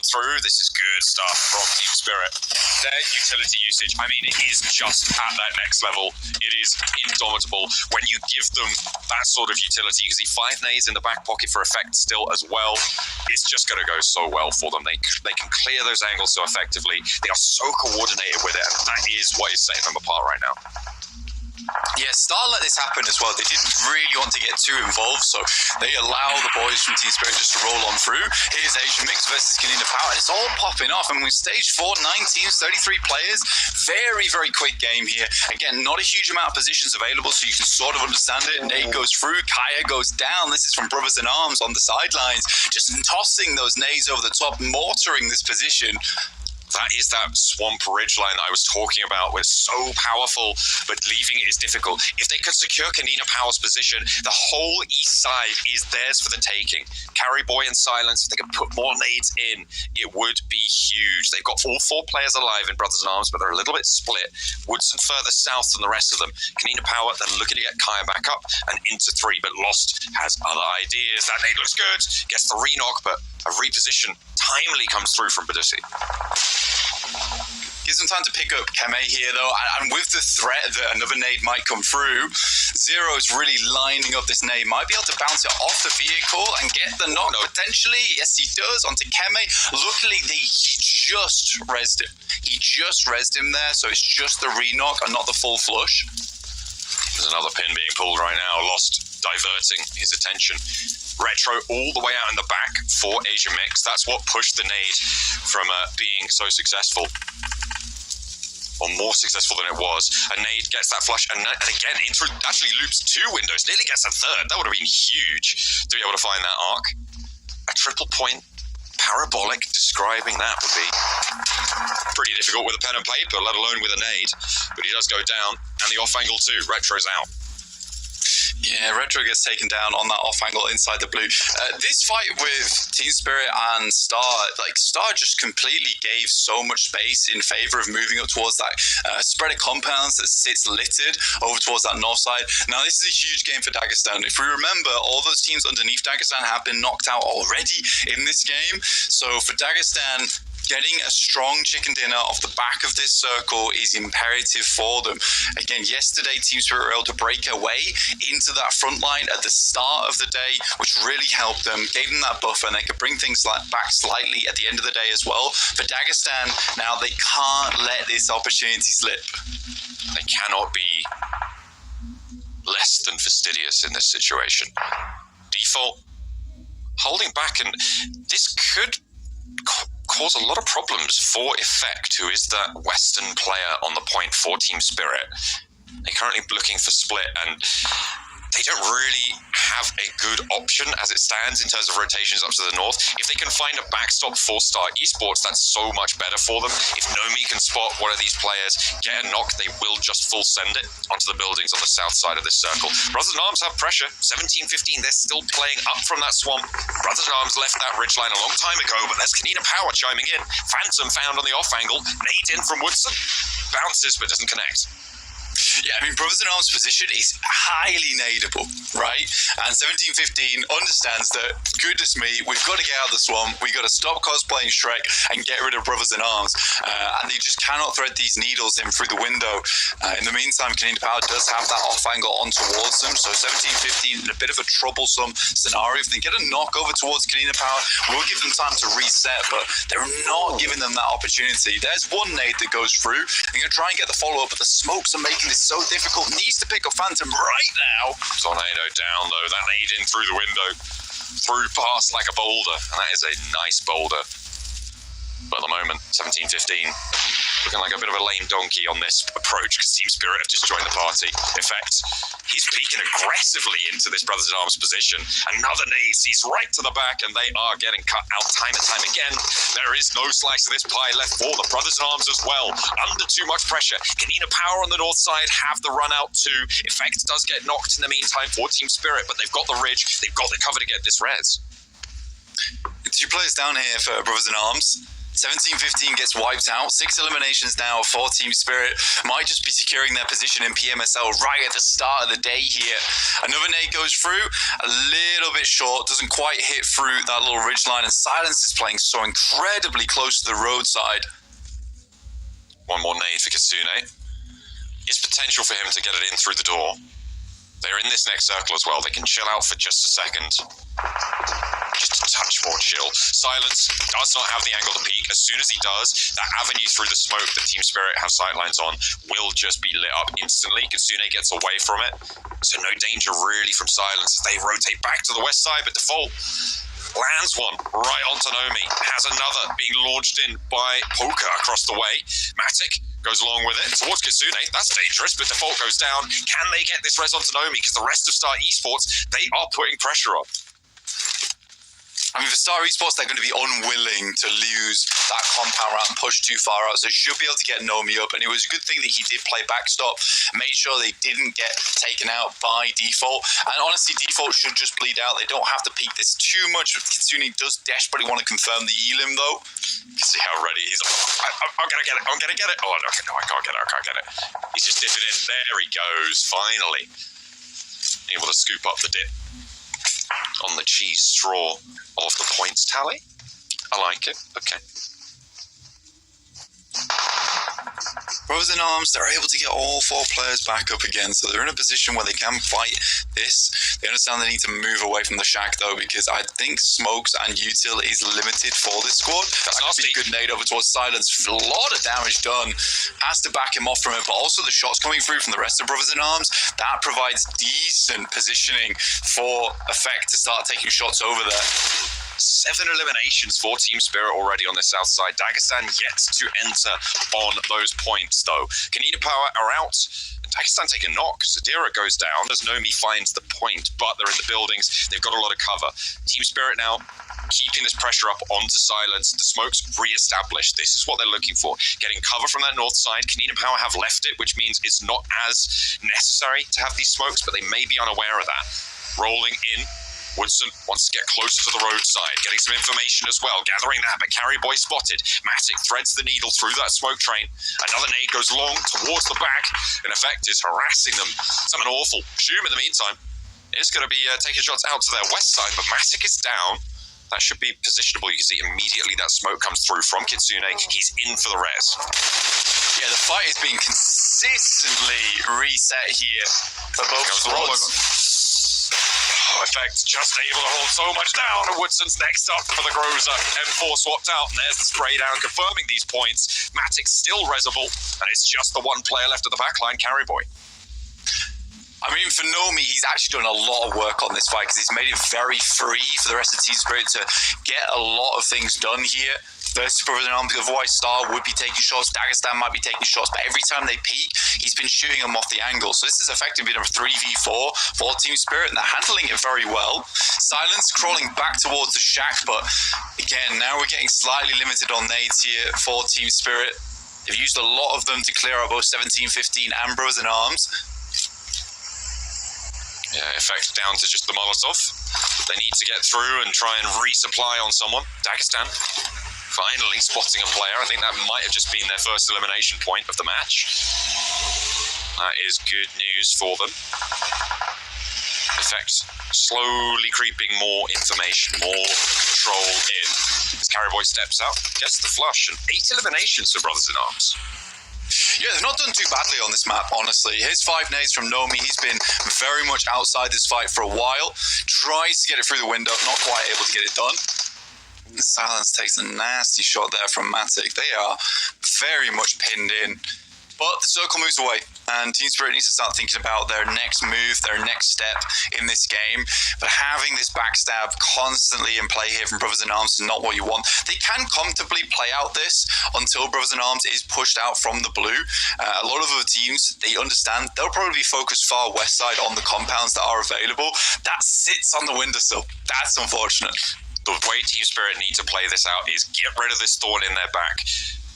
through. This is good stuff from Team Spirit. Their utility usage, I mean, it is just at that next level. It is indomitable when you give them that sort of utility. You can see 5 nades in the back pocket for effect still as well. It's just going to go so well for them. They can clear those angles so effectively. They are so coordinated with it, and that is what is setting them apart right now. Yeah, Star let this happen as well. They didn't really want to get too involved, so they allow the boys from Team Spirit just to roll on through. Here's Asian Mix versus Canina Power, and it's all popping off. And with stage 4, 9 teams, 33 players, very, very quick game here. Again, not a huge amount of positions available, so you can sort of understand it. Nade goes through, Kaya goes down. This is from Brothers in Arms on the sidelines, just tossing those nades over the top, mortaring this position. That is that swamp ridgeline I was talking about. It's so powerful, but leaving it is difficult. If they could secure Canina Power's position, the whole east side is theirs for the taking. Carry Boy and Silence, if they could put more nades in, it would be huge. They've got all 4 players alive in Brothers in Arms, but they're a little bit split. Woodson further south than the rest of them. Canina Power then looking to get Kaya back up and into 3, but Lost has other ideas. That nade looks good, gets the re-knock, but a reposition timely comes through from Badussi. Gives them time to pick up Keme here, though, and with the threat that another nade might come through, Zero's really lining up this nade. Might be able to bounce it off the vehicle and get the knock, potentially. Yes, he does, onto Keme. Luckily, he just rezzed him. He just rezzed him there, so it's just the re-knock and not the full flush. There's another pin being pulled right now. Lost diverting his attention. Retro all the way out in the back for Asian Mix. That's what pushed the nade from being so successful, or more successful than it was. A nade gets that flush, and again, actually loops 2 windows, nearly gets a 3rd. That would have been huge to be able to find that arc. A triple point parabolic, describing that would be pretty difficult with a pen and paper, let alone with a nade. But he does go down, and the off angle too. Retro's out. Yeah, Retro gets taken down on that off angle inside the blue. This fight with Team Spirit and Star, Star just completely gave so much space in favor of moving up towards that spread of compounds that sits littered over towards that north side. Now, this is a huge game for Dagestan. If we remember, all those teams underneath Dagestan have been knocked out already in this game. So for Dagestan, getting a strong chicken dinner off the back of this circle is imperative for them. Again, yesterday, Team Spirit were able to break away into that front line at the start of the day, which really helped them, gave them that buffer, and they could bring things back slightly at the end of the day as well. For Dagestan, now they can't let this opportunity slip. They cannot be less than fastidious in this situation. Default holding back, and this could cause a lot of problems for Effect, who is that Western player on the point for Team Spirit. They're currently looking for split, and they don't really have a good option as it stands in terms of rotations up to the north. If they can find a backstop for Star Esports, that's so much better for them. If Nomi can spot one of these players, get a knock, they will just full send it onto the buildings on the south side of this circle. Brothers in Arms have pressure. 17-15, they're still playing up from that swamp. Brothers in Arms left that ridgeline a long time ago, but there's Canina Power chiming in. Phantom found on the off angle. Nade in from Woodson. Bounces, but doesn't connect. Yeah, I mean, Brothers in Arms' position is highly nadeable, right? And 17-15 understands that, goodness me, we've got to get out of the swamp, we've got to stop cosplaying Shrek and get rid of Brothers in Arms. And they just cannot thread these needles in through the window. In the meantime, Canadian Power does have that off angle on towards them, so 17-15 in a bit of a troublesome scenario. If they get a knock over towards Canadian Power, we'll give them time to reset, but they're not giving them that opportunity. There's one nade that goes through. They're going to try and get the follow-up, but the smokes are making this so difficult. Needs to pick up Phantom right now. Tornado down though. That nade in through the window, through past like a boulder, and that is a nice boulder. But at the moment, 17-15, looking like a bit of a lame donkey on this approach, because Team Spirit have just joined the party. Effect, he's peeking aggressively into this Brothers in Arms position. Another nade sees right to the back, and they are getting cut out time and time again. There is no slice of this pie left for the Brothers in Arms as well. Under too much pressure. Canina Power on the north side have the run out too. Effect does get knocked in the meantime for Team Spirit, but they've got the ridge. They've got the cover to get this res. 2 players down here for Brothers in Arms. 17-15 gets wiped out. 6 eliminations now for Team Spirit. Might just be securing their position in PMSL right at the start of the day here. Another nade goes through, a little bit short, doesn't quite hit through that little ridge line, and Silence is playing so incredibly close to the roadside. One more nade for Kitsune. Is potential for him to get it in through the door. They're in this next circle as well. They can chill out for just a second. Just a touch more chill. Silence does not have the angle to peek. As soon as he does, that avenue through the smoke that Team Spirit have sightlines on will just be lit up instantly. Kitsune gets away from it. So no danger really from Silence as they rotate back to the west side, but Default lands one right onto Nomi. Has another being launched in by Poker across the way. Matic goes along with it towards Kitsune. That's dangerous, but Default goes down. Can they get this res onto Nomi? Because the rest of Star Esports, they are putting pressure on. I mean, for Star Esports, they're going to be unwilling to lose that compound round and push too far out, so they should be able to get Nomi up. And it was a good thing that he did play backstop, made sure they didn't get taken out by Default. And honestly, Default should just bleed out. They don't have to peak this too much. Kitsune does desperately want to confirm the Elim, though. You see how ready he's. I'm going to get it. I'm going to get it. Oh, no, I can't get it. I can't get it. He's just dipping in. There he goes, finally. Able to scoop up the dip on the cheese straw of the points tally. I like it. Okay. Brothers in Arms, they're able to get all 4 players back up again, so they're in a position where they can fight this. They understand they need to move away from the shack, though, because I think Smokes and Util is limited for this squad. That's nasty. Good nade over towards Silence. A lot of damage done. Has to back him off from it, but also the shots coming through from the rest of Brothers in Arms, that provides decent positioning for Effect to start taking shots over there. 7 eliminations for Team Spirit already on the south side. Dagestan yet to enter on those points, though. Kanina Power are out. Dagestan take a knock. Zadira goes down as Nomi finds the point, but they're in the buildings. They've got a lot of cover. Team Spirit now keeping this pressure up onto Silence. The smoke's re-established. This is what they're looking for. Getting cover from that north side. Kanina Power have left it, which means it's not as necessary to have these smokes, but they may be unaware of that. Rolling in. Woodson wants to get closer to the roadside, getting some information as well, gathering that, but Carry Boy spotted. Matic threads the needle through that smoke train. Another nade goes long towards the back, and Effect is harassing them. Something awful. Shoom in the meantime is going to be taking shots out to their west side, but Matic is down. That should be positionable. You can see immediately that smoke comes through from Kitsune. He's in for the res. Yeah, the fight is being consistently reset here for both squads. Effect just able to hold so much down, and Woodson's next up for the Groza. M4 swapped out, and there's the spray down confirming these points. Matic's still resable, and it's just the one player left at the backline, Carry Boy. I mean, for Nomi, he's actually done a lot of work on this fight because he's made it very free for the rest of Team Spirit to get a lot of things done here. Versus Brothers in Arms, otherwise Star would be taking shots, Dagestan might be taking shots, but every time they peak, he's been shooting them off the angle. So this is effectively a 3v4 for Team Spirit, and they're handling it very well. Silence crawling back towards the shack, but again, now we're getting slightly limited on nades here for Team Spirit. They've used a lot of them to clear out both 17-15 and Brothers in Arms. Yeah, Effect down to just the Molotov. They need to get through and try and resupply on someone. Dagestan finally spotting a player. I think that might have just been their first elimination point of the match. That is good news for them. Effect slowly creeping more information, more control in. As Carry Boy steps out, gets the flush, and 8 eliminations for Brothers in Arms. Yeah, they've not done too badly on this map, honestly. Here's 5 nades from Nomi. He's been very much outside this fight for a while. Tries to get it through the window, not quite able to get it done. Silence takes a nasty shot there from Matic. They are very much pinned in. But the circle moves away, and Team Spirit needs to start thinking about their next move, their next step in this game. But having this backstab constantly in play here from Brothers in Arms is not what you want. They can comfortably play out this until Brothers in Arms is pushed out from the blue. A lot of other teams, they understand they'll probably be focused far west side on the compounds that are available. That sits on the windowsill. That's unfortunate. The way Team Spirit need to play this out is get rid of this thorn in their back,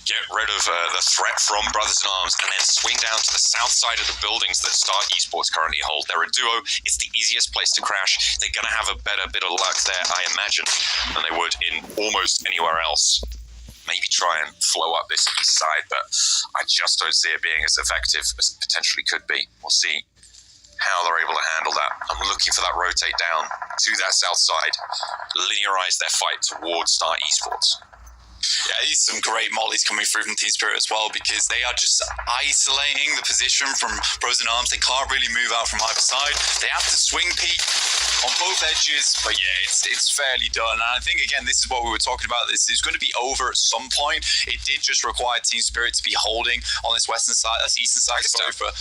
get rid of the threat from Brothers in Arms, and then swing down to the south side of the buildings that Star Esports currently hold. They're a duo. It's the easiest place to crash. They're going to have a better bit of luck there, I imagine, than they would in almost anywhere else. Maybe try and flow up this east side, but I just don't see it being as effective as it potentially could be. We'll see how they're able to handle that. I'm looking for that rotate down to that south side, linearize their fight towards Star Esports. Yeah, these some great mollies coming through from Team Spirit as well, because they are just isolating the position from Frozen Arms. They can't really move out from either side. They have to swing peek on both edges, but yeah, it's fairly done. And I think, again, this is what we were talking about. This is going to be over at some point. It did just require Team Spirit to be holding on this western side, that's eastern side, sorry, for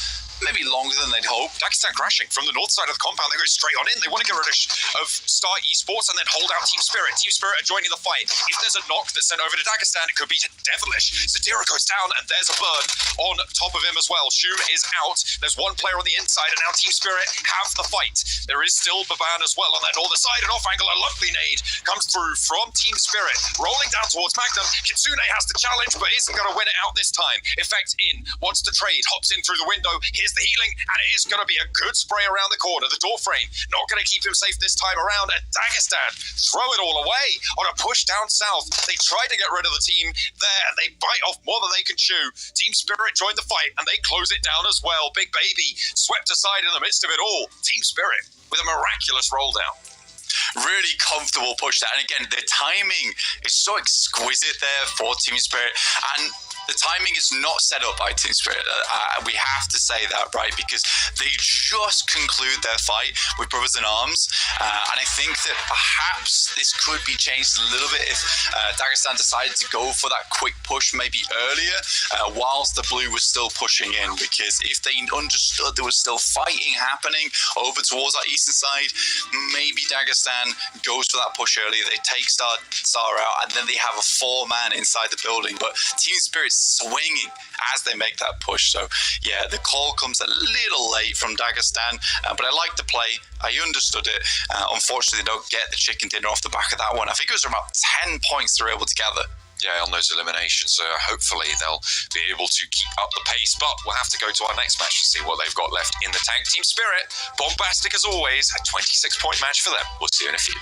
maybe longer than they'd hoped. Dagestan crashing from the north side of the compound. They go straight on in. They want to get rid of Star Esports and then hold out Team Spirit. Team Spirit are joining the fight. If there's a knock that's sent over to Dagestan, it could be devilish. Zadira goes down and there's a burn on top of him as well. Shum is out. There's one player on the inside and now Team Spirit have the fight. There is still Baban as well on that northern side. And off angle, a lovely nade comes through from Team Spirit. Rolling down towards Magnum. Kitsune has the challenge but isn't going to win it out this time. Effect in. Wants to trade. Hops in through the window. Here's the healing and it is going to be a good spray around the corner. The door frame not going to keep him safe this time around. And Dagestan throw it all away on a push down south. They tried to get rid of the team there and they bite off more than they can chew. Team Spirit joined the fight and they close it down as well. Big Baby swept aside in the midst of it all. Team Spirit with a miraculous roll down. Really comfortable push there. And again, the timing is so exquisite there for Team Spirit. And the timing is not set up by Team Spirit. We have to say that, right? Because they just conclude their fight with Brothers in Arms. And I think that perhaps this could be changed a little bit if Dagestan decided to go for that quick push maybe earlier, whilst the blue was still pushing in. Because if they understood there was still fighting happening over towards our eastern side, maybe Dagestan goes for that push earlier. They take Star out, and then they have a 4-man inside the building. But Team Spirit swinging as they make that push. So yeah, the call comes a little late from Dagestan, but I like the play. I understood it. Unfortunately, they don't get the chicken dinner off the back of that one. I think it was about 10 points they were able to gather. Yeah, on those eliminations. So hopefully they'll be able to keep up the pace. But we'll have to go to our next match to see what they've got left in the tank. Team Spirit, bombastic as always, a 26-point match for them. We'll see you in a few.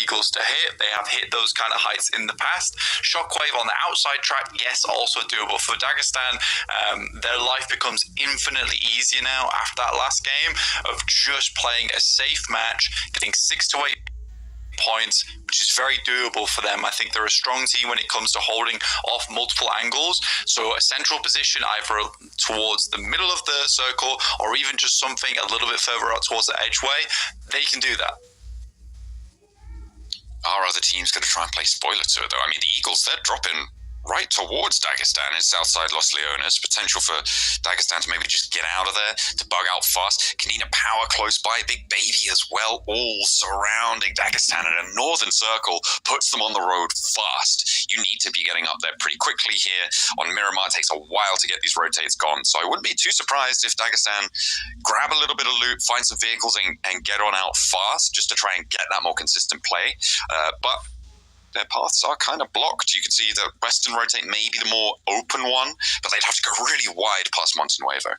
Eagles to hit. They have hit those kind of heights in the past. Shockwave on the outside track, yes, also doable for Dagestan. Their life becomes infinitely easier now after that last game of just playing a safe match, getting 6 to 8 points, which is very doable for them. I think they're a strong team when it comes to holding off multiple angles. So a central position either towards the middle of the circle or even just something a little bit further out towards the edgeway, they can do that. Are other teams going to try and play spoiler to it, though? I mean, the Eagles, they're dropping right towards Dagestan in Southside Los Leones. Potential for Dagestan to maybe just get out of there, to bug out fast. Kanina Power close by, Big Baby as well, all surrounding Dagestan in a northern circle, puts them on the road fast. You need to be getting up there pretty quickly here. On Miramar, it takes a while to get these rotates gone, so I wouldn't be too surprised if Dagestan grab a little bit of loot, find some vehicles, and get on out fast, just to try and get that more consistent play. But their paths are kind of blocked. You can see the Western rotate may be the more open one, but they'd have to go really wide past Monte Nuevo.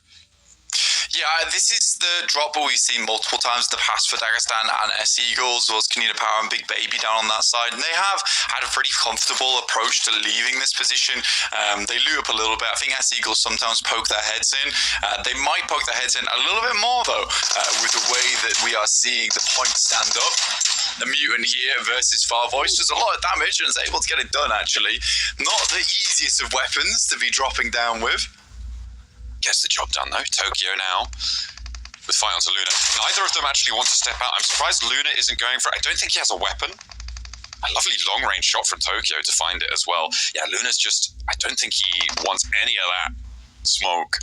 Yeah, this is the drop we've seen multiple times in the past for Dagestan and S Eagles, was Kanina Power and Big Baby down on that side, and they have had a pretty comfortable approach to leaving this position. They loot up a little bit. I think S Eagles sometimes poke their heads in. They might poke their heads in a little bit more, though, with the way that we are seeing the points stand up. The Mutant here versus Far Voice does a lot of damage and is able to get it done, actually. Not the easiest of weapons to be dropping down with. Gets the job done, though. Tokyo now with fight onto Luna. Neither of them actually want to step out. I'm surprised Luna isn't going for it. I don't think he has a weapon. A lovely long-range shot from Tokyo to find it as well. Yeah, Luna's just... I don't think he wants any of that smoke.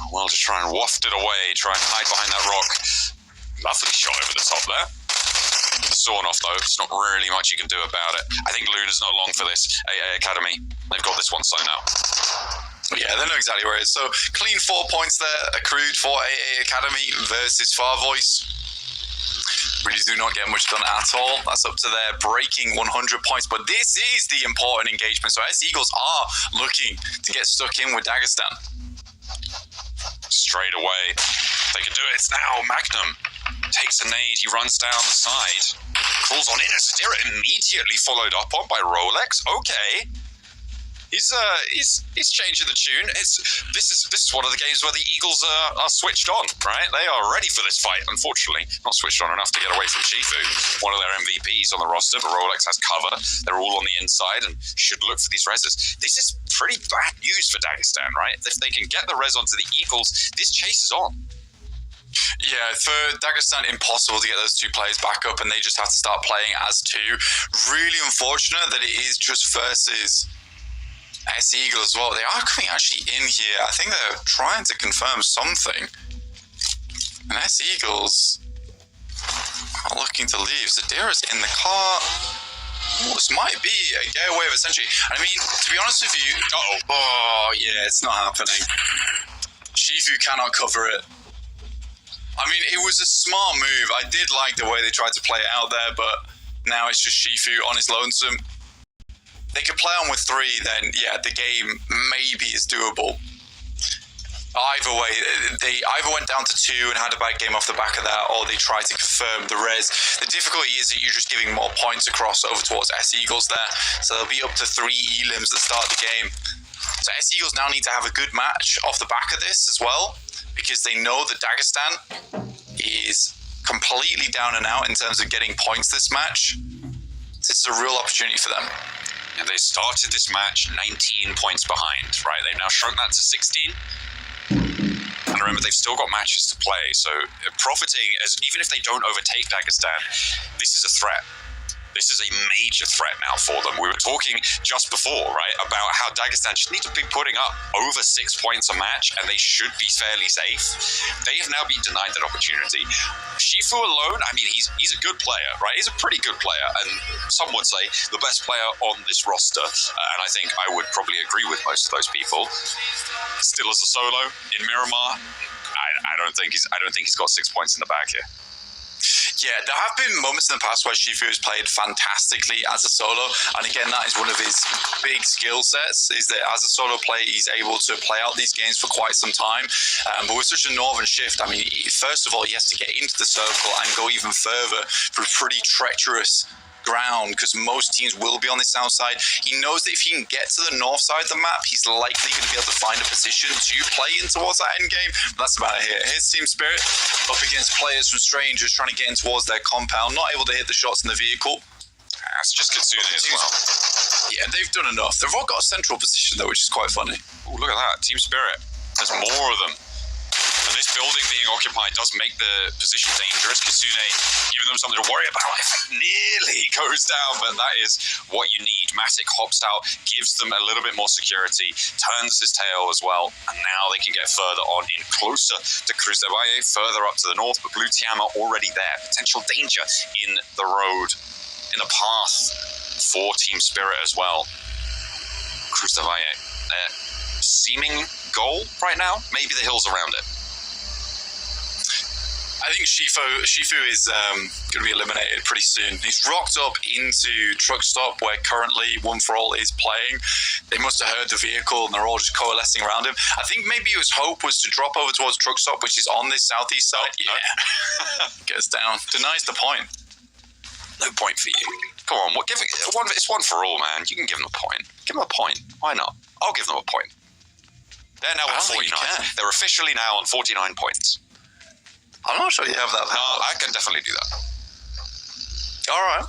Well, just try and waft it away. Try and hide behind that rock. Lovely shot over the top there. Sawn off, though. There's not really much you can do about it. I think Luna's not long for this. AA Academy, they've got this one sewn out. Yeah, they know exactly where it is. So clean 4 points there accrued for AA Academy versus Far Voice. Really do not get much done at all. That's up to their breaking 100 points. But this is the important engagement. So S Eagles are looking to get stuck in with Dagestan. Straight away. They can do it. It's now Magnum. Takes a nade. He runs down the side. Crawls on in. Sadira immediately followed up on by Rolex. Okay. He's changing the tune. This is one of the games where the Eagles are switched on, right? They are ready for this fight. Unfortunately, not switched on enough to get away from Shifu, one of their MVPs on the roster, but Rolex has cover. They're all on the inside and should look for these reses. This is pretty bad news for Dagestan, right? If they can get the res onto the Eagles, this chase is on. Yeah, for Dagestan, impossible to get those two players back up, and they just have to start playing as two. Really unfortunate that it is just versus S Eagle as well. They are coming actually in here. I think they're trying to confirm something. And S Eagles are looking to leave. Zadira's in the car. Ooh, this might be a getaway of a century. I mean, to be honest with you, oh yeah, it's not happening. Shifu cannot cover it. I mean, it was a smart move. I did like the way they tried to play it out there, but now it's just Shifu on his lonesome. They could play on with 3, then yeah, the game maybe is doable. Either way, they either went down to 2 and had a bad game off the back of that, or they tried to confirm the res. The difficulty is that you're just giving more points across over towards S Eagles there, so they'll be up to 3 elims at the start of the game. So S Eagles now need to have a good match off the back of this as well, because they know that Dagestan is completely down and out in terms of getting points this match. So it's a real opportunity for them. And they started this match 19 points behind, right? They've now shrunk that to 16. And remember, they've still got matches to play. So profiting, as even if they don't overtake Dagestan, this is a threat. This is a major threat now for them. We were talking just before, right, about how Dagestan just need to be putting up over 6 points a match, and they should be fairly safe. They have now been denied that opportunity. Shifu alone, I mean, he's a good player, right? He's a pretty good player, and some would say the best player on this roster. And I think I would probably agree with most of those people. Still as a solo in Miramar, I don't think he's got 6 points in the bag here. Yeah, there have been moments in the past where Shifu has played fantastically as a solo, and again, that is one of his big skill sets, is that as a solo player, he's able to play out these games for quite some time. But with such a northern shift, I mean, first of all, he has to get into the circle and go even further through pretty treacherous ground, because most teams will be on the south side. He knows that if he can get to the north side of the map, he's likely going to be able to find a position to play in towards that end game. But that's about it here. Here's Team Spirit up against players from Strangers trying to get in towards their compound, not able to hit the shots in the vehicle. That's just Kitsune as well. Yeah, they've done enough. They've all got a central position though, which is quite funny. Oh, look at that. Team Spirit. There's more of them. And this building being occupied does make the position dangerous. Kitsune giving them something to worry about. If it nearly goes down, but that is what you need. Matic hops out, gives them a little bit more security, turns his tail as well, and now they can get further on in, closer to Cruz de Valle, further up to the north, but Blue Team are already there. Potential danger in the road, in the path for Team Spirit as well. Cruz de Valle, their seeming goal right now, maybe the hills around it. I think Shifu is going to be eliminated pretty soon. He's rocked up into Truck Stop, where currently One For All is playing. They must have heard the vehicle and they're all just coalescing around him. I think maybe his hope was to drop over towards Truck Stop, which is on this southeast side. Yeah. Gets down. Denies the point. No point for you. Come on, it's One For All, man. You can give them a point. Give them a point. Why not? I'll give them a point. They're now on 49. They're officially now on 49 points. I'm not sure you have that. No, I can definitely do that. All right.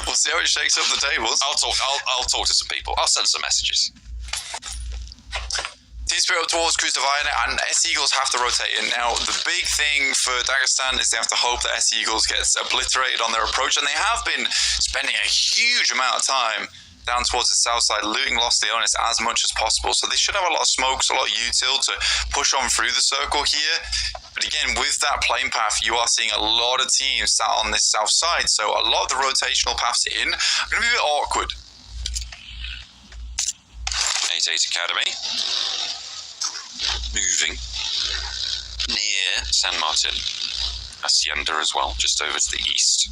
We'll see how it shakes up the tables. I'll talk to some people. I'll send some messages. Team Spirit up towards Cruz de Valle, and S-Eagles have to rotate in. Now, the big thing for Dagestan is they have to hope that S-Eagles gets obliterated on their approach, and they have been spending a huge amount of time down towards the south side, looting Los Leones as much as possible. So they should have a lot of smokes, a lot of util to push on through the circle here. But again, with that plane path, you are seeing a lot of teams sat on this south side. So a lot of the rotational paths in are going to be a bit awkward. 8-8 Academy. Moving near San Martin. Hacienda as well, just over to the east.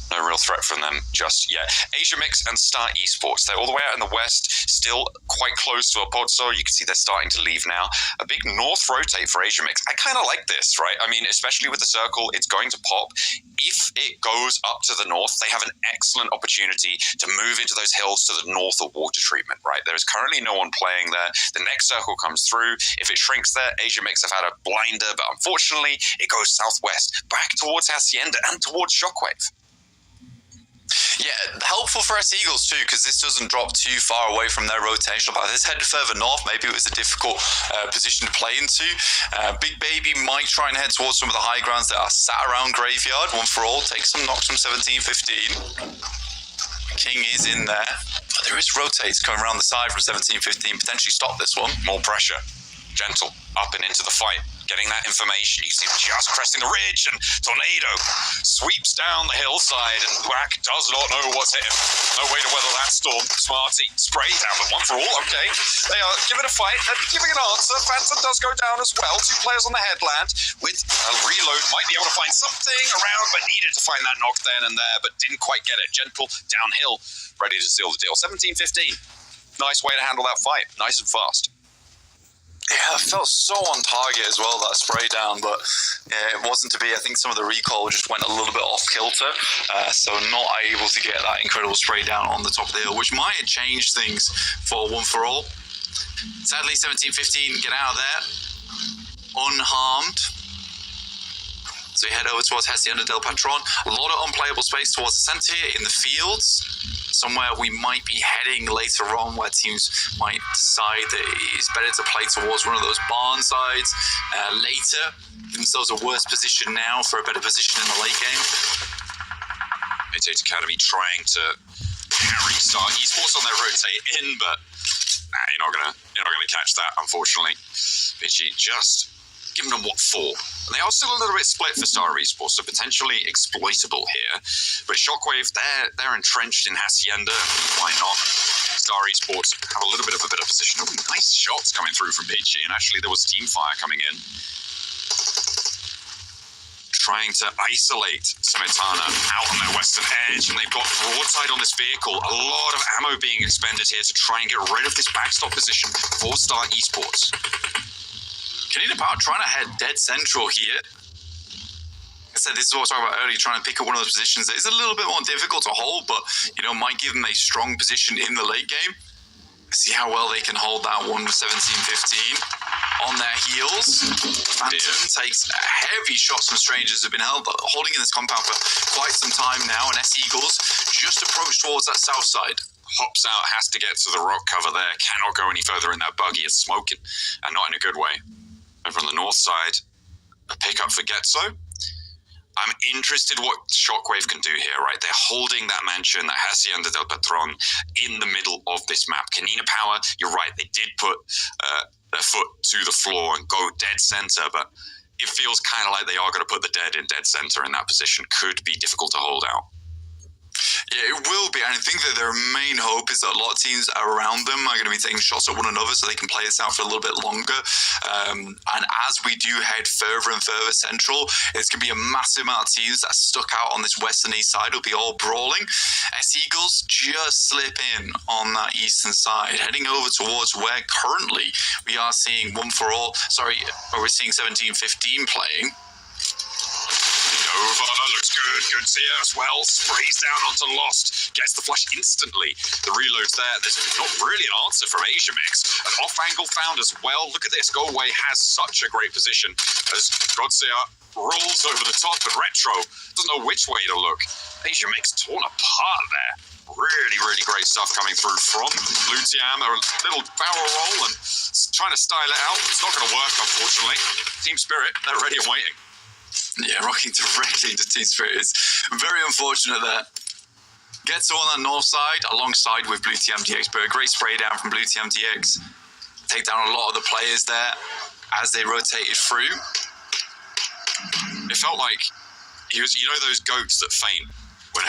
No real threat from them just yet. Asia Mix and Star Esports, they're all the way out in the west, still quite close to Apodso. You can see they're starting to leave now. A big north rotate for Asia Mix. I kind of like this, right? I mean, especially with the circle, it's going to pop. If it goes up to the north, they have an excellent opportunity to move into those hills to the north of water treatment, right? There is currently no one playing there. The next circle comes through. If it shrinks there, Asia Mix have had a blinder, but unfortunately, it goes southwest, back towards Hacienda and towards Shockwave. Yeah, helpful for S-Eagles too, because this doesn't drop too far away from their rotational path. It's headed further north. Maybe it was a difficult position to play into. Big Baby might try and head towards some of the high grounds that are sat around Graveyard. One For All takes some knocks from 17-15. King is in there. But there is rotates coming around the side from 17-15. Potentially stop this one. More pressure. Gentle. Up and into the fight. Getting that information. You see him just cresting the ridge, and Tornado sweeps down the hillside, and Black does not know what's hit him. No way to weather that storm. Smarty spray down, but One For All, okay. They are giving a fight. They're giving an answer. Phantom does go down as well. 2 players on the headland with a reload. Might be able to find something around, but needed to find that knock then and there, but didn't quite get it. Gentle downhill, ready to seal the deal. 17-15. Nice way to handle that fight. Nice and fast. Yeah, it felt so on target as well, that spray down, but yeah, it wasn't to be. I think some of the recoil just went a little bit off kilter, so not able to get that incredible spray down on the top of the hill, which might have changed things for One For All. Sadly, 17-15, get out of there unharmed. So we head over towards Hacienda del Patron. A lot of unplayable space towards the center here in the fields. Somewhere we might be heading later on, where teams might decide that it's better to play towards one of those barn sides later. Give themselves a worse position now for a better position in the late game. 8-8 Academy trying to carry Star Esports on their rotate in, but you're not gonna catch that, unfortunately. Pidgey just giving them what for. And they are still a little bit split for Star Esports, so potentially exploitable here. But Shockwave, they're entrenched in Hacienda. Why not? Star Esports have a little bit of a better position. Oh, nice shots coming through from Pidgey, and actually there was team fire coming in. trying to isolate Smetana out on their western edge, and they've got broadside on this vehicle. A lot of ammo being expended here to try and get rid of this backstop position for Star Esports. Canadian Power trying to head dead central here. I said, this is what I was talking about earlier, trying to pick up one of those positions that is a little bit more difficult to hold, but, you know, might give them a strong position in the late game. See how well they can hold that one with 17-15 on their heels. Phantom takes heavy shots from strangers who've been holding in this compound for quite some time now, and S-Eagles just approach towards that south side. Hops out, has to get to the rock cover there, cannot go any further in that buggy. It's smoking, and not in a good way. Over on the north side, a pickup for Getzo. I'm interested what Shockwave can do here, right? They're holding that mansion, that Hacienda del Patron, in the middle of this map. Canina Power, you're right, they did put their foot to the floor and go dead center, but it feels kind of like they are going to put the dead in dead center in that position. Could be difficult to hold out. Yeah, it will be. And I think that their main hope is that a lot of teams around them are going to be taking shots at one another so they can play this out for a little bit longer. And as we do head further and further central, it's going to be a massive amount of teams that are stuck out on this west and east side. Will be all brawling. S-Eagles just slip in on that eastern side, heading over towards where currently we are seeing we're seeing 17-15 playing. Over, looks good. Good to see her as well. Sprays down onto Lost. Gets the flush instantly. The reload's there. There's not really an answer from Asia Mix. An off angle found as well. Look at this. Go Away has such a great position as Godzilla rolls over the top, and Retro doesn't know which way to look. Asia Mix torn apart there. Really, really great stuff coming through from Blue Tiam. A little barrel roll and trying to style it out. It's not going to work, unfortunately. Team Spirit, they're ready and waiting. Yeah, rocking directly into Team Spirit is very unfortunate there. Gets on that north side alongside with Blue TM DX, but a great spray down from Blue TM DX. Take down a lot of the players there as they rotated through. It felt like he was, you know, those goats that faint when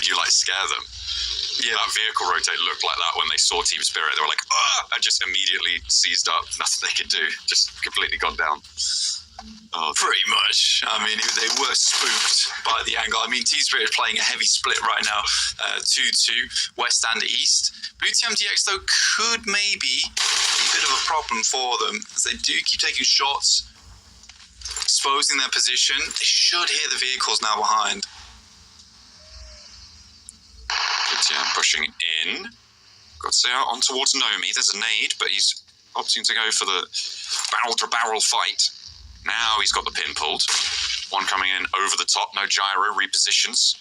you like scare them. Yeah, that vehicle rotate looked like that when they saw Team Spirit. They were like, ah, and just immediately seized up. Nothing they could do. Just completely gone down. Oh, pretty much. I mean, they were spooked by the angle. I mean, Team Spirit is playing a heavy split right now, 2-2, west and east. Blue Team DX, though, could maybe be a bit of a problem for them, as they do keep taking shots, exposing their position. They should hear the vehicles now behind. Blue Team pushing in. Godzilla on towards Nomi. There's a nade, but he's opting to go for the barrel-to-barrel fight. Now he's got the pin pulled. One coming in over the top, no gyro, repositions.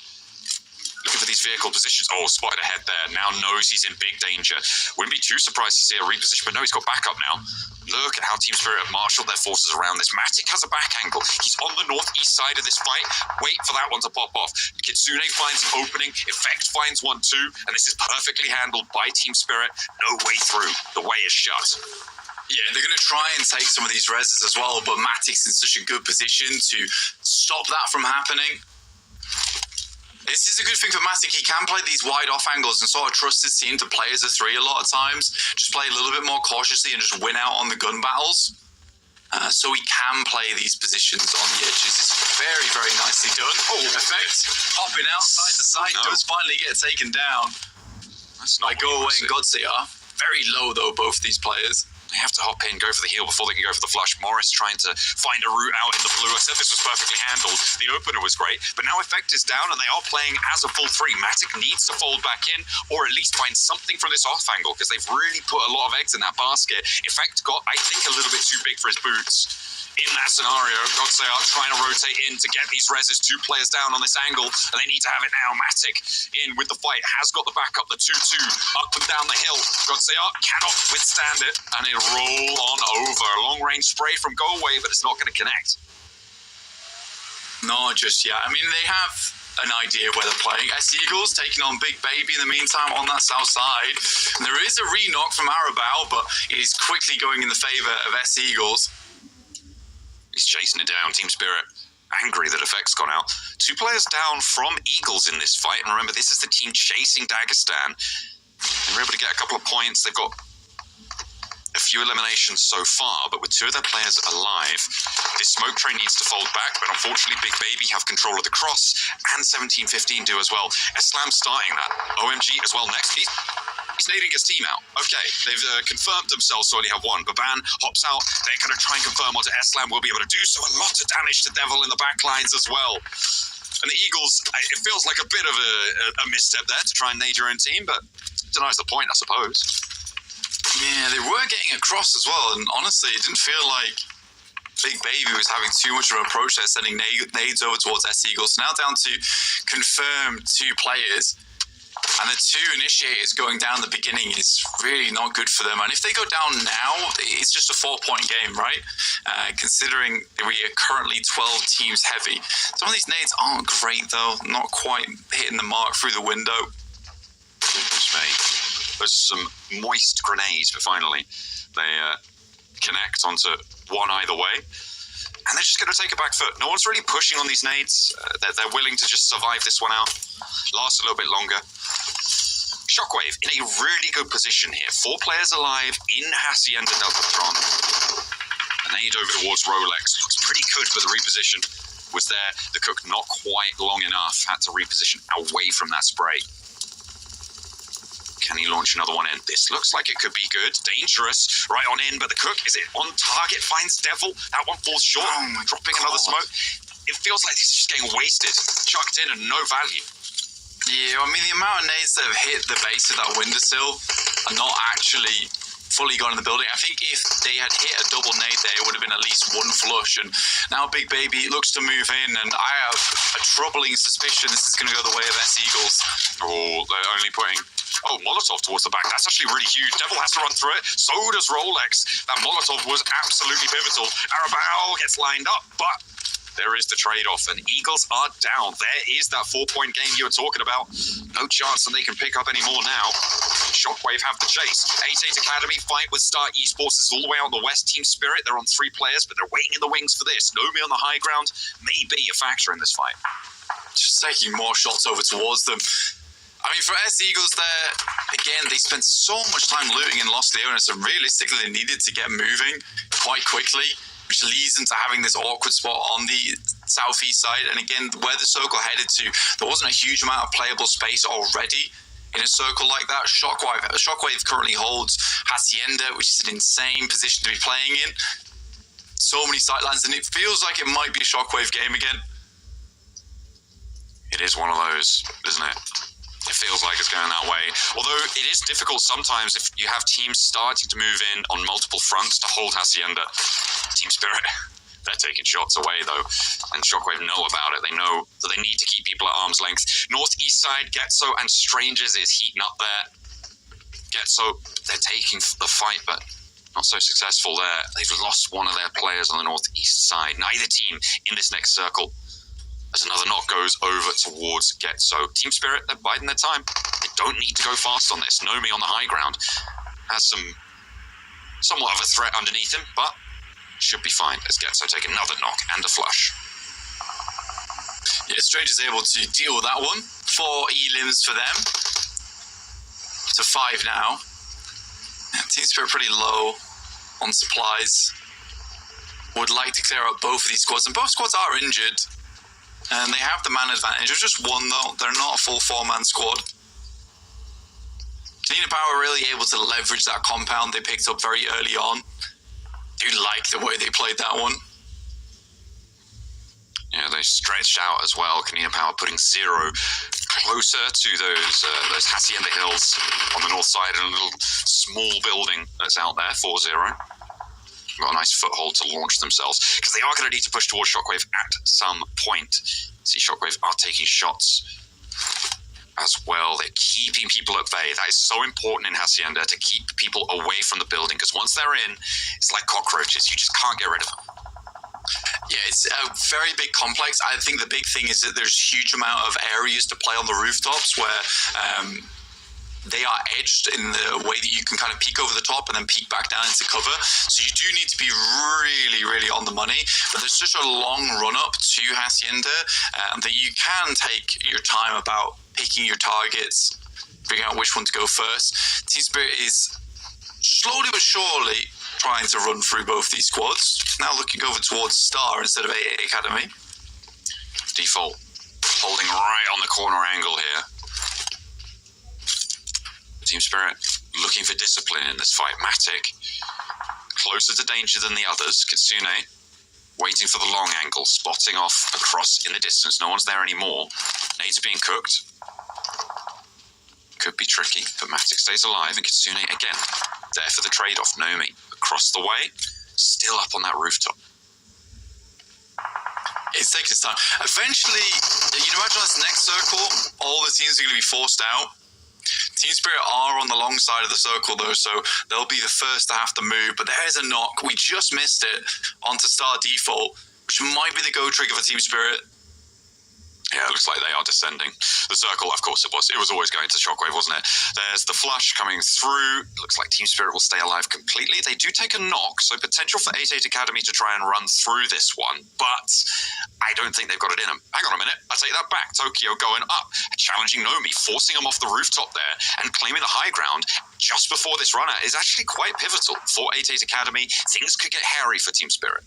Looking for these vehicle positions. Oh, spotted ahead there. Now knows he's in big danger. Wouldn't be too surprised to see a reposition, but no, he's got backup now. Look at how Team Spirit have marshaled their forces around this. Matic has a back angle. He's on the northeast side of this fight. Wait for that one to pop off. Kitsune finds an opening. Effect finds one too. And this is perfectly handled by Team Spirit. No way through. The way is shut. Yeah, they're going to try and take some of these reses as well, but Matic's in such a good position to stop that from happening. This is a good thing for Matic. He can play these wide off angles and sort of trust his team to play as a 3 a lot of times. Just play a little bit more cautiously and just win out on the gun battles. So he can play these positions on the edges. It's very, very nicely done. Oh, Effect popping out side to side. Does finally get taken down. That's not Go Away and Godzilla. Very low, though, both these players. They have to hop in, go for the heal before they can go for the flush. Morris trying to find a route out in the blue. I said this was perfectly handled. The opener was great, but now Effect is down and they are playing as a full 3. Matic needs to fold back in or at least find something from this off angle because they've really put a lot of eggs in that basket. Effect got, I think, a little bit too big for his boots. In that scenario, Godsey are trying to rotate in to get these reses, 2 players down on this angle, and they need to have it now. Matic in with the fight, has got the backup, the 2-2, up and down the hill. Godsey cannot withstand it, and they roll on over. Long-range spray from Go Away, but it's not going to connect. No, just yet. I mean, they have an idea where they're playing. S-Eagles taking on Big Baby in the meantime on that south side. And there is a re-knock from Arabao, but it is quickly going in the favour of S-Eagles. He's chasing it down. Team Spirit angry that Effect's gone out. 2 players down from Eagles in this fight. And remember, this is the team chasing Dagestan. They were able to get a couple of points. They've got few eliminations so far, but with 2 of their players alive, this smoke train needs to fold back, but unfortunately Big Baby have control of the cross, and 17-15 do as well. Eslam starting that. OMG as well next. He's nading his team out. Okay, they've confirmed themselves to only have 1. Baban hops out. They're going to try and confirm onto Eslam. Will be able to do so. A lot of damage to Devil in the back lines as well. And the Eagles, it feels like a bit of a misstep there to try and nade your own team, but denies the point, I suppose. Yeah, they were getting across as well, and honestly, it didn't feel like Big Baby was having too much of an approach there, sending nades over towards S-Eagles. So now down to confirmed 2 players, and the 2 initiators going down at the beginning is really not good for them. And if they go down now, it's just a 4-point game, right? Considering we are currently 12 teams heavy. Some of these nades aren't great, though. Not quite hitting the mark through the window. Goodness me. Those are some moist grenades, but finally they connect onto one either way. And they're just going to take a back foot. No one's really pushing on these nades. They're willing to just survive this one out. Last a little bit longer. Shockwave in a really good position here. 4 players alive in Hacienda Deltatron. A nade over towards Rolex. Looks pretty good, but the reposition was there. The Cook not quite long enough. Had to reposition away from that spray. Can he launch another one in? This looks like it could be good. Dangerous. Right on in, but the Cook, is it on target? Finds Devil. That one falls short. Dropping another smoke. It feels like this is just getting wasted. Chucked in and no value. Yeah, I mean, the amount of nades that have hit the base of that windowsill are not actually fully gone in the building. I think if they had hit a double nade there, it would have been at least 1 flush. And now Big Baby looks to move in, and I have a troubling suspicion this is going to go the way of S-Eagles. Oh, they're only putting... Oh, Molotov towards the back. That's actually really huge. Devil has to run through it. So does Rolex. That Molotov was absolutely pivotal. Arabao gets lined up, but there is the trade-off, and Eagles are down. There is that 4-point game you were talking about. No chance that they can pick up any more now. Shockwave have the chase. 88 Academy fight with Star Esports is all the way out on the west. Team Spirit, they're on 3 players, but they're waiting in the wings for this. Nomi on the high ground may be a factor in this fight. Just taking more shots over towards them. I mean, for S-Eagles there, again, they spent so much time looting and lost Leonis, and realistically they needed to get moving quite quickly, which leads them to having this awkward spot on the southeast side. And again, where the circle headed to, there wasn't a huge amount of playable space already in a circle like that. Shockwave currently holds Hacienda, which is an insane position to be playing in. So many sightlines, and it feels like it might be a Shockwave game again. It is one of those, isn't it? It feels like it's going that way. Although it is difficult sometimes if you have teams starting to move in on multiple fronts to hold Hacienda. Team Spirit, they're taking shots away though. And Shockwave know about it. They know that they need to keep people at arm's length. Northeast side, Getso and Strangers is heating up there. Getso, they're taking the fight, but not so successful there. They've lost one of their players on the northeast side. Neither team in this next circle. As another knock goes over towards Getso. Team Spirit, they're biding their time. They don't need to go fast on this. Nomi on the high ground has somewhat of a threat underneath him, but should be fine as Getso take another knock and a flush. Yeah, Stranger's able to deal with that one. 4 elims for them. To 5 now. Team Spirit pretty low on supplies. Would like to clear out both of these squads, and both squads are injured. And they have the man advantage of just 1 though. They're not a full 4-man squad. Canadian Power really able to leverage that compound they picked up very early on. Do like the way they played that one. Yeah, they stretched out as well. Canadian Power putting 0 closer to those Hacienda Hills on the north side, and a little small building that's out there, 4-0. Got a nice foothold to launch themselves, because they are going to need to push towards Shockwave at some point. See, Shockwave are taking shots as well. They're keeping people at bay. That is so important in Hacienda, to keep people away from the building, because once they're in, it's like cockroaches. You just can't get rid of them. Yeah, it's a very big complex. I think the big thing is that there's a huge amount of areas to play on the rooftops where they are edged in the way that you can kind of peek over the top and then peek back down into cover. So you do need to be really, really on the money. But there's such a long run up to Hacienda that you can take your time about picking your targets, figuring out which one to go first. Team Spirit is slowly but surely trying to run through both these squads. Now looking over towards Star instead of AA Academy. Default holding right on the corner angle here. Team Spirit looking for discipline in this fight. Matic closer to danger than the others. Kitsune waiting for the long angle, spotting off across in the distance. No one's there anymore. Nades are being cooked. Could be tricky, but Matic stays alive, and Kitsune again there for the trade-off. Nomi across the way, still up on that rooftop. It's taking its time. Eventually, you'd imagine on this next circle, all the teams are going to be forced out. Team Spirit are on the long side of the circle though, so they'll be the first to have to move. But there is a knock. We just missed it onto Star Default, which might be the go trigger for Team Spirit. Yeah, it looks like they are descending. The circle, of course it was. It was always going to Shockwave, wasn't it? There's the flush coming through. Looks like Team Spirit will stay alive completely. They do take a knock, so potential for 88 Academy to try and run through this one, but I don't think they've got it in them. Hang on a minute. I take that back. Tokyo going up, challenging Nomi, forcing them off the rooftop there, and claiming the high ground just before this run out is actually quite pivotal for 88 Academy. Things could get hairy for Team Spirit.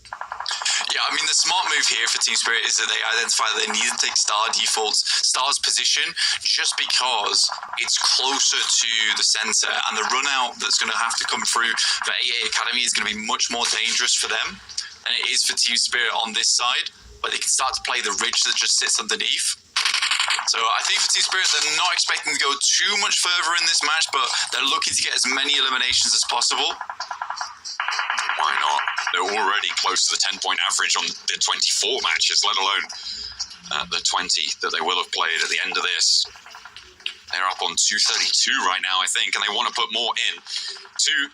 Yeah, I mean, the smart move here for Team Spirit is that they identify that they need to take Star Default's Star's position just because it's closer to the center, and the run out that's going to have to come through for AA Academy is going to be much more dangerous for them than it is for Team Spirit on this side, but they can start to play the ridge that just sits underneath. So I think for Team Spirit, they're not expecting to go too much further in this match, but they're looking to get as many eliminations as possible. Why not? They're already close to the 10-point average on the 24 matches, let alone the 20 that they will have played at the end of this. They're up on 232 right now, I think, and they want to put more in. 2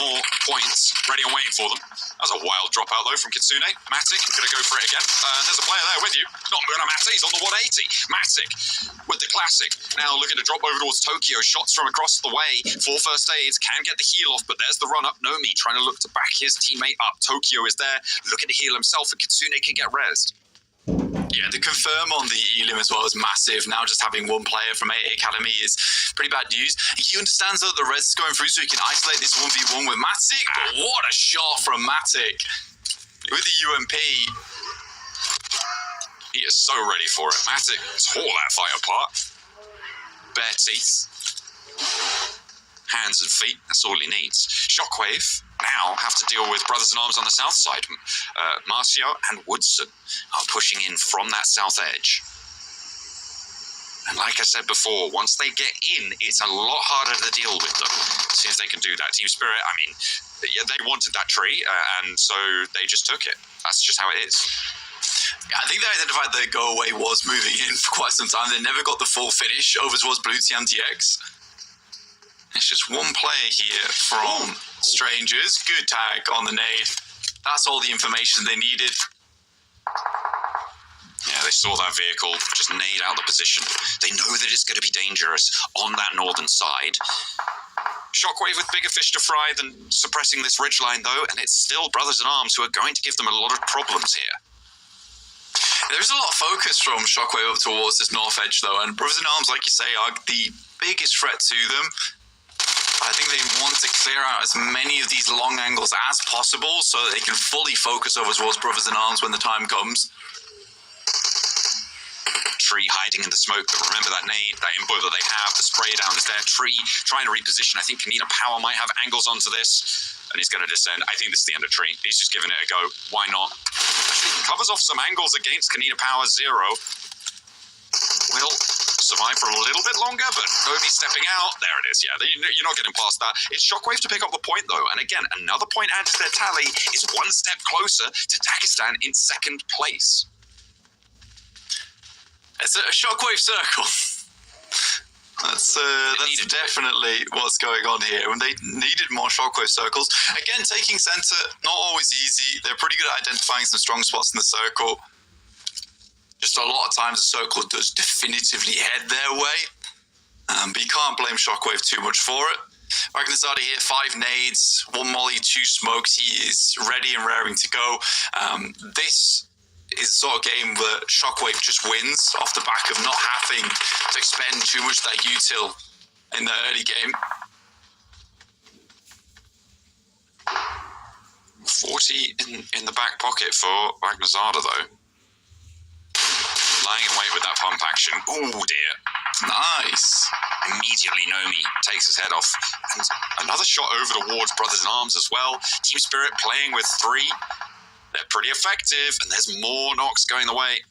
more points ready and waiting for them. That was a wild dropout, though, from Kitsune. Matic going to go for it again. There's a player there with you. Not Matic, he's on the 180. Matic with the classic. Now looking to drop over towards Tokyo. Shots from across the way. 4 first aids. Can get the heal off, but there's the run up. Nomi trying to look to back his teammate up. Tokyo is there, looking to heal himself, and Kitsune can get rezzed. Yeah, the confirm on the Elim as well is massive. Now just having one player from AA Academy is pretty bad news. He understands that the res is going through, so he can isolate this 1v1 with Matic. But what a shot from Matic with the UMP. He is so ready for it. Matic tore that fight apart. Bare teeth. Hands and feet, that's all he needs. Shockwave now have to deal with Brothers in Arms on the south side. Marcio and Woodson are pushing in from that south edge. And like I said before, once they get in, it's a lot harder to deal with them. See if they can do that. Team Spirit, I mean, yeah, they wanted that tree, and so they just took it. That's just how it is. Yeah, I think they identified their go away was moving in for quite some time. They never got the full finish over towards Blue Team MTX. It's just one player here from Strangers. Good tag on the nade. That's all the information they needed. Yeah, they saw that vehicle, just nade out the position. They know that it's going to be dangerous on that northern side. Shockwave with bigger fish to fry than suppressing this ridgeline, though, and it's still Brothers in Arms who are going to give them a lot of problems here. There's a lot of focus from Shockwave up towards this north edge, though, and Brothers in Arms, like you say, are the biggest threat to them. I think they want to clear out as many of these long angles as possible so that they can fully focus over towards Brothers in Arms when the time comes. Tree hiding in the smoke, but remember that nade, that info that they have, the spray down is there. Tree trying to reposition. I think Kanina Power might have angles onto this, and he's going to descend. I think this is the end of Tree. He's just giving it a go. Why not? Actually, he covers off some angles against Kanina Power 0. Will survive for a little bit longer, but Nomi stepping out. There it is. Yeah, you're not getting past that. It's Shockwave to pick up the point, though. And again, another point added to their tally is one step closer to Dagestan in second place. It's a Shockwave circle. That's definitely what's going on here. When they needed more Shockwave circles. Again, taking center, not always easy. They're pretty good at identifying some strong spots in the circle. Just a lot of times the circle does definitively head their way. But you can't blame Shockwave too much for it. Ragnarsada here, 5 nades, 1 molly, 2 smokes. He is ready and raring to go. This is the sort of game that Shockwave just wins off the back of not having to expend too much of that util in the early game. 40 in the back pocket for Magnazada, though. Lying in wait with that pump action. Oh, dear. Nice. Immediately, Nomi takes his head off. And another shot over towards Brothers in Arms as well. Team Spirit playing with 3. They're pretty effective, and there's more knocks going the way.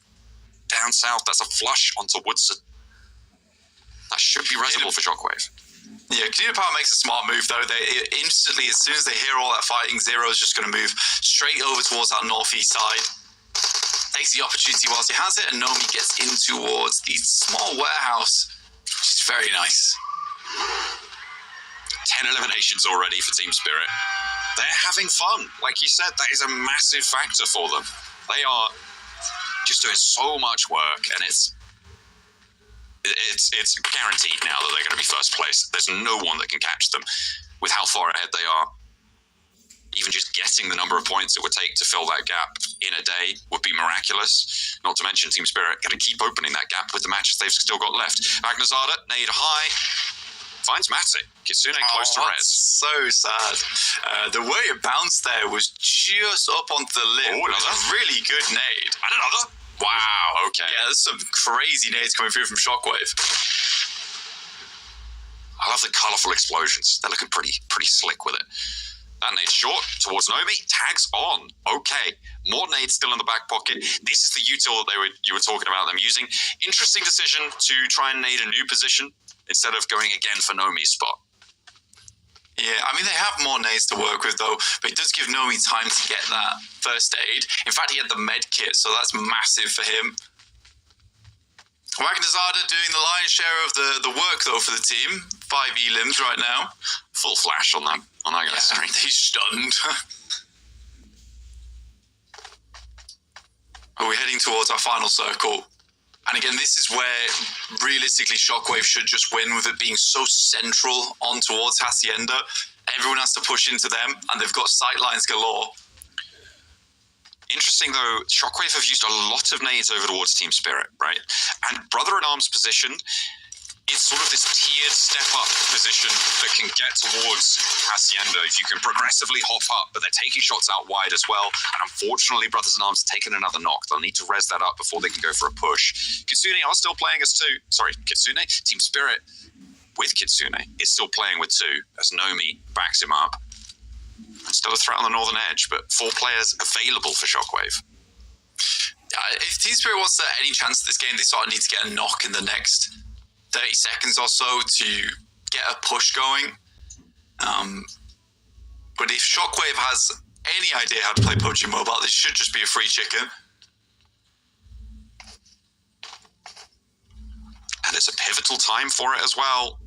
Down south, that's a flush onto Woodson. That should be reasonable for Shockwave. Yeah, Canadian Power makes a smart move, though. They instantly, as soon as they hear all that fighting, Zero is just going to move straight over towards that northeast side. Takes the opportunity whilst he has it, and Nomi gets in towards the small warehouse, which is very nice. 10 eliminations already for Team Spirit. They're having fun. Like you said, that is a massive factor for them. They are just doing so much work, and it's guaranteed now that they're going to be first place. There's no one that can catch them with how far ahead they are. Even just getting the number of points it would take to fill that gap in a day would be miraculous. Not to mention Team Spirit going to keep opening that gap with the matches they've still got left. Magnazada, nade high, finds Matic. Kitsune close to res. So sad. The way it bounced there was just up onto the lip. Oh, another really good nade. And another. Wow, okay. Yeah, there's some crazy nades coming through from Shockwave. I love the colourful explosions. They're looking pretty slick with it. That nade short towards Nomi. Tags on. Okay. More nades still in the back pocket. This is the util that you were talking about them using. Interesting decision to try and nade a new position instead of going again for Nomi's spot. Yeah, I mean, they have more nades to work with, though, but it does give Nomi time to get that first aid. In fact, he had the med kit, so that's massive for him. Magnazada doing the lion's share of the work, though, for the team. 5 elims right now. Full flash on that guy's strength. He's stunned. Are we heading towards our final circle? And again, this is where realistically Shockwave should just win, with it being so central on towards Hacienda. Everyone has to push into them, and they've got sight lines galore. Interesting, though, Shockwave have used a lot of nades over towards Team Spirit, right? And Brother-in-Arms position is sort of this tiered step-up position that can get towards Hacienda if you can progressively hop up, but they're taking shots out wide as well. And unfortunately, Brothers-in-Arms have taken another knock. They'll need to res that up before they can go for a push. Kitsune are still playing as 2. Sorry, Kitsune? Team Spirit with Kitsune is still playing with 2 as Nomi backs him up. And still a threat on the northern edge, but 4 players available for Shockwave. If Team Spirit wants any chance at this game, they sort of need to get a knock in the next 30 seconds or so to get a push going. But if Shockwave has any idea how to play Pubg Mobile, this should just be a free chicken. And it's a pivotal time for it as well.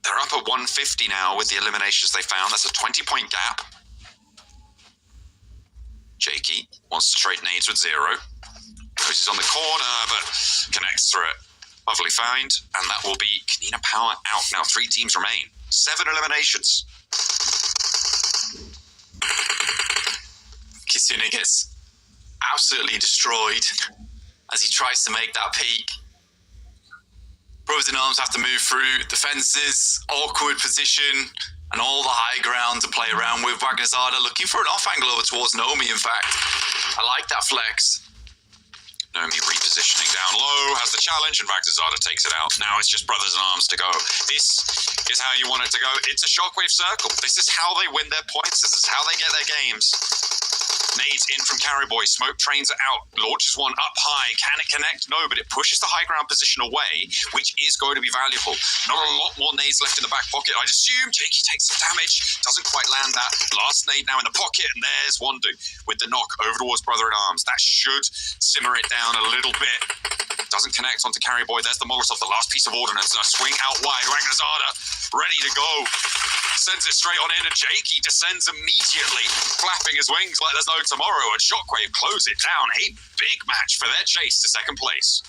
They're up at 150 now with the eliminations they found. That's a 20-point gap. Jakey wants to trade nades with Zero. Pushes on the corner, but connects through it. Lovely find, and that will be Canadian Power out. Now 3 teams remain. 7 eliminations. Kitsune gets absolutely destroyed as he tries to make that peak. Brothers in Arms have to move through the fences, awkward position, and all the high ground to play around with. Magnazada looking for an off angle over towards Nomi, in fact. I like that flex. Nomi repositioning down low, has the challenge, and Magnazada takes it out. Now it's just Brothers in Arms to go. This is how you want it to go. It's a Shockwave circle. This is how they win their points. This is how they get their games. Nades in from Carry Boy. Smoke trains are out. Launches one up high. Can it connect? No, but it pushes the high ground position away, which is going to be valuable. Not a lot more nades left in the back pocket, I'd assume. Jakey takes some damage. Doesn't quite land that. Last nade now in the pocket, and there's Wandu with the knock over towards Brother in Arms. That should simmer it down a little bit. Doesn't connect onto Carry Boy. There's the Molotov, the last piece of ordnance. A swing out wide. Magnazada ready to go. Sends it straight on in, and Jakey descends immediately, flapping his wings like there's no tomorrow, and Shockwave close it down. A big match for their chase to second place.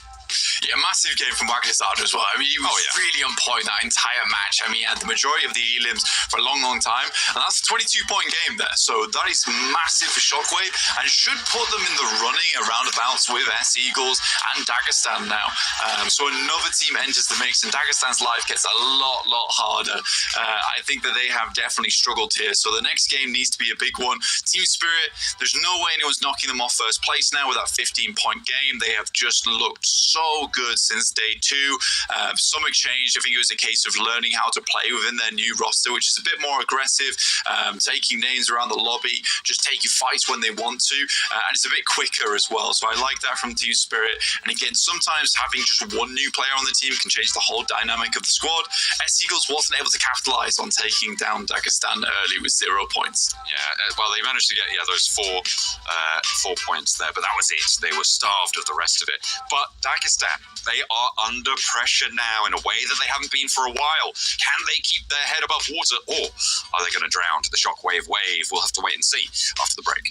Yeah, massive game from Magnazada as well. I mean, he was really on point that entire match. I mean, he had the majority of the elims for a long, long time, and that's a 22-point game there. So that is massive for Shockwave, and should put them in the running around abouts with S-Eagles and Dagestan now. So another team enters the mix, and Dagestan's life gets a lot harder. I think that they have definitely struggled here. So the next game needs to be a big one. Team Spirit, there's no way anyone's knocking them off first place now with that 15-point game. They have just looked so good since day 2. Some exchange. I think it was a case of learning how to play within their new roster, which is a bit more aggressive, taking names around the lobby, just taking fights when they want to, and it's a bit quicker as well. So I like that from Team Spirit. And again, sometimes having just one new player on the team can change the whole dynamic of the squad. S-Eagles wasn't able to capitalize on taking down Dagestan early with 0 points. Yeah, well, they managed to get those 4 points there, but that was it. They were starved of the rest of it. But Dagestan, they are under pressure now in a way that they haven't been for a while. Can they keep their head above water, or are they going to drown to the shockwave wave? We'll have to wait and see after the break.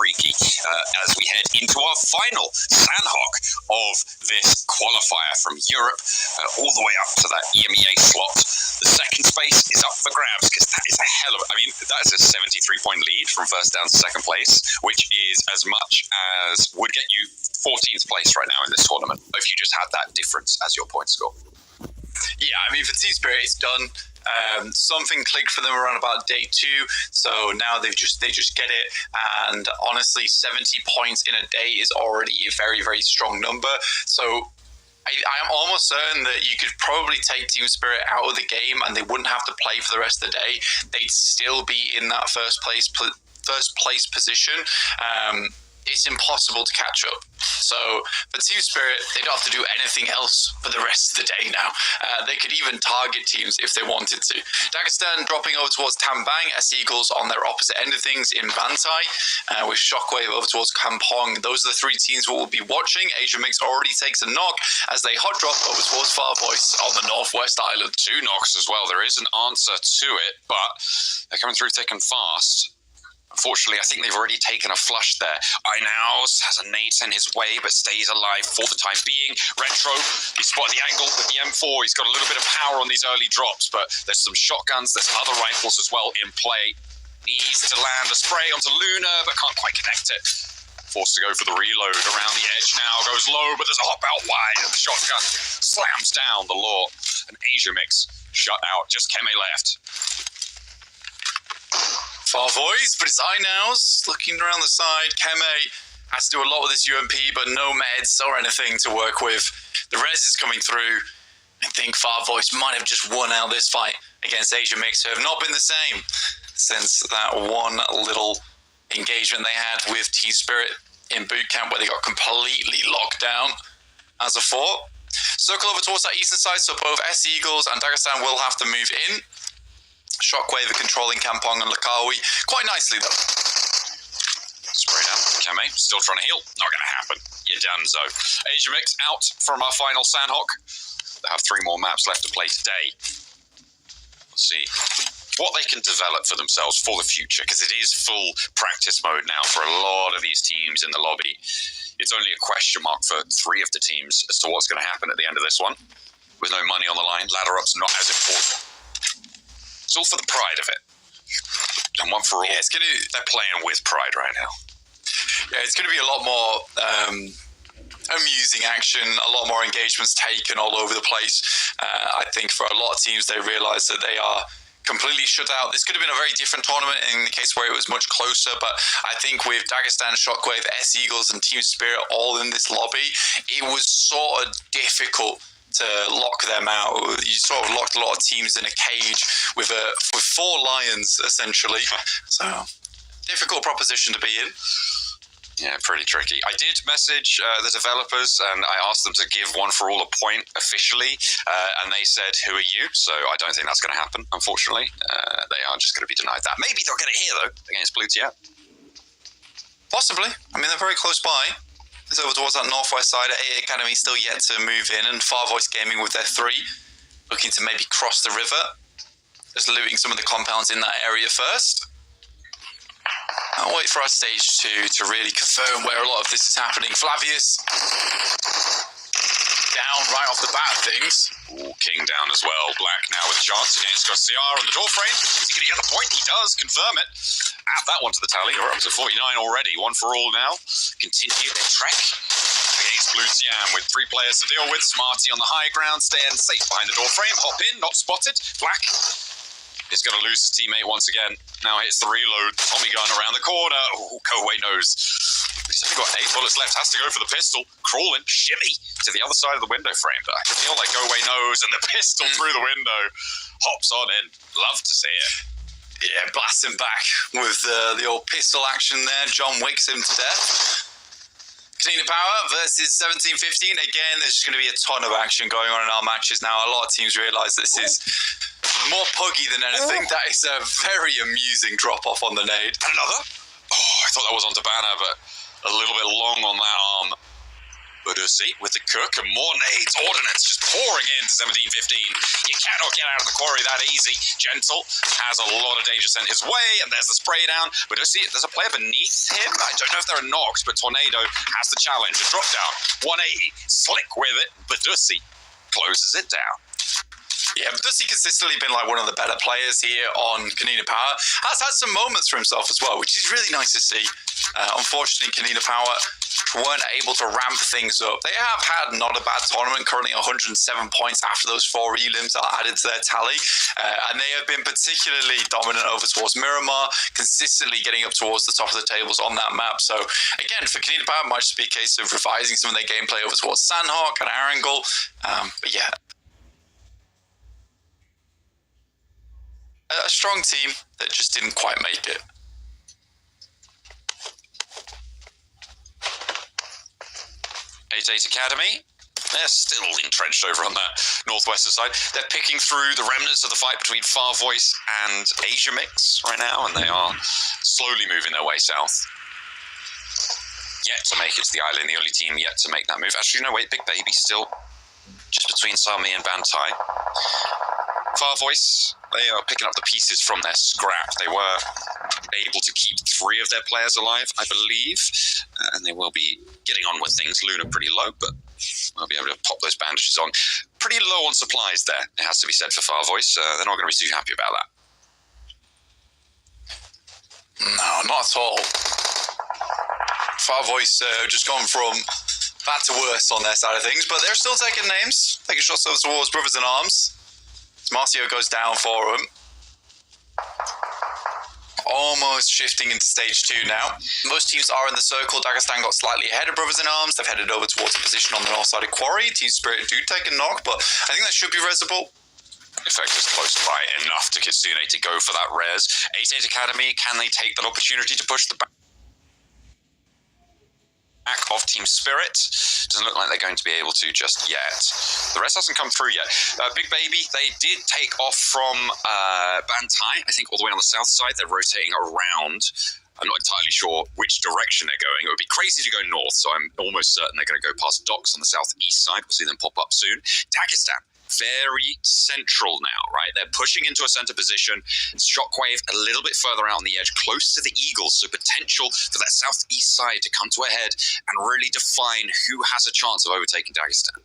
freaky as we head into our final Sandhawk of this qualifier from Europe, all the way up to that EMEA slot. The second space is up for grabs because that is a hell of, I mean, that is a 73-point lead from first down to second place, which is as much as would get you 14th place right now in this tournament if you just had that difference as your point score. Yeah, I mean, for Team Spirit, it's done. Something clicked for them around about day 2, so now they just get it. And honestly, 70 points in a day is already a very, very strong number. So I'm almost certain that you could probably take Team Spirit out of the game, and they wouldn't have to play for the rest of the day. They'd still be in that first place position. It's impossible to catch up. So for Team Spirit, they don't have to do anything else for the rest of the day now. They could even target teams if they wanted to. Dagestan dropping over towards Tambang, S-Eagles on their opposite end of things in Bantai, with Shockwave over towards Kampong. Those are the 3 teams we'll be watching. Asia Mix already takes a knock as they hot drop over towards Far Voice on the Northwest Island. 2 knocks as well. There is an answer to it, but they're coming through thick and fast. Unfortunately, I think they've already taken a flush there. Einaus has a nade sent his way, but stays alive for the time being. Retro, he spotted the angle with the M4. He's got a little bit of power on these early drops, but there's some shotguns, there's other rifles as well in play. Needs to land a spray onto Luna, but can't quite connect it. Forced to go for the reload around the edge now. Goes low, but there's a hop out wide, and the shotgun slams down the law. An Asia Mix shut out. Just Keme left. Far Voice, but it's Einaus looking around the side. Keme has to do a lot with this UMP, but no meds or anything to work with. The res is coming through. I think Far Voice might have just won out this fight against Asia Mix, who have not been the same since that one little engagement they had with Team Spirit in boot camp where they got completely locked down as a 4. Circle over towards that eastern side, so both S-Eagles and Dagestan will have to move in. Shockwave are controlling Kampong and Lakawi quite nicely, though. Spray down. Keme still trying to heal. Not going to happen. You're done, so. Asia Mix out from our final Sandhawk. They have 3 more maps left to play today. Let's see what they can develop for themselves for the future, because it is full practice mode now for a lot of these teams in the lobby. It's only a question mark for 3 of the teams as to what's going to happen at the end of this one. With no money on the line, ladder up's not as important. It's all for the pride of it. And one for all. Yeah, they're playing with pride right now. Yeah, it's going to be a lot more amusing action, a lot more engagements taken all over the place. I think for a lot of teams, they realise that they are completely shut out. This could have been a very different tournament in the case where it was much closer, but I think with Dagestan, Shockwave, S-Eagles and Team Spirit all in this lobby, it was sort of difficult to lock them out. You sort of locked a lot of teams in a cage with 4 lions, essentially. So, difficult proposition to be in. Yeah, pretty tricky. I did message the developers and I asked them to give One for All a point officially, and they said, "Who are you?" So I don't think that's going to happen, unfortunately. They are just going to be denied that. Maybe they'll get it here, though, against Blue TM. Possibly. I mean, they're very close by. It's over towards that northwest side. AA Academy still yet to move in, and Far Voice Gaming with their 3, looking to maybe cross the river. Just looting some of the compounds in that area first. I'll wait for our stage 2 to really confirm where a lot of this is happening. Flavius down right off the bat of things. Ooh, King down as well. Black now with a chance against Garcia on the door frame. Is he going to get the point? He does confirm it. Add that one to the tally. We're up to 49 already. One for all now. Continue their trek against Blue Siam with 3 players to deal with. Smarty on the high ground, staying safe behind the door frame. Hop in, not spotted. Black is going to lose his teammate once again. Now hits the reload. Tommy gun around the corner. Ooh, Kowei knows. He's only got 8 bullets left. Has to go for the pistol. Crawling, shimmy to the other side of the window frame. But I can feel like Kowei knows, and the pistol through the window. Hops on in. Love to see it. Yeah, blasting back with the old pistol action there. John Wicks him to death. Canina Power versus 17-15. Again, there's just going to be a ton of action going on in our matches now. A lot of teams realise this is more puggy than anything. That is a very amusing drop-off on the nade. And another? Oh, I thought that was onto Banner, but a little bit long on that arm. Badusi with the cook and more nades. Ordnance just pouring in 17-15. You cannot get out of the quarry that easy. Gentle has a lot of danger sent his way, and there's the spray down. Badusi, there's a player beneath him. I don't know if there are knocks, but Tornado has the challenge. A drop down, 180, slick with it. Badusi closes it down. Yeah, Badusi consistently been like one of the better players here on Kanina Power. Has had some moments for himself as well, which is really nice to see. Unfortunately, Kanina Power weren't able to ramp things up. They have had not a bad tournament, currently 107 points after those 4 elims are added to their tally. And they have been particularly dominant over towards Miramar, consistently getting up towards the top of the tables on that map. So again, for Kanina Power, it might just be a case of revising some of their gameplay over towards Sandhawk and Arangle. But yeah, a strong team that just didn't quite make it. Academy, they're still entrenched over on that northwestern side. They're picking through the remnants of the fight between Far Voice and Asia Mix right now, and they are slowly moving their way south. Yet to make it to the island, the only team yet to make that move. Actually, no, wait, Big Baby still just between Sami and Bantai. Far Voice, they are picking up the pieces from their scrap. They were able to keep 3 of their players alive, I believe, and they will be getting on with things. Luna pretty low, but we'll be able to pop those bandages on. Pretty low on supplies there, it has to be said, for Far Voice. They're not going to be too happy about that. No, not at all. Far Voice just gone from bad to worse on their side of things, but they're still taking names, taking shots over towards Brothers in Arms. Marcio goes down for him. Almost shifting into stage 2 now. Most teams are in the circle. Dagestan got slightly ahead of Brothers in Arms. They've headed over towards a position on the north side of Quarry. Team Spirit do take a knock, but I think that should be resable. Effect is close by enough to Kitsune to go for that res. 88 Academy, can they take that opportunity to push the back of Team Spirit? Doesn't look like they're going to be able to just yet. The rest hasn't come through yet. Big Baby, they did take off from Bantai, I think all the way on the south side. They're rotating around. I'm not entirely sure which direction they're going. It would be crazy to go north, so I'm almost certain they're going to go past docks on the southeast side. We'll see them pop up soon. Dagestan, very central now, right? They're pushing into a center position. Shockwave a little bit further out on the edge, close to the Eagles, so potential for that southeast side to come to a head and really define who has a chance of overtaking Dagestan.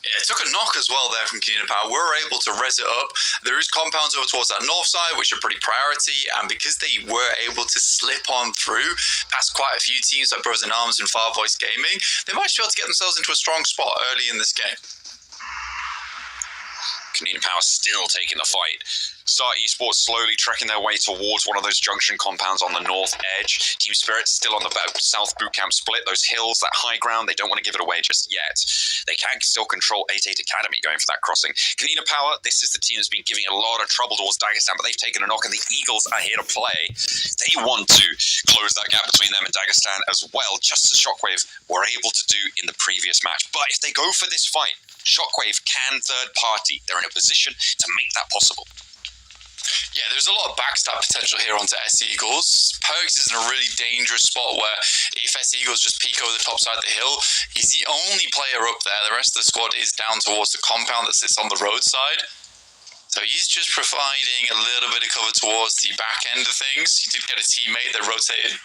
Yeah, it took a knock as well there from Kanina Power. We were able to res it up. There is compounds over towards that north side, which are pretty priority, and because they were able to slip on through past quite a few teams like Brothers in Arms and Far Voice Gaming, they might be able to get themselves into a strong spot early in this game. Kanina Power still taking the fight. Star Esports slowly trekking their way towards one of those junction compounds on the north edge. Team Spirit still on the south boot camp split. Those hills, that high ground, they don't want to give it away just yet. They can still control 88 Academy going for that crossing. Kanina Power, this is the team that's been giving a lot of trouble towards Dagestan, but they've taken a knock, and the Eagles are here to play. They want to close that gap between them and Dagestan as well, just as Shockwave were able to do in the previous match. But if they go for this fight, Shockwave can third party. They're in a position to make that possible. Yeah, there's a lot of backstab potential here onto S Eagles. Perks is in a really dangerous spot where if S Eagles just peek over the top side of the hill, he's the only player up there. The rest of the squad is down towards the compound that sits on the roadside. So he's just providing a little bit of cover towards the back end of things. He did get a teammate that rotated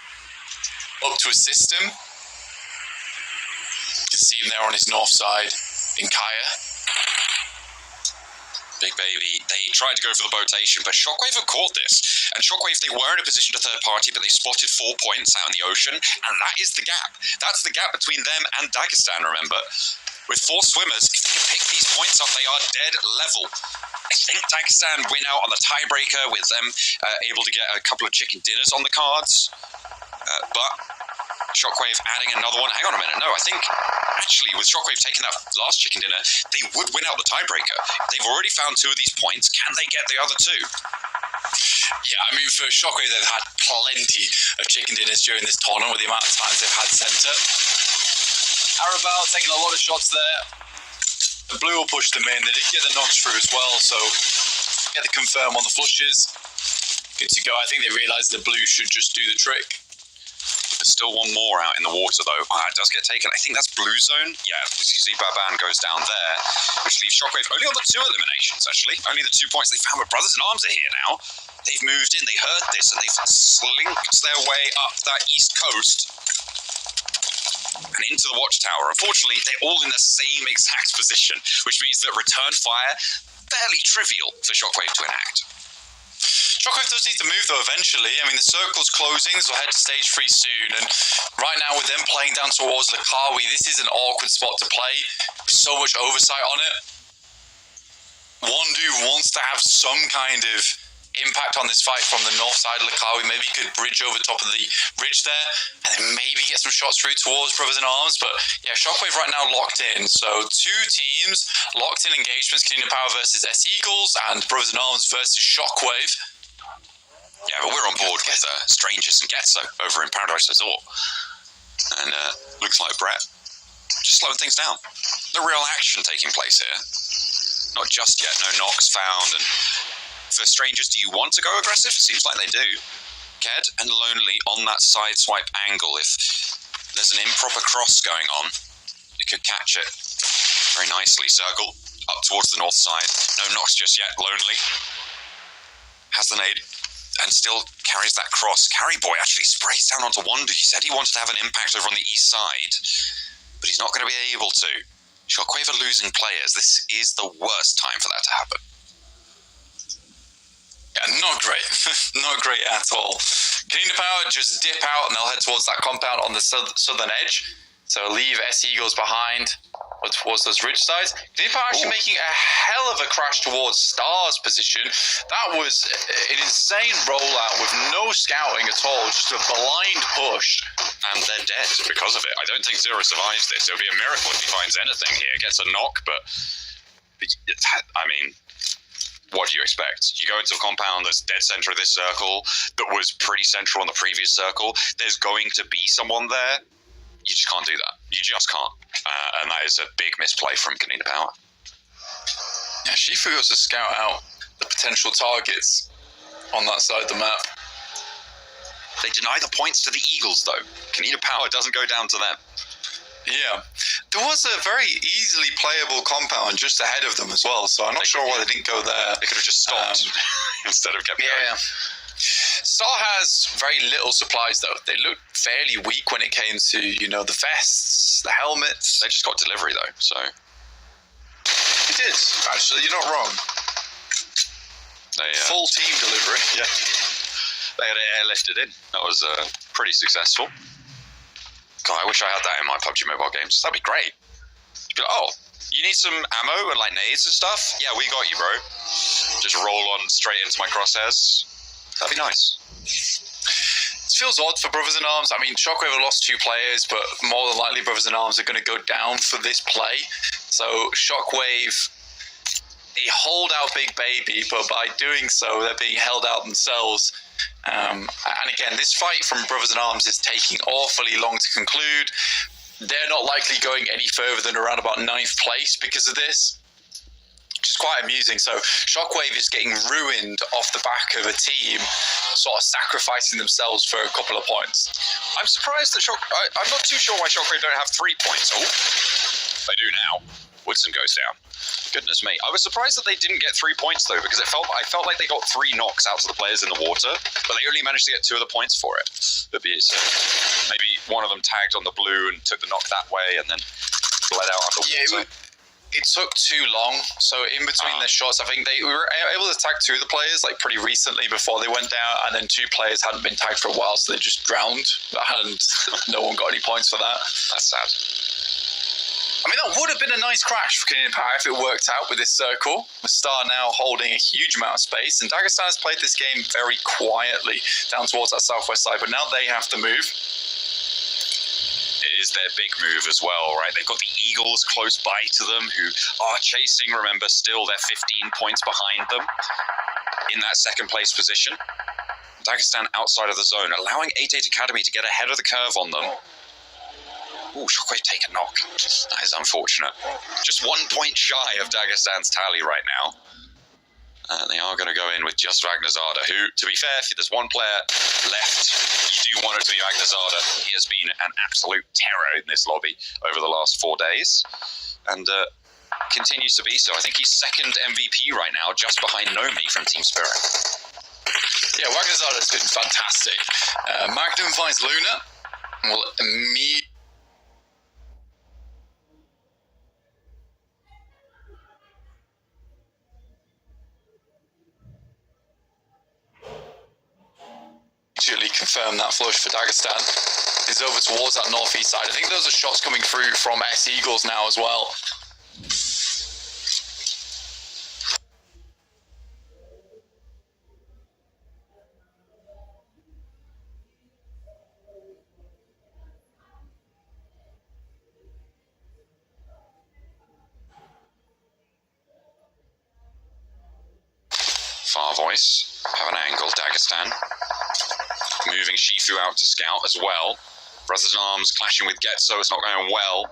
up to assist him. You can see him there on his north side in Kaya. Big Baby, they tried to go for the botation, but Shockwave have caught this. And Shockwave, they were in a position to third party, but they spotted 4 points out in the ocean, and that is the gap. That's the gap between them and Dagestan, remember? With 4 swimmers, if they can pick these points up, they are dead level. I think Dagestan win out on the tiebreaker with them able to get a couple of chicken dinners on the cards. But Shockwave adding another one. Hang on a minute. No, I think actually with Shockwave taking that last chicken dinner, they would win out the tiebreaker. They've already found 2 of these points. Can they get the other 2? Yeah, I mean, for Shockwave, they've had plenty of chicken dinners during this tournament with the amount of times they've had center. Arabelle taking a lot of shots there. The blue will push them in. They did get the knocks through as well, so get the confirm on the flushes. Good to go. I think they realised the blue should just do the trick. There's still one more out in the water, though. It does get taken. I think that's blue zone. Yeah, as you see, Baban goes down there, which leaves Shockwave only on the 2 eliminations, actually. Only the 2 points they found, but Brothers in Arms are here now. They've moved in, they heard this, and they've slinked their way up that east coast and into the watchtower. Unfortunately, they're all in the same exact position, which means that return fire, fairly trivial for Shockwave to enact. Shockwave does need to move, though, eventually. I mean, the circle's closing, so head to stage 3 soon. And right now, with them playing down towards Lakawi, this is an awkward spot to play. So much oversight on it. Wondu wants to have some kind of impact on this fight from the north side of Lakawi. Maybe he could bridge over top of the ridge there, and then maybe get some shots through towards Brothers in Arms. But yeah, Shockwave right now locked in. So 2 teams, locked in engagements, Canadian Power versus S-Eagles, and Brothers in Arms versus Shockwave. Yeah, but we're on board with Strangers and Getso over in Paradise Resort. And looks like Brett just slowing things down. No real action taking place here. Not just yet, no knocks found. And for Strangers, do you want to go aggressive? It seems like they do. Ked and Lonely on that side swipe angle. If there's an improper cross going on, it could catch it very nicely. Circle up towards the north side. No knocks just yet. Lonely has the nade and still carries that cross. Carry Boy actually sprays down onto Wonder. He said he wanted to have an impact over on the east side, but he's not going to be able to. Shockwave are losing players. This is the worst time for that to happen. Yeah, not great. Not great at all. Canadian Power just dip out and they'll head towards that compound on the southern edge. So leave S-Eagles behind towards those ridge sides. Canadian Power actually making a hell of a crash towards Star's position. That was an insane rollout with no scouting at all, just a blind push. And they're dead because of it. I don't think Zero survives this. It would be a miracle if he finds anything here. Gets a knock, but I mean, what do you expect? You go into a compound that's dead center of this circle, that was pretty central on the previous circle. There's going to be someone there. You just can't do that. You just can't. And that is a big misplay from Canadian Power. Yeah, she forgot to scout out the potential targets on that side of the map. They deny the points to the Eagles, though. Canadian Power doesn't go down to them. Yeah. There was a very easily playable compound just ahead of them as well, so I'm not sure why they didn't go there. They could have just stopped instead of kept going. Yeah. Star has very little supplies, though. They looked fairly weak when it came to, the vests, the helmets. They just got delivery, though, so... They did, actually. You're not wrong. Full team delivery. Yeah. They had it airlifted in. That was pretty successful. God, I wish I had that in my Pubg Mobile games. That'd be great. You'd be like, oh, you need some ammo and nades and stuff? Yeah, we got you, bro. Just roll on straight into my crosshairs. That'd be nice. It feels odd for Brothers in Arms. I mean, Shockwave have lost 2 players, but more than likely Brothers in Arms are going to go down for this play. So Shockwave, they hold out Big Baby, but by doing so, they're being held out themselves. And again, this fight from Brothers in Arms is taking awfully long to conclude. They're not likely going any further than around about 9th place because of this, which is quite amusing. So Shockwave is getting ruined off the back of a team sort of sacrificing themselves for a couple of points. I'm surprised that I'm not too sure why Shockwave don't have 3 points. Oh, they do now. Woodson goes down. Goodness me. I was surprised that they didn't get 3 points, though, because I felt like they got 3 knocks out to the players in the water, but they only managed to get 2 of the points for it. Maybe one of them tagged on the blue and took the knock that way and then bled out underwater. Yeah, it took too long. So in between their shots, I think they were able to tag 2 of the players pretty recently before they went down, and then 2 players hadn't been tagged for a while, so they just drowned, and no one got any points for that. That's sad. I mean, that would have been a nice crash for Canadian Power if it worked out with this circle, with Star now holding a huge amount of space, and Dagestan has played this game very quietly down towards that southwest side, but now they have to move. It is their big move as well, right? They've got the Eagles close by to them who are chasing, remember, still they're 15 points behind them in that second place position. Dagestan outside of the zone, allowing 8-8 Academy to get ahead of the curve on them. Ooh, Shockwave take a knock. That is unfortunate. Just 1 point shy of Dagestan's tally right now. They are going to go in with just Ragnazada, who, to be fair, if there's one player left, you do want it to be Ragnazada. He has been an absolute terror in this lobby over the last 4 days, and continues to be so. I think he's second MVP right now, just behind Nomi from Team Spirit. Yeah, Ragnazada has been fantastic. Magnum finds Luna, and will immediately confirm that flush for Dagestan. He's over towards that northeast side. I think those are shots coming through from S Eagles now as well. Far Voice have an angle. Dagestan moving Shifu out to scout as well. Brothers in Arms clashing with Getso. It's not going well.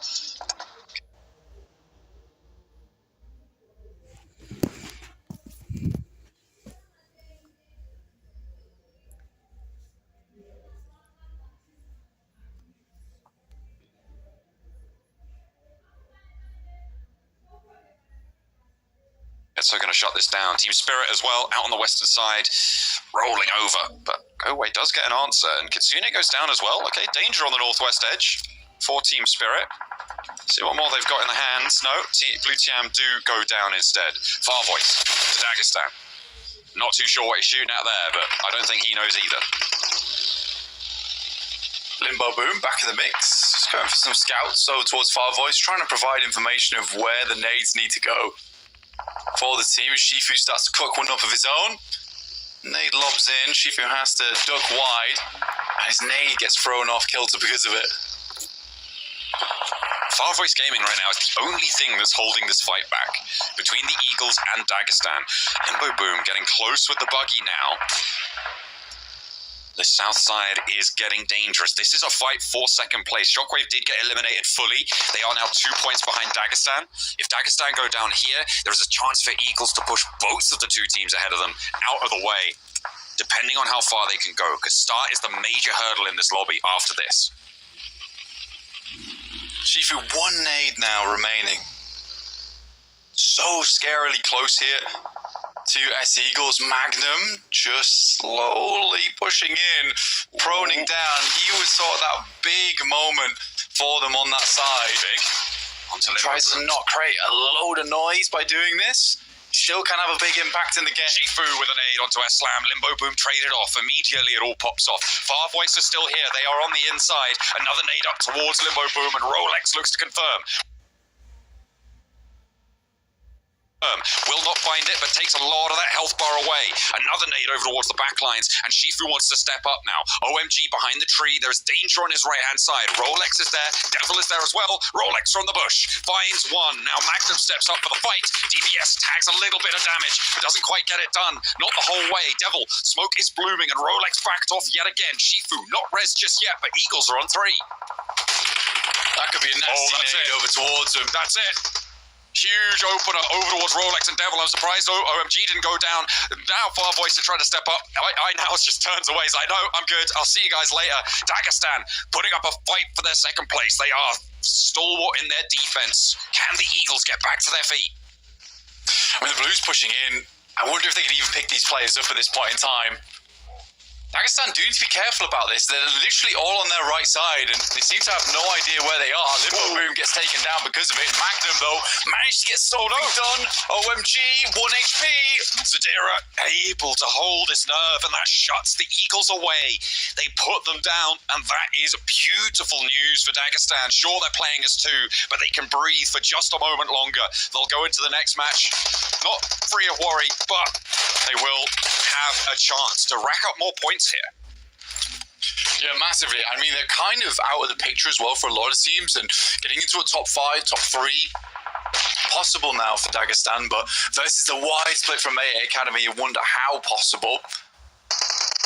So going to shut this down. Team Spirit as well, out on the western side, rolling over. But Go Away does get an answer, and Kitsune goes down as well. Okay, danger on the northwest edge for Team Spirit. See what more they've got in the hands. No, Blue Team do go down instead. Far Voice to Dagestan. Not too sure what he's shooting at there, but I don't think he knows either. Limbo Boom back in the mix. Just going for some scouts over towards Far Voice, trying to provide information of where the nades need to go for the team. Shifu starts to cook one up of his own. Nade lobs in. Shifu has to duck wide, and his nade gets thrown off kilter because of it. Far Voice Gaming right now is the only thing that's holding this fight back between the Eagles and Dagestan. Limbo Boom getting close with the buggy now. The south side is getting dangerous. This is a fight for second place. Shockwave did get eliminated fully. They are now 2 points behind Dagestan. If Dagestan go down here, there is a chance for Eagles to push both of the two teams ahead of them out of the way, depending on how far they can go, because start is the major hurdle in this lobby after this. Shifu, one nade now remaining. So scarily close here to S Eagles. Magnum just slowly pushing in, proning down. He was sort of that big moment for them on that side. Big. Tries to not create a load of noise by doing this. Still can have a big impact in the game. Shifu with an aid onto S-Slam. Limbo Boom traded off. Immediately it all pops off. Far Voice is still here. They are on the inside. Another nade up towards Limbo Boom, and Rolex looks to confirm. Will not find it, but takes a lot of that health bar away. Another nade over towards the backlines, and Shifu wants to step up now. OMG behind the tree. There's danger on his right-hand side. Rolex is there. Devil is there as well. Rolex from the bush. Finds one. Now Magnum steps up for the fight. DBS tags a little bit of damage, but doesn't quite get it done. Not the whole way. Devil, smoke is blooming, and Rolex backed off yet again. Shifu not res just yet, but Eagles are on 3. That could be a nasty nade over towards him. That's it. Huge opener over towards Rolex and Devil. I'm surprised OMG didn't go down. Now Far Voice to try to step up. I now just turns away. He's like, no, I'm good. I'll see you guys later. Dagestan putting up a fight for their second place. They are stalwart in their defense. Can the Eagles get back to their feet? I mean, the Blues pushing in. I wonder if they can even pick these players up at this point in time. Dagestan do need to be careful about this. They're literally all on their right side, and they seem to have no idea where they are. Limbo Boom gets taken down because of it. Magnum, though, managed to get something done. OMG, 1 HP. Zadira able to hold his nerve, and that shuts the Eagles away. They put them down, and that is beautiful news for Dagestan. Sure, they're playing as 2, but they can breathe for just a moment longer. They'll go into the next match, not free of worry, but they will have a chance to rack up more points here. Yeah, massively. I mean, they're kind of out of the picture as well for a lot of teams, and getting into a top 5, top 3 possible now for Dagestan, but versus the wide split from AA Academy, you wonder how possible.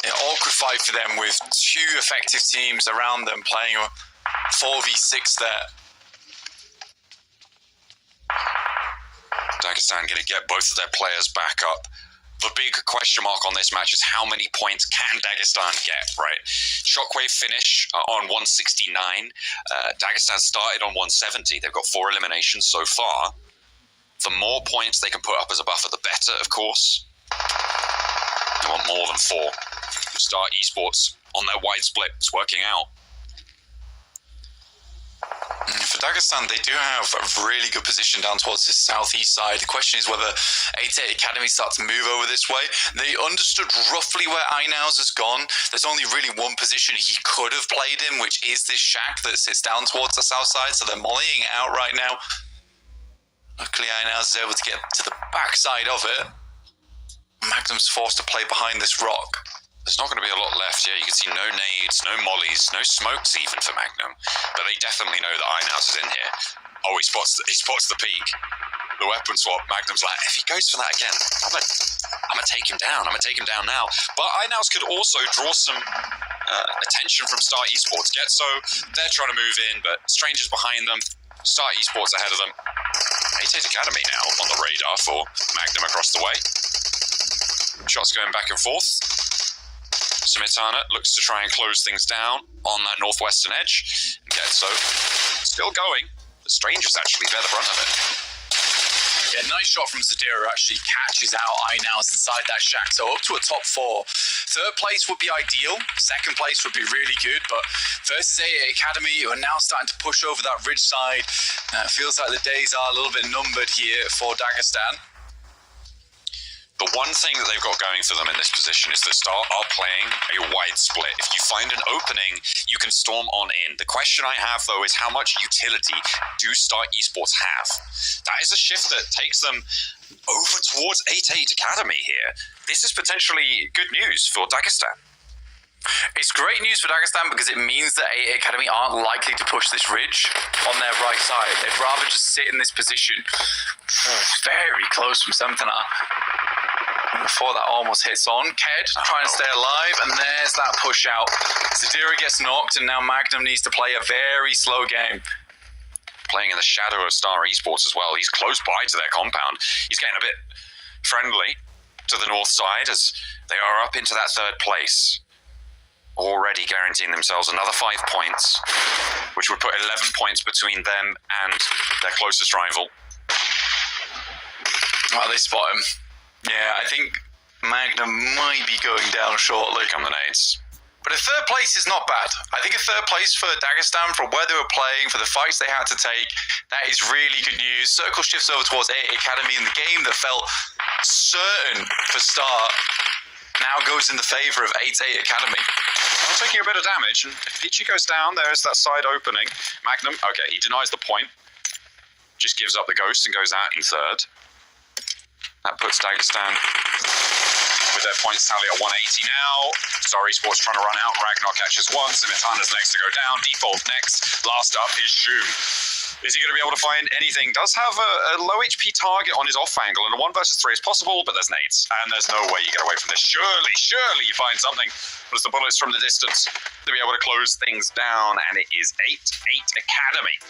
An awkward fight for them with 2 effective teams around them playing a 4v6 there. Dagestan going to get both of their players back up. the big question mark on this match is how many points can Dagestan get, right? Shockwave finish on 169. Dagestan started on 170. They've got 4 eliminations so far. The more points they can put up as a buffer, the better, of course. They want more than 4. Star Esports on their wide split. It's working out. For Dagestan, they do have a really good position down towards the southeast side. The question is whether 88 Academy start to move over this way. They understood roughly where Einaus has gone. There's only really one position he could have played in, which is this shack that sits down towards the south side, so they're mollying it out right now. Luckily, Einaus is able to get to the backside of it. Magnum's forced to play behind this rock. There's not going to be a lot left. Yeah, you can see no nades, no mollies, no smokes even for Magnum. But they definitely know that Einaus is in here. Oh, he spots the peak. The weapon swap. Magnum's like, if he goes for that again, I'm gonna take him down. I'm gonna take him down now. But Einaus could also draw some attention from Star Esports. So they're trying to move in, but Strangers behind them. Star Esports ahead of them. 88 Academy now on the radar for Magnum across the way. Shots going back and forth. Smetana looks to try and close things down on that northwestern edge. And so still going. The Strangers actually bear the brunt of it. Yeah, nice shot from Zadira, actually catches out Einaus inside that shack. So up to a top 4. Third place would be ideal. Second place would be really good. But versus 88 Academy, who are now starting to push over that ridge side. Feels like the days are a little bit numbered here for Dagestan. The one thing that they've got going for them in this position is that Star are playing a wide split. If you find an opening, you can storm on in. The question I have, though, is how much utility do Star Esports have? That is a shift that takes them over towards 88 Academy here. This is potentially good news for Dagestan. It's great news for Dagestan because it means that 88 Academy aren't likely to push this ridge on their right side. They'd rather just sit in this position. Very close from Semtana. Before that almost hits on. Ked trying to stay alive, and there's that push out. Zadira gets knocked, and now Magnum needs to play a very slow game. Playing in the shadow of Star Esports as well. He's close by to their compound. He's getting a bit friendly to the north side as they are up into that third place. Already guaranteeing themselves another 5 points, which would put 11 points between them and their closest rival. Well, they spot him. Yeah, I think Magnum might be going down shortly. Come the nades. But a third place is not bad. I think a third place for Dagestan, for where they were playing, for the fights they had to take, that is really good news. Circle shifts over towards 88 Academy, and the game that felt certain for Star now goes in the favour of 88 Academy. Well, taking a bit of damage, and if Peachy goes down, there's that side opening. Magnum, okay, he denies the point. Just gives up the ghost and goes out in third. That puts Dagestan with their points tally at 180 now. Star Esports trying to run out. Ragnar catches one. Simitana's next to go down. Default next. Last up is Shum. Is he going to be able to find anything? Does have a low HP target on his off angle, and a 1 versus 3 is possible, but there's nades, and there's no way you get away from this. Surely you find something. But it's the bullets from the distance to be able to close things down, and it is 88 Academy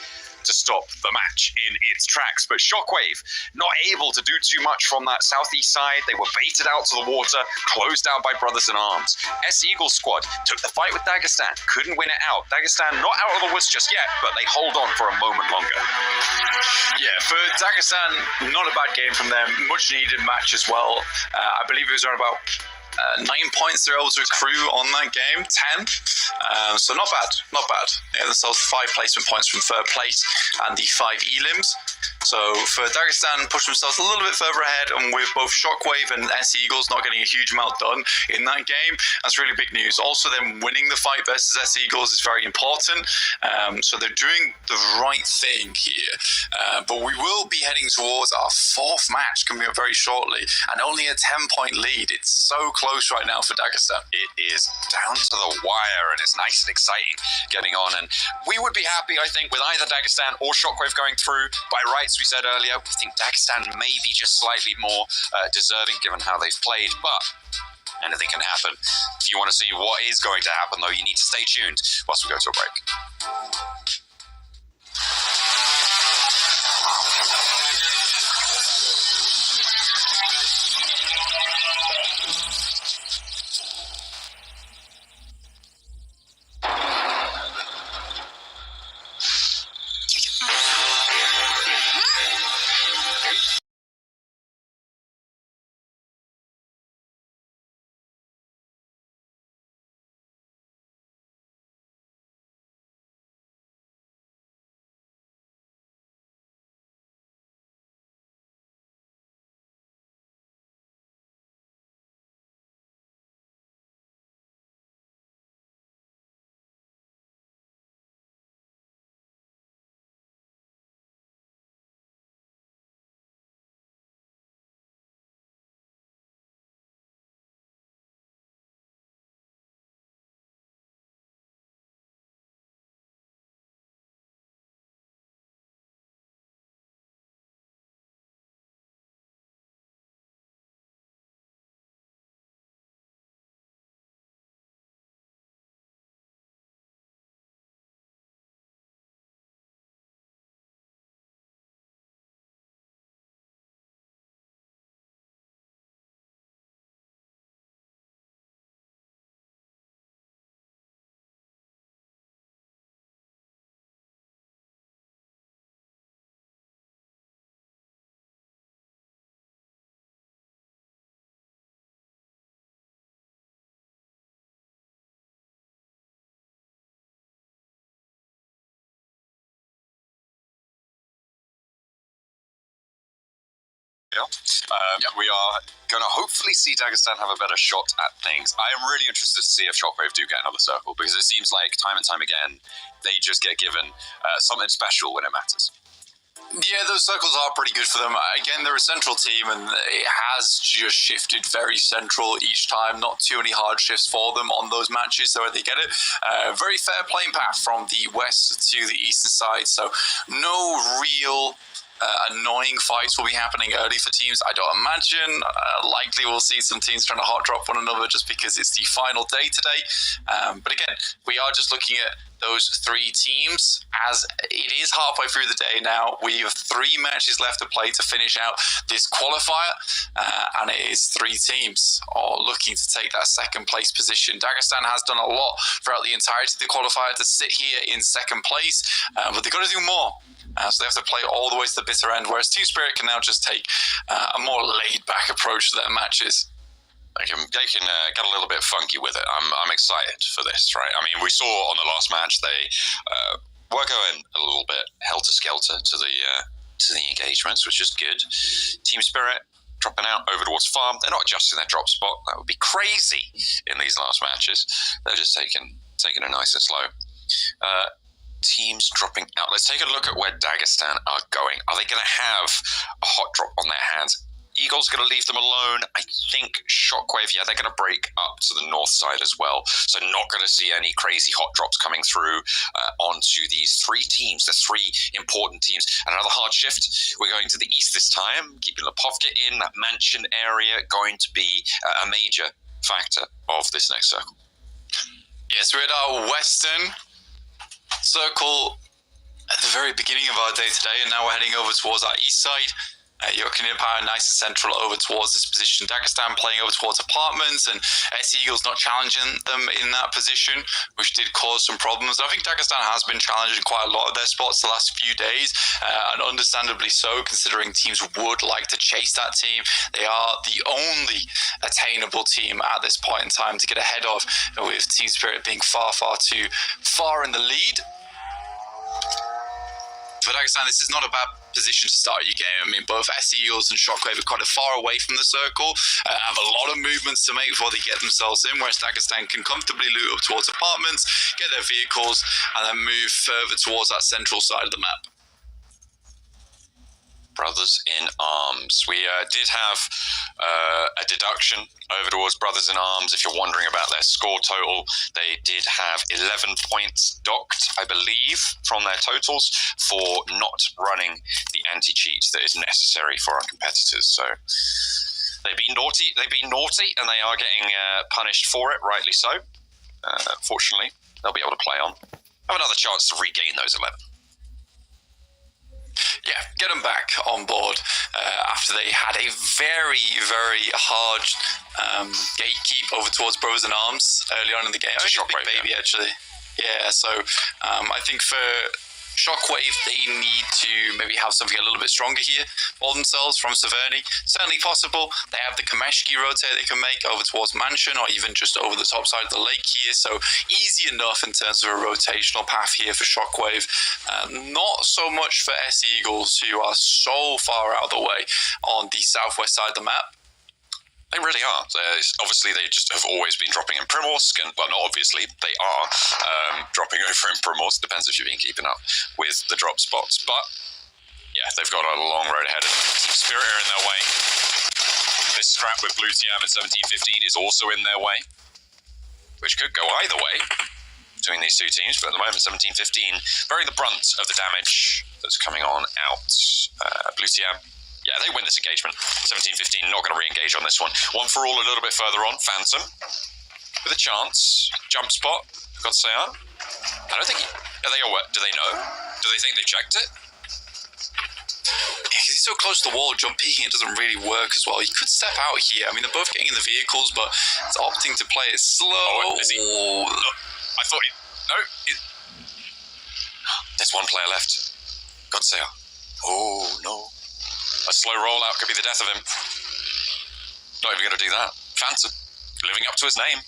to stop the match in its tracks. But Shockwave not able to do too much from that southeast side. They were baited out to the water, closed out by Brothers in Arms. S-Eagle squad took the fight with Dagestan, couldn't win it out. Dagestan not out of the woods just yet, but they hold on for a moment longer. Yeah, for Dagestan, not a bad game from them. Much needed match as well. I believe it was around about 9 points they're able to accrue on that game, 10. So not bad. Yeah, themselves 5 placement points from third place and the 5 elims. So for Dagestan, push themselves a little bit further ahead, and with both Shockwave and S-Eagles not getting a huge amount done in that game, that's really big news. Also, them winning the fight versus S-Eagles is very important. So they're doing the right thing here. But we will be heading towards our 4th match coming up very shortly, and only a 10-point lead. It's so close right now for Dagestan. It is down to the wire, and it's nice and exciting getting on. And we would be happy, I think, with either Dagestan or Shockwave going through. By rights, we said earlier, we think Dagestan may be just slightly more deserving given how they've played, but anything can happen. If you want to see what is going to happen, though, you need to stay tuned whilst we go to a break. We are going to hopefully see Dagestan have a better shot at things. I am really interested to see if Shockwave do get another circle, because it seems like time and time again they just get given something special when it matters. Yeah, those circles are pretty good for them. Again, they're a central team, and it has just shifted very central each time. Not too many hard shifts for them on those matches, so they get it. Very fair playing path from the west to the eastern side, so no real annoying fights will be happening early for teams. I don't imagine. Likely we'll see some teams trying to hot drop one another just because it's the final day today. But again, we are just looking at those three teams as it is halfway through the day now. We have 3 matches left to play to finish out this qualifier, and it is 3 teams all looking to take that second place position. Dagestan has done a lot throughout the entirety of the qualifier to sit here in second place, but they've got to do more. So they have to play all the way to the bitter end, whereas Team Spirit can now just take a more laid-back approach to their matches. They can get a little bit funky with it. I'm excited for this, right? I mean, we saw on the last match they were going a little bit helter-skelter to the engagements, which is good. Team Spirit dropping out over towards farm. They're not adjusting their drop spot. That would be crazy in these last matches. They're just taking it nice and slow. Teams dropping out. Let's take a look at where Dagestan are going. Are they going to have a hot drop on their hands? Eagle's going to leave them alone. I think Shockwave, yeah, they're going to break up to the north side as well. So not going to see any crazy hot drops coming through onto these 3 teams. There's 3 important teams. And another hard shift. We're going to the east this time, keeping the Pubg in that mansion area, going to be a major factor of this next circle. Yes, we're at our western circle at the very beginning of our day today, and now we're heading over towards our east side. European Empire nice and central over towards this position. Dagestan playing over towards apartments, and S-Eagles not challenging them in that position, which did cause some problems. I think Dagestan has been challenging quite a lot of their spots the last few days, and understandably so, considering teams would like to chase that team. They are the only attainable team at this point in time to get ahead of, with Team Spirit being far too far in the lead. For Dagestan, this is not a bad position to start your game. I mean, both S-Eagles and Shockwave are quite far away from the circle, have a lot of movements to make before they get themselves in, whereas Dagestan can comfortably loot up towards apartments, get their vehicles, and then move further towards that central side of the map. Brothers in Arms. We did have a deduction over towards Brothers in Arms. If you're wondering about their score total, they did have 11 points docked, I believe, from their totals for not running the anti-cheat that is necessary for our competitors. So they've been naughty, and they are getting punished for it, rightly so. Fortunately, they'll be able to play on. Have another chance to regain those 11. Yeah, get them back on board after they had a very hard gatekeep over towards Brothers in Arms early on in the game. I think Big Baby, actually. Yeah, so I think for Shockwave, they need to maybe have something a little bit stronger here for themselves from Severny. Certainly possible. They have the Kameshki rotate they can make over towards Mansion, or even just over the top side of the lake here. So easy enough in terms of a rotational path here for Shockwave. Not so much for S-Eagles, who are so far out of the way on the southwest side of the map. They really are. Obviously, they just have always been dropping in Primorsk, and well, not obviously, they are dropping over in Primorsk. Depends if you've been keeping up with the drop spots. But yeah, they've got a long road ahead of them. Team Spirit are in their way. This scrap with Blue Tiam and 1715 is also in their way, which could go either way between these 2 teams. But at the moment, 1715 bearing the brunt of the damage that's coming on out. Blue Tiam. Yeah, they win this engagement. 17-15, not going to re-engage on this one. One for all a little bit further on. Phantom with a chance. Jump spot. God say I don't think... Are they aware? Do they know? Do they think they checked it? Because he's so close to the wall, jump peeking, it doesn't really work as well. He could step out here. I mean, they're both getting in the vehicles, but it's opting to play it slow. Oh, is he? Look, I thought he... No. There's one player left. God say I. Oh, no. A slow rollout could be the death of him. Not even going to do that. Phantom, living up to his name.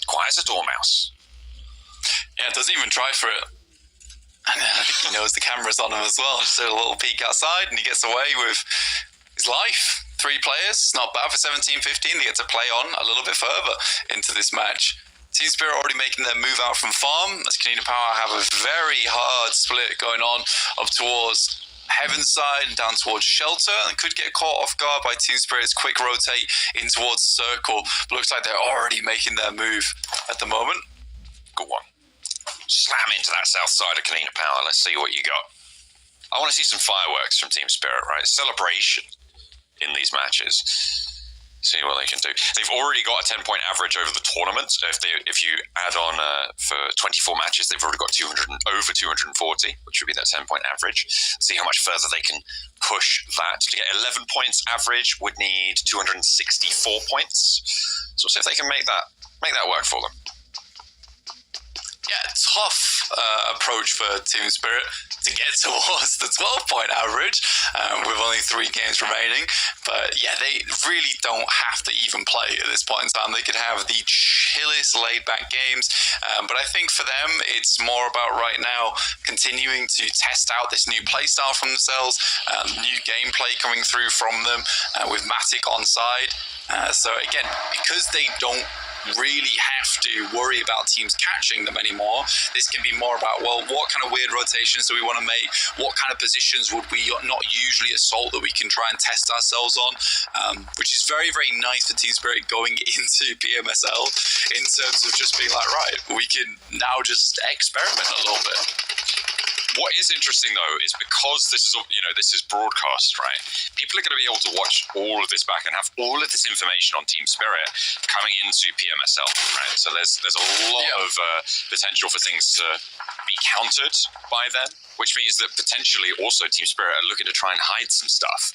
Quiet as a dormouse. Yeah, doesn't even try for it. And I think he knows the camera's on him as well. Just a little peek outside, and he gets away with is life. 3 players, not bad for 17-15. They get to play on a little bit further into this match. Team Spirit already making their move out from farm, as Canadian Power have a very hard split going on up towards Heaven's side and down towards Shelter, and could get caught off guard by Team Spirit's quick rotate in towards Circle. But looks like they're already making their move at the moment. Good one. Slam into that south side of Canadian Power. Let's see what you got. I want to see some fireworks from Team Spirit, right? Celebration in these matches. See what they can do. They've already got a 10-point average over the tournament. So if you add on for 24 matches, they've already got over 240, which would be their 10-point average. See how much further they can push that. To get 11 points average would need 264 points. So we'll see if they can make that work for them. Yeah, tough approach for Team Spirit to get towards the 12-point average with only 3 games remaining. But yeah, they really don't have to even play at this point in time. They could have the chillest laid-back games. But I think for them, it's more about right now continuing to test out this new playstyle from themselves, new gameplay coming through from them with Matic on side. So again, because they don't really have to worry about teams catching them anymore, this can be more about, well, what kind of weird rotations do we want to make? What kind of positions would we not usually assault that we can try and test ourselves on? Which is very, very nice for Team Spirit going into PMSL in terms of just being like, right, we can now just experiment a little bit. What is interesting though is because this is broadcast, right? People are going to be able to watch all of this back and have all of this information on Team Spirit coming into PMSL, right? So there's a lot of potential for things to be countered by them, which means that potentially also Team Spirit are looking to try and hide some stuff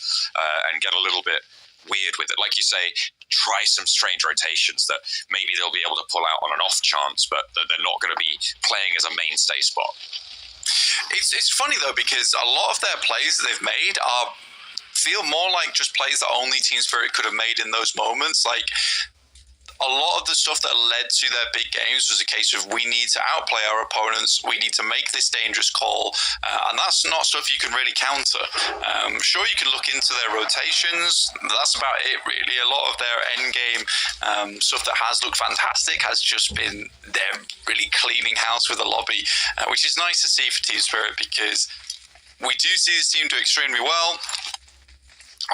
and get a little bit weird with it. Like you say, try some strange rotations that maybe they'll be able to pull out on an off chance, but that they're not going to be playing as a mainstay spot. It's funny though, because a lot of their plays that they've made feel more like just plays that only Team Spirit could have made in those moments. Like, a lot of the stuff that led to their big games was a case of, we need to outplay our opponents, we need to make this dangerous call, and that's not stuff you can really counter. Sure, you can look into their rotations, that's about it really. A lot of their end game stuff that has looked fantastic has just been them really cleaning house with the lobby, which is nice to see for Team Spirit, because we do see this team do extremely well.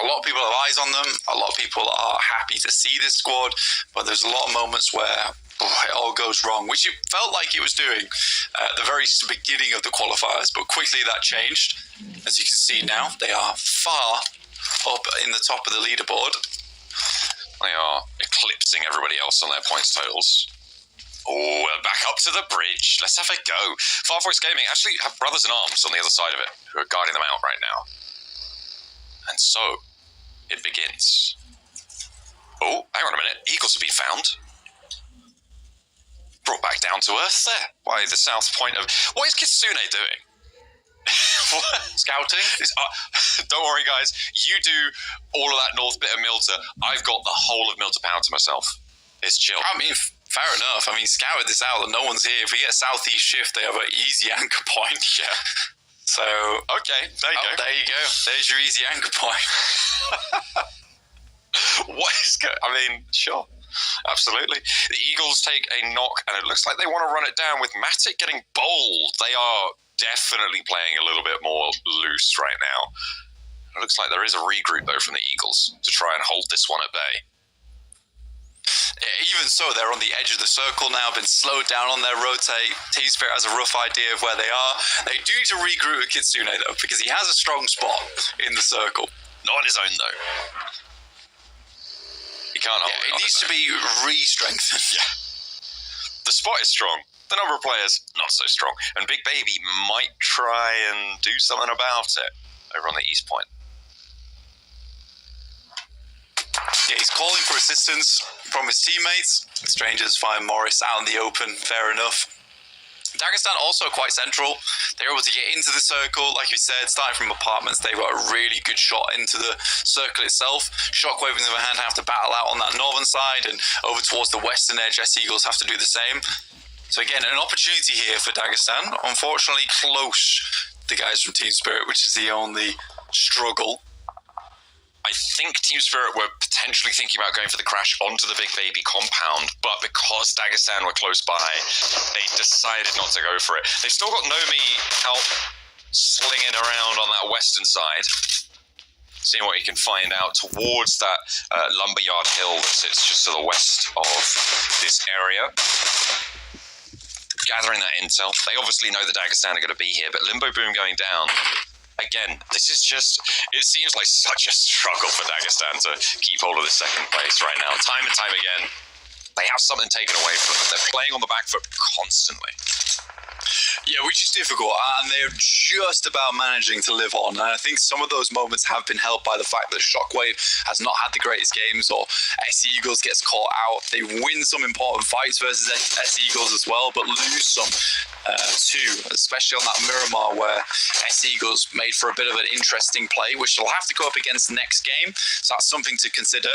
A lot of people have eyes on them. A lot of people are happy to see this squad, but there's a lot of moments where it all goes wrong, which it felt like it was doing at the very beginning of the qualifiers, but quickly that changed. As you can see now, they are far up in the top of the leaderboard. They are eclipsing everybody else on their points totals. Oh, we're back up to the bridge. Let's have a go. Far Voice Gaming actually have brothers in arms on the other side of it who are guarding them out right now. And so, it begins. Oh, hang on a minute. Eagles have been found. Brought back down to earth there. By the south point of... What is Kitsune doing? Scouting? Don't worry, guys. You do all of that north bit of Milta. I've got the whole of Milta Power to myself. It's chill. I mean, fair enough. I mean, scouted this out and no one's here. If we get southeast shift, they have an easy anchor point. Yeah. So, okay, there you go. There you go. There's your easy anchor point. What is going? I mean, sure, absolutely. The Eagles take a knock, and it looks like they want to run it down with Matic getting bold. They are definitely playing a little bit more loose right now. It looks like there is a regroup though from the Eagles to try and hold this one at bay. Even so, they're on the edge of the circle now, been slowed down on their rotate. Team Spirit has a rough idea of where they are. They do need to regroup with Kitsune, though, because he has a strong spot in the circle. Not on his own, though. He can't hold it. It needs to be re-strengthened. Yeah. The spot is strong. The number of players, not so strong. And Big Baby might try and do something about it over on the east point. Yeah, he's calling for assistance from his teammates. Strangers find Morris out in the open, fair enough. Dagestan also quite central. They're able to get into the circle, like you said, starting from apartments. They've got a really good shot into the circle itself. Shockwave, on the other hand, have to battle out on that northern side, and over towards the western edge, S-Eagles have to do the same. So again, an opportunity here for Dagestan. Unfortunately, close the guys from Team Spirit, which is the only struggle. I think Team Spirit were potentially thinking about going for the crash onto the Big Baby compound, but because Dagestan were close by, they decided not to go for it. They've still got Nomi out slinging around on that western side, seeing what he can find out towards that lumberyard hill that sits just to the west of this area. Gathering that intel. They obviously know the Dagestan are going to be here, but Limbo Boom going down. Again, this is just, it seems like such a struggle for Dagestan to keep hold of the second place right now. Time and time again, they have something taken away from them. They're playing on the back foot constantly. Yeah, which is difficult, and they're just about managing to live on. And I think some of those moments have been helped by the fact that Shockwave has not had the greatest games, or S-Eagles gets caught out. They win some important fights versus S-Eagles as well, but lose some too, especially on that Miramar where S-Eagles made for a bit of an interesting play, which they'll have to go up against next game. So that's something to consider.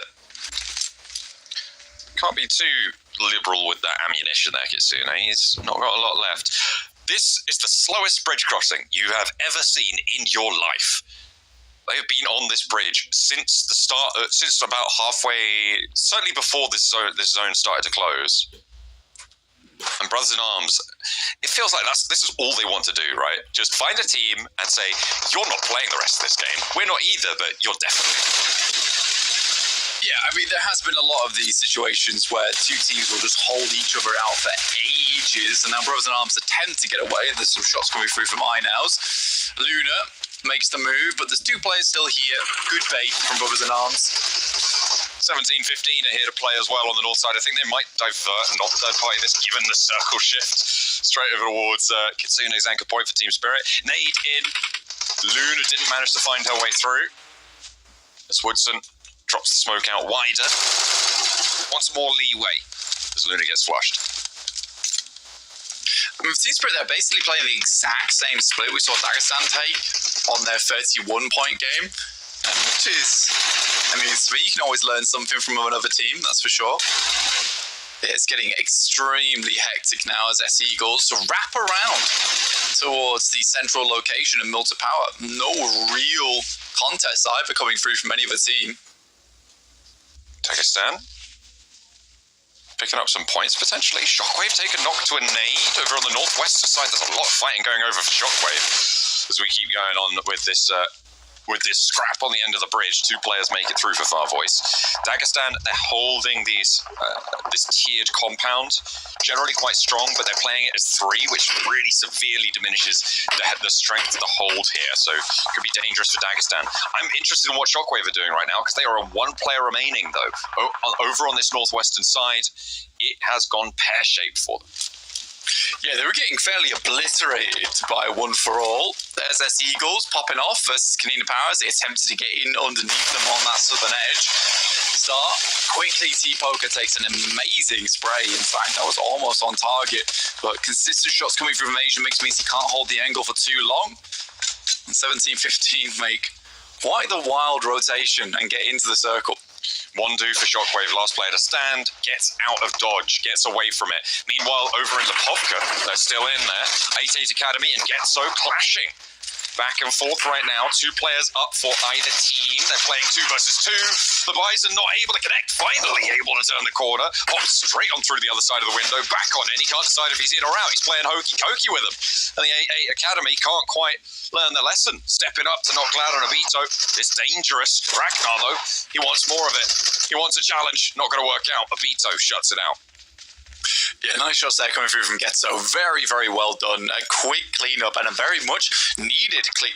Can't be too liberal with that ammunition there, Kitsune. He's not got a lot left. This is the slowest bridge crossing you have ever seen in your life. They have been on this bridge since the start, since about halfway, certainly before this zone started to close. And Brothers in Arms, it feels like this is all they want to do, right? Just find a team and say, you're not playing the rest of this game. We're not either, but you're definitely. Yeah, I mean, there has been a lot of these situations where two teams will just hold each other out for ages, and now Brothers in Arms attempt to get away. There's some shots coming through from Inaus. Luna makes the move, but there's two players still here. Good bait from Brothers in Arms. 17-15 are here to play as well on the north side. I think they might divert and not third party this, given the circle shift straight over towards Kitsune's anchor point for Team Spirit. Nade in. Luna didn't manage to find her way through. As Woodson drops the smoke out wider. Wants more leeway as Luna gets flushed. I mean, Team Spirit, they're basically playing the exact same split we saw Dagestan take on their 31-point game. Which is, I mean, you can always learn something from another team, that's for sure. It's getting extremely hectic now as S-Eagles wrap around towards the central location of Milta Power. No real contest either coming through from any other team. Dagestan picking up some points potentially. Shockwave take a knock to a nade over on the northwestern side. There's a lot of fighting going over for Shockwave as we keep going on with this scrap on the end of the bridge. Two players make it through for Far Voice. Dagestan, they're holding this tiered compound, generally quite strong, but they're playing it as three, which really severely diminishes the strength of the hold here, so it could be dangerous for Dagestan. I'm interested in what Shockwave are doing right now, because they are on one player remaining, though. Over on this northwestern side, it has gone pear-shaped for them. Yeah, they were getting fairly obliterated by One For All. There's S-Eagles popping off versus Kanina Powers. They attempted to get in underneath them on that southern edge. Start quickly, T-Poker takes an amazing spray. In fact, that was almost on target. But consistent shots coming from Asian Mix means he can't hold the angle for too long. And 17-15 make quite the wild rotation and get into the circle. One do for Shockwave, last player to stand, gets out of dodge, gets away from it. Meanwhile, over in Lepovka, they're still in there. 8-8 Academy and Getso clashing. Back and forth right now. Two players up for either team. They're playing 2 versus 2. The Bison not able to connect. Finally able to turn the corner. Hops straight on through the other side of the window. Back on in. He can't decide if he's in or out. He's playing hokey cokey with them. And the 8-8 Academy can't quite learn their lesson. Stepping up to knock Cloud and Obito. It's dangerous. Ragnar, though, he wants more of it. He wants a challenge. Not going to work out. Obito shuts it out. Yeah, nice shots there coming through from Getso. Very, very well done. A quick cleanup and a very much needed quick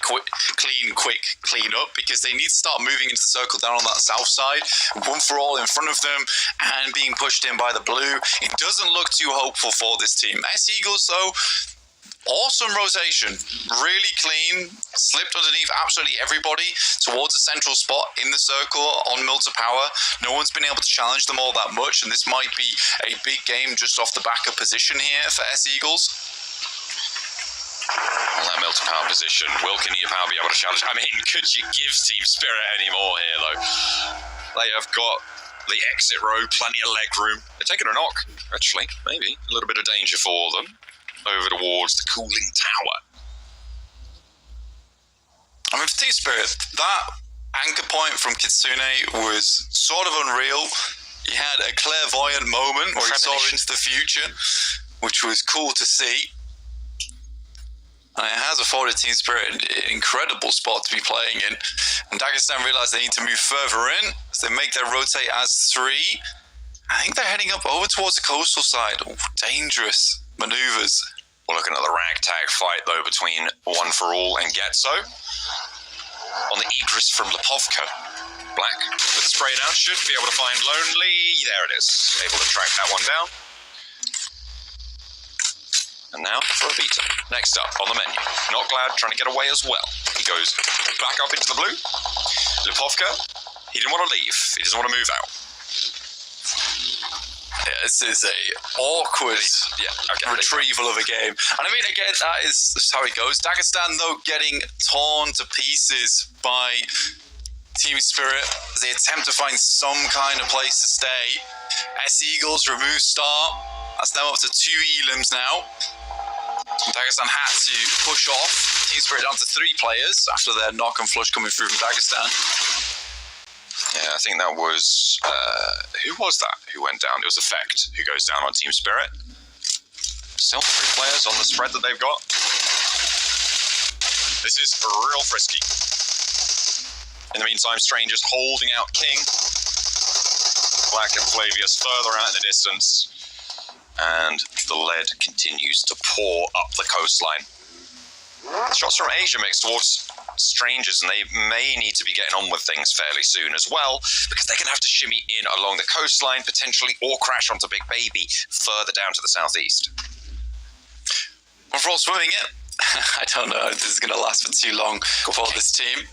cleanup, because they need to start moving into the circle down on that south side. One For All in front of them and being pushed in by the blue. It doesn't look too hopeful for this team. S-Eagles, though, awesome rotation. Really clean. Slipped underneath absolutely everybody towards the central spot in the circle on Milta Power. No one's been able to challenge them all that much, and this might be a big game just off the back of position here for S-Eagles. On that Milta Power position, will Kanina Power be able to challenge? I mean, could you give Team Spirit any more here, though? They have got the exit row, plenty of leg room. They're taking a knock, actually. Maybe a little bit of danger for them. Over towards the cooling tower. I mean, for Team Spirit, that anchor point from Kitsune was sort of unreal. He had a clairvoyant moment where he saw into the future, which was cool to see. And it has afforded Team Spirit an incredible spot to be playing in. And Dagestan realize they need to move further in as they make their rotate as 3. I think they're heading up over towards the coastal side. Ooh, dangerous maneuvers. We're looking at the ragtag fight, though, between One for All and Getso. On the egress from Lipovka. Black with the spray down should be able to find Lonely. There it is. Able to track that one down. And now for a beta. Next up on the menu. Not Glad trying to get away as well. He goes back up into the blue. Lipovka, he didn't want to leave. He doesn't want to move out. Yeah, this is a awkward retrieval of a game. And I mean, again, that is how it goes. Dagestan, though, getting torn to pieces by Team Spirit as they attempt to find some kind of place to stay. S-Eagles remove Star. That's now up to 2 elims now. Dagestan had to push off Team Spirit down to 3 players after their knock and flush coming through from Dagestan. Yeah, I think that was... who was that who went down? It was Effect who goes down on Team Spirit. Still 3 players on the spread that they've got. This is real frisky. In the meantime, Stranger's holding out King. Black and Flavius further out in the distance. And the lead continues to pour up the coastline. Shots from Asia Mix towards Strangers, and they may need to be getting on with things fairly soon as well, because they're going to have to shimmy in along the coastline, potentially, or crash onto Big Baby further down to the southeast. Overall swimming it. I don't know if this is going to last for too long for this team.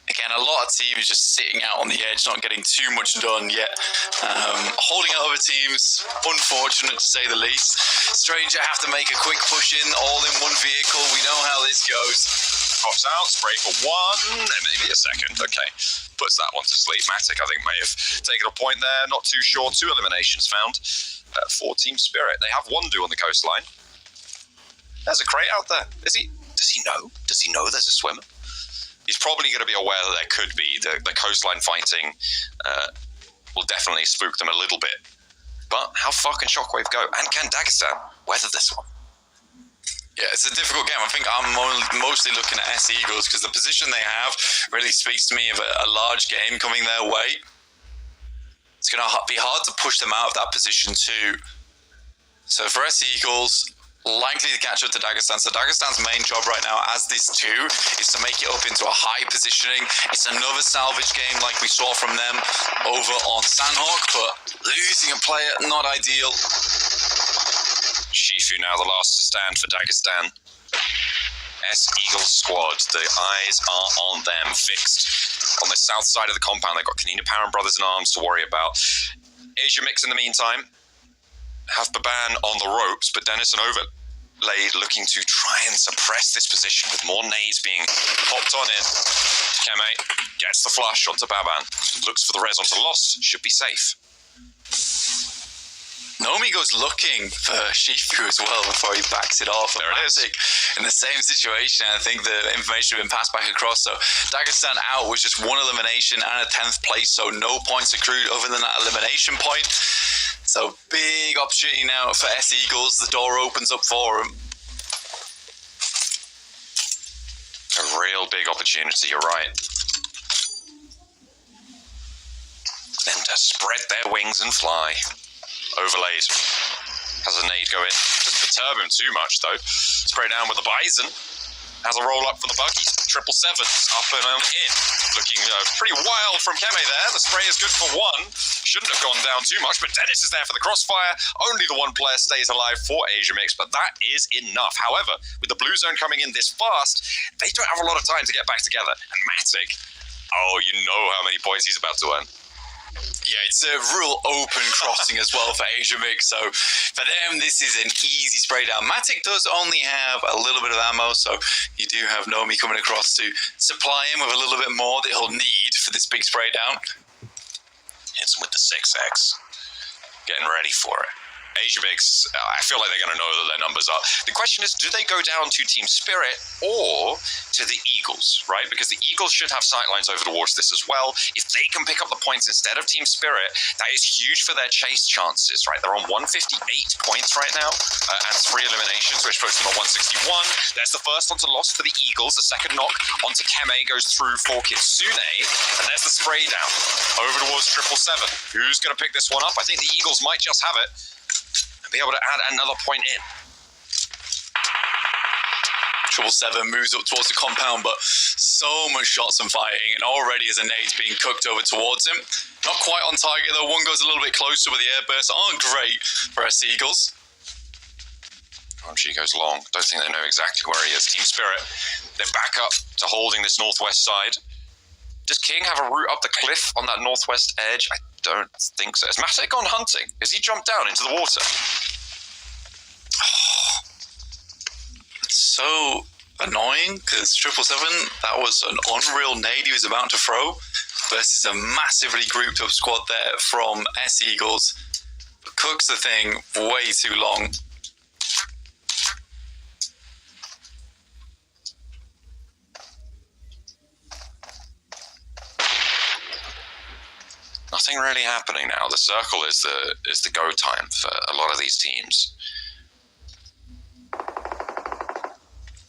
Again, a lot of teams just sitting out on the edge, not getting too much done yet. Holding out other teams, unfortunate to say the least. Stranger have to make a quick push in, all in one vehicle. We know how this goes. Pops out, spray for 1, and maybe a second. Okay, puts that one to sleep. Matic, I think, may have taken a point there. Not too sure. 2 eliminations found for Team Spirit. They have Wondu on the coastline. There's a crate out there. Does he know? Does he know there's a swimmer? He's probably going to be aware that there could be. The coastline fighting will definitely spook them a little bit. But how far can Shockwave go? And can Dagestan weather this one? Yeah, it's a difficult game. I think I'm mostly looking at S-Eagles because the position they have really speaks to me of a large game coming their way. It's going to be hard to push them out of that position too. So for S-Eagles, likely to catch up to Dagestan. So Dagestan's main job right now as this 2 is to make it up into a high positioning. It's another salvage game like we saw from them over on Sandhawk, but losing a player, not ideal. Shifu now the last to stand for Dagestan. S-Eagles squad, the eyes are on them, fixed. On the south side of the compound, they've got Kanina Power and Brothers in Arms to worry about. Asia Mix in the meantime have Baban on the ropes, but Dennis and Overlay looking to try and suppress this position with more nades being popped on in. Keme gets the flush onto Baban, looks for the res onto Lost, should be safe. Nomi goes looking for Shifu as well before he backs it off. There it is. In the same situation, I think the information had been passed back across. So Dagestan out was just 1 elimination and a 10th place, so no points accrued other than that elimination point. So big opportunity now for S-Eagles. The door opens up for them. A real big opportunity, you're right. Then to spread their wings and fly. Overlaid. Has a nade go in. Doesn't perturb him too much, though. Spray down with the Bison. Has a roll up for the buggies. 777s up and in. Looking pretty wild from Keme there. The spray is good for 1. Shouldn't have gone down too much, but Dennis is there for the crossfire. Only the 1 player stays alive for Asia Mix, but that is enough. However, with the blue zone coming in this fast, they don't have a lot of time to get back together. And Matic, you know how many points he's about to earn. Yeah, it's a real open crossing as well for Asia Mix. So for them, this is an easy spray down. Matic does only have a little bit of ammo, so you do have Nomi coming across to supply him with a little bit more that he'll need for this big spray down. Hits him with the 6X. Getting ready for it. Asia Bigs, I feel like they're going to know that their numbers are. The question is, do they go down to Team Spirit or to the Eagles, right? Because the Eagles should have sightlines over towards this as well. If they can pick up the points instead of Team Spirit, that is huge for their chase chances, right? They're on 158 points right now and 3 eliminations, which puts them on 161. There's the first onto loss for the Eagles. The second knock onto Keme goes through for Kitsune, and there's the spray down over towards 777. Who's going to pick this one up? I think the Eagles might just have it and be able to add another point in. 777 moves up towards the compound, but so much shots and fighting, and already as a nade's being cooked over towards him. Not quite on target though. One goes a little bit closer, but the airbursts aren't great for us Eagles. OMG goes long. Don't think they know exactly where he is. Team Spirit, they're back up to holding this northwest side. Does King have a route up the cliff on that northwest edge? I don't think so. Has Matic gone hunting? Has he jumped down into the water? It's so annoying because 777, that was an unreal nade he was about to throw versus a massively grouped up squad there from S Eagles. Cooks the thing way too long. Nothing really happening now. The circle is the go time for a lot of these teams.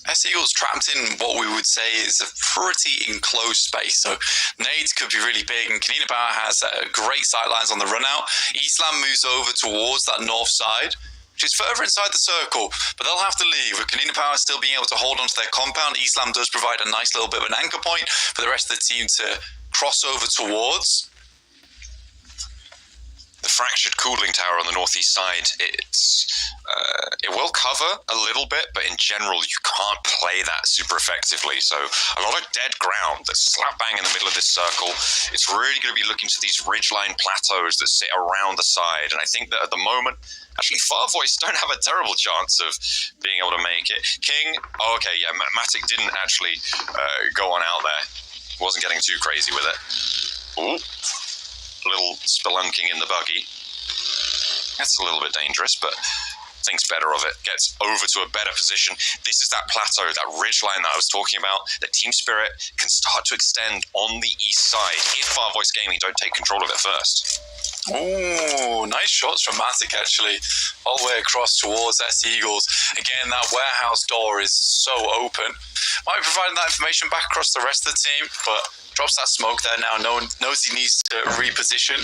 S Eagles trapped in what we would say is a pretty enclosed space, so nades could be really big, and Kanina Power has great sightlines on the run out. Islam moves over towards that north side, which is further inside the circle, but they'll have to leave. With Kanina Power still being able to hold onto their compound, Islam does provide a nice little bit of an anchor point for the rest of the team to cross over towards. The fractured cooling tower on the northeast side, it will cover a little bit, but in general, you can't play that super effectively. So a lot of dead ground that's slap bang in the middle of this circle. It's really going to be looking to these ridgeline plateaus that sit around the side. And I think that at the moment, actually, Farvoice don't have a terrible chance of being able to make it. King, okay, yeah, Matic didn't actually go on out there. Wasn't getting too crazy with it. Ooh. Little spelunking in the buggy. That's a little bit dangerous, but thinks better of it. Gets over to a better position. This is that plateau, that ridgeline that I was talking about. The Team Spirit can start to extend on the east side if Farvoice Gaming don't take control of it first. Oh, nice shots from Matic actually, all the way across towards S Eagles. Again, that warehouse door is so open. Might be providing that information back across the rest of the team, but drops that smoke there now. No one knows he needs to reposition.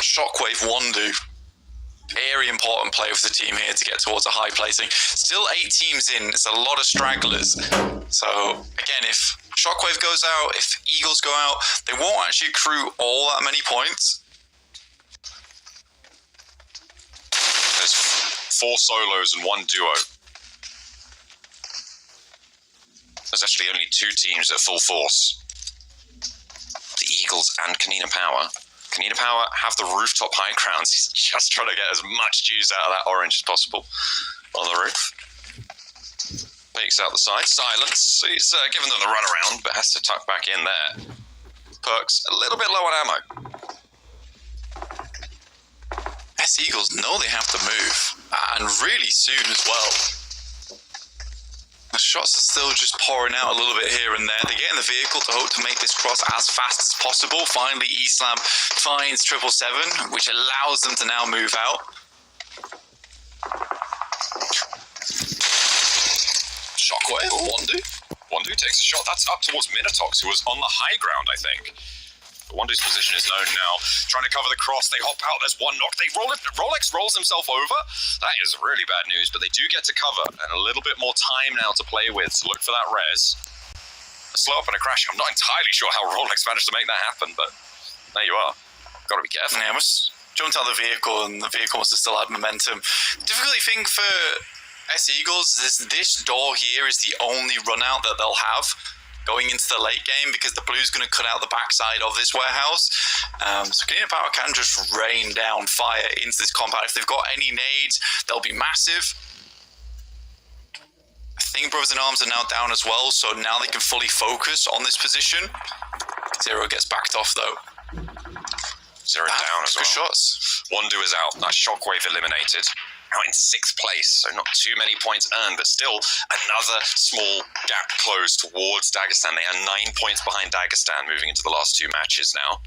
Shockwave Wandu. Very important play for the team here to get towards a high placing. Still 8 teams in. It's a lot of stragglers. So, again, if Shockwave goes out, if Eagles go out, they won't actually accrue all that many points. There's 4 solos and 1 duo. There's actually only 2 teams at full force. The Eagles and Kanina Power. Kanina Power have the rooftop high grounds. He's just trying to get as much juice out of that orange as possible on the roof. Peeks out the side. Silence. He's giving them the run around, but has to tuck back in there. Perks a little bit low on ammo. S Eagles know they have to move, and really soon as well. The shots are still just pouring out a little bit here and there. They get in the vehicle to hope to make this cross as fast as possible. Finally, Islam finds 777, which allows them to now move out. Shockwave, Wandu takes a shot. That's up towards Minotox, who was on the high ground, I think. Wandu's position is known now. Trying to cover the cross. They hop out. There's one knock. They roll it. Rolex rolls himself over. That is really bad news, but they do get to cover and a little bit more time now to play with. So look for that res. A slow up and a crash. I'm not entirely sure how Rolex managed to make that happen, but there you are. Got to be careful. Yeah, must jumped out of the vehicle, and the vehicle must have still had momentum. Difficulty thing for S Eagles is this door here is the only run out that they'll have going into the late game, because the blue's going to cut out the backside of this warehouse. So Kanina Power can just rain down fire into this compound. If they've got any nades, they'll be massive. I think Brothers in Arms are now down as well, so now they can fully focus on this position. Zero gets backed off though. Zeroed down as well. Good shots. Wandu is out. That Shockwave eliminated. Now in 6th place, so not too many points earned, but still another small gap closed towards Dagestan. They are 9 points behind Dagestan moving into the last 2 matches now.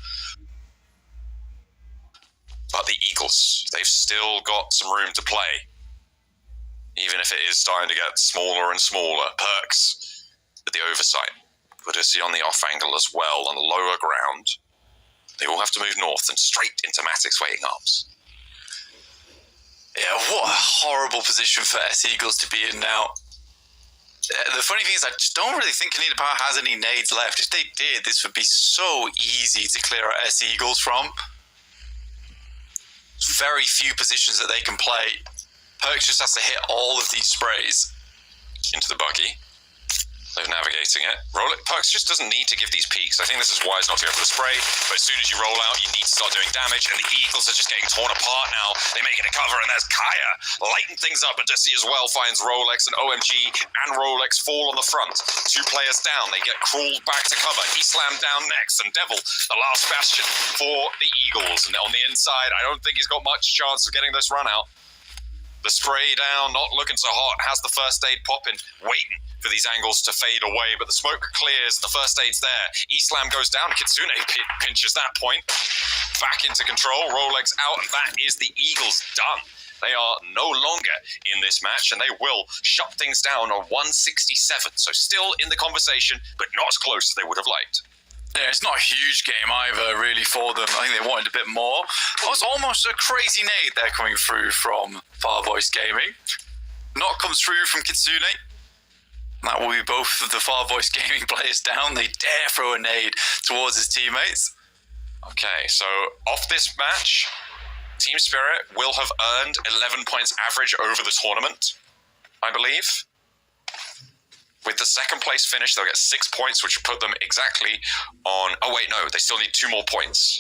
But the Eagles, they've still got some room to play. Even if it is starting to get smaller and smaller. Perks with the oversight. Odyssey on the off angle as well, on the lower ground. They all have to move north and straight into Matic's waiting arms. Yeah, what a horrible position for S-Eagles to be in now. The funny thing is, I just don't really think Canadian Power has any nades left. If they did, this would be so easy to clear out S-Eagles from. Very few positions that they can play. Perks just has to hit all of these sprays. Into the buggy. They're navigating it. Perks just doesn't need to give these peaks. I think this is wise not to go for the spray, but as soon as you roll out, you need to start doing damage, and the Eagles are just getting torn apart now. They make it a cover, and there's Kaya lighting things up. Odyssey as well finds Rolex, and OMG and Rolex fall on the front. 2 players down. They get crawled back to cover. Islam down next, and Devil, the last bastion for the Eagles. And on the inside, I don't think he's got much chance of getting this run out. The spray down, not looking so hot, has the first aid popping, waiting for these angles to fade away, but the smoke clears, the first aid's there. Islam goes down, Kitsune pinches that point. Back into control, Rolex out, and that is the Eagles done. They are no longer in this match, and they will shut things down on 167. So still in the conversation, but not as close as they would have liked. Yeah, it's not a huge game either, really, for them. I think they wanted a bit more. That was almost a crazy nade there coming through from Far Voice Gaming. Not comes through from Kitsune. That will be both of the Far Voice Gaming players down. They dare throw a nade towards his teammates. Okay, so off this match, Team Spirit will have earned 11 points average over the tournament, I believe. With the 2nd place finish, they'll get 6 points, which will put them exactly on... Oh, wait, no, they still need 2 more points.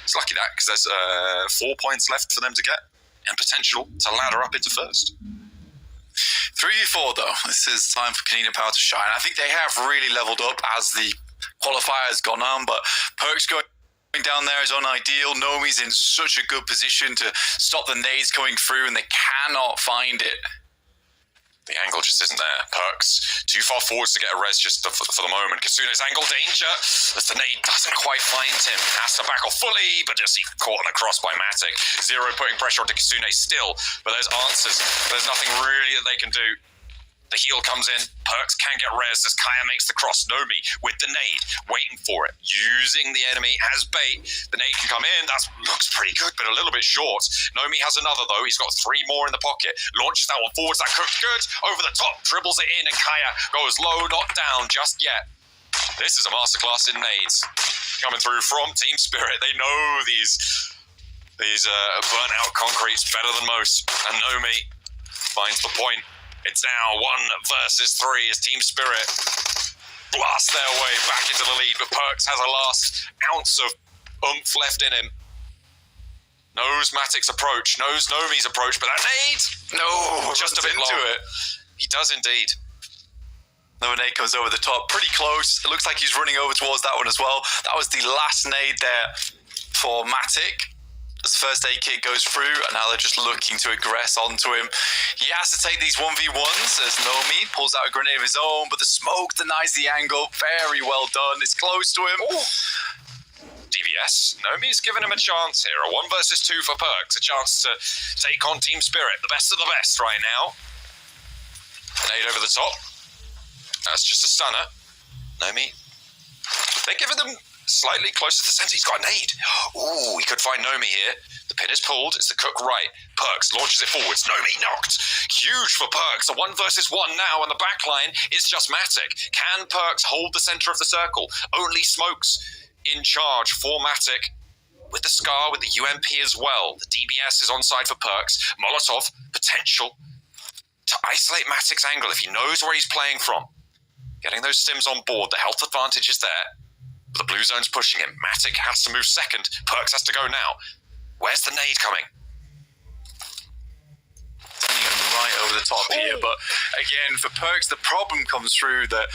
It's lucky that, because there's 4 points left for them to get, and potential to ladder up into 1st. 3v4 though, this is time for Canadian Power to shine. I think they have really leveled up as the qualifier has gone on, but Perks going down there is unideal. Nomi's in such a good position to stop the nades coming through, and they cannot find it. The angle just isn't there. Perks too far forwards to get a res just for the moment. Kasuna's angle danger as the nade doesn't quite find him. Has to back off fully, but just he caught on the cross by Matic. Zero putting pressure onto Kasune still, but there's answers. There's nothing really that they can do. The heal comes in. Perks can get res as Kaya makes the cross. Nomi with the nade, waiting for it, using the enemy as bait. The nade can come in. That looks pretty good, but a little bit short. Nomi has another though. He's got 3 more in the pocket. Launches that one forwards. That cooks good. Over the top, dribbles it in, and Kaya goes low, not down just yet. This is a masterclass in nades coming through from Team Spirit. They know these burnt out concretes better than most, and Nomi finds the point. It's now 1 versus 3 as Team Spirit blast their way back into the lead, but Perks has a last ounce of oomph left in him. Knows Matic's approach, knows Nomi's approach, but that nade, no, just a bit long. It. He does indeed. Another nade comes over the top, pretty close. It looks like he's running over towards that one as well. That was the last nade there for Matic. As first aid kit goes through, and now they're just looking to aggress onto him. He has to take these 1v1s as Nomi pulls out a grenade of his own, but the smoke denies the angle. Very well done. It's close to him. Ooh. DBS, Nomi's giving him a chance here. A 1 versus 2 for Perks. A chance to take on Team Spirit. The best of the best right now. Nade over the top. That's just a stunner. Nomi. They're giving them slightly closer to the centre. He's got a nade. Ooh, he could find Nomi here. The pin is pulled. It's the cook right. Perks launches it forwards. Nomi knocked. Huge for Perks. A 1 versus 1 now, and the back line is just Matic. Can Perks hold the centre of the circle? Only Smokes in charge for Matic. With the Scar, with the UMP as well. The DBS is on side for Perks. Molotov, potential to isolate Matic's angle if he knows where he's playing from. Getting those stims on board. The health advantage is there. The blue zone's pushing him. Matic has to move second. Perks has to go now. Where's the nade coming? Sending him right over the top here. But again, for Perks, the problem comes through that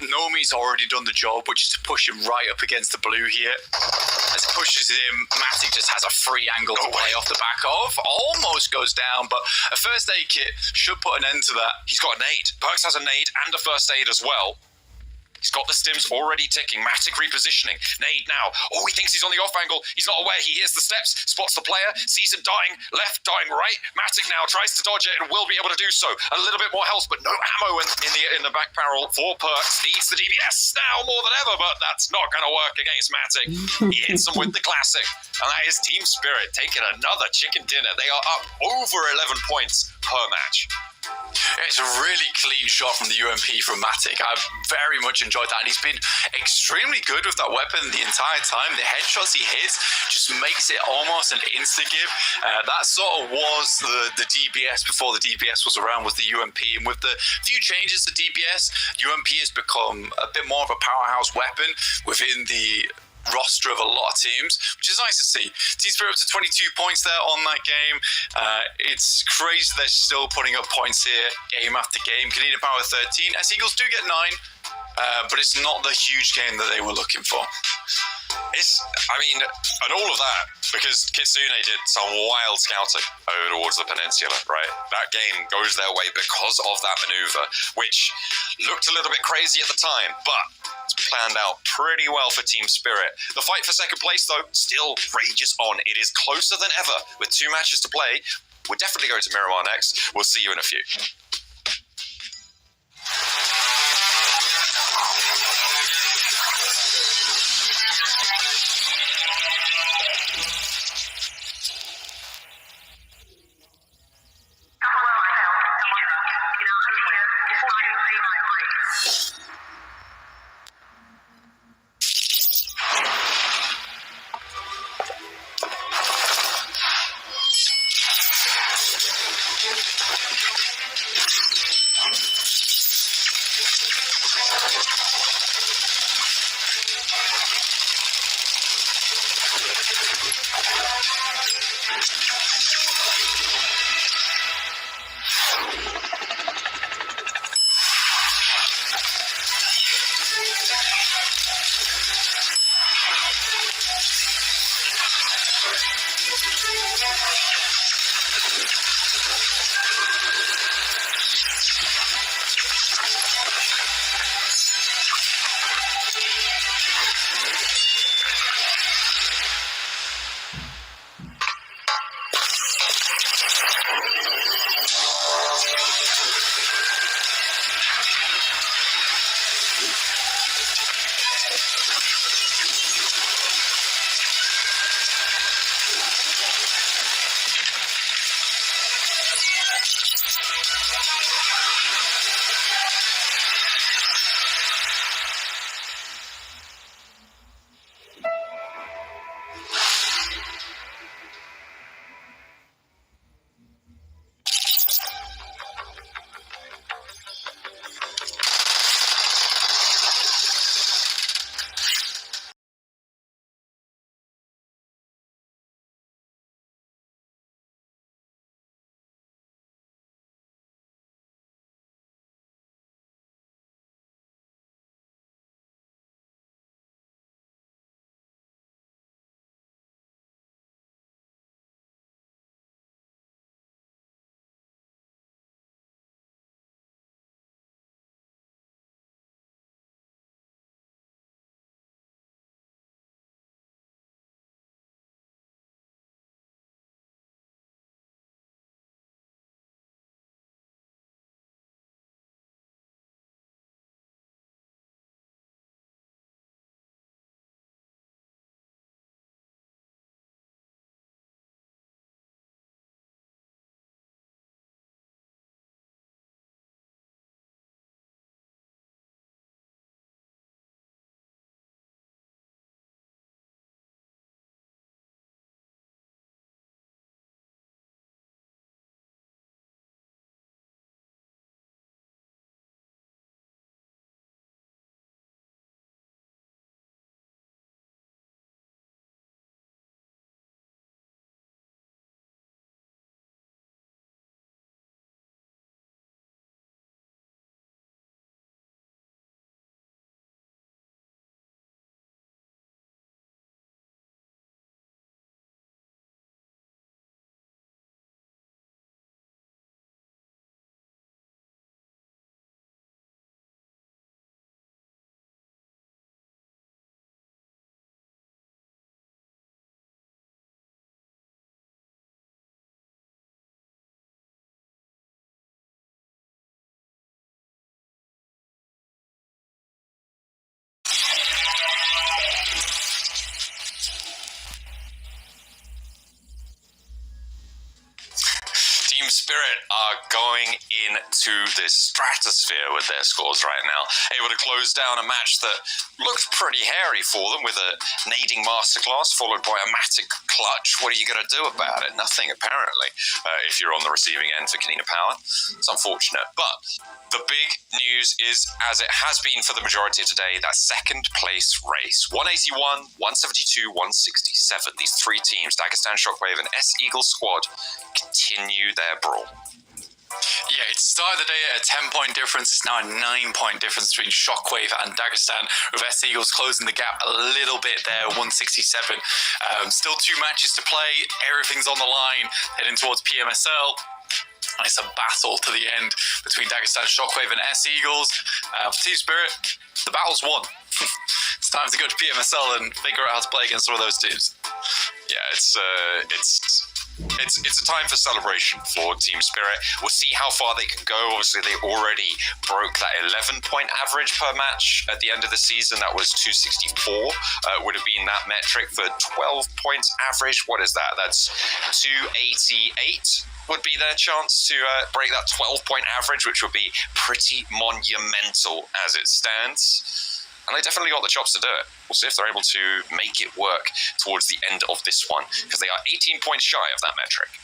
Nomi's already done the job, which is to push him right up against the blue here. As he pushes him, Matic just has a free angle to play off the back of. Almost goes down, but a first aid kit should put an end to that. He's got a nade. Perks has a nade and a first aid as well. He's got the stims already ticking. Matic repositioning. Nade now. Oh, he thinks he's on the off angle. He's not aware. He hears the steps, spots the player, sees him dying left, dying right. Matic now tries to dodge it and will be able to do so. A little bit more health, but no ammo in the back barrel for Perks. Needs the DBS now more than ever, but that's not going to work against Matic. He hits him with the classic. And that is Team Spirit taking another chicken dinner. They are up over 11 points per match. It's a really clean shot from the UMP from Matic. I've very much enjoyed that, and he's been extremely good with that weapon the entire time. The headshots he hits just makes it almost an insta-give. That sort of was the DBS before the DBS was around, was the UMP, and with the few changes to DBS, UMP has become a bit more of a powerhouse weapon within the roster of a lot of teams, which is nice to see. Team Spirit up to 22 points there on that game. It's crazy they're still putting up points here game after game. Canadian Power 13. S Eagles do get 9, but it's not the huge game that they were looking for. And all of that, because Kitsune did some wild scouting over towards the peninsula, right? That game goes their way because of that maneuver, which looked a little bit crazy at the time, but it's planned out pretty well for Team Spirit. The fight for second place, though, still rages on. It is closer than ever with 2 matches to play. We're definitely going to Miramar next. We'll see you in a few. Spirit are going into the stratosphere with their scores right now, able to close down a match that looked pretty hairy for them with a nading masterclass followed by a Matic clutch. What are you going to do about it? Nothing, apparently, if you're on the receiving end for Kanina Power. It's unfortunate. But the big news is, as it has been for the majority of today, that second place race. 181, 172, 167. These three teams, Dagestan, Shockwave, and S-Eagle squad, continue their brawl. Yeah, it started the day at a 10-point difference. It's now a 9-point difference between Shockwave and Dagestan, with S-Eagles closing the gap a little bit there, 167. Still 2 matches to play. Everything's on the line, heading towards PMSL. And it's a battle to the end between Dagestan, Shockwave, and S-Eagles. For Team Spirit, the battle's won. It's time to go to PMSL and figure out how to play against some of those teams. Yeah, it's a time for celebration for Team Spirit. We'll see how far they can go. Obviously, they already broke that 11-point average per match at the end of the season. That was 264. Would have been that metric for 12 points average. What is that? That's 288. Would be their chance to break that 12-point average, which would be pretty monumental as it stands. And they definitely got the chops to do it. We'll see if they're able to make it work towards the end of this one, because they are 18 points shy of that metric.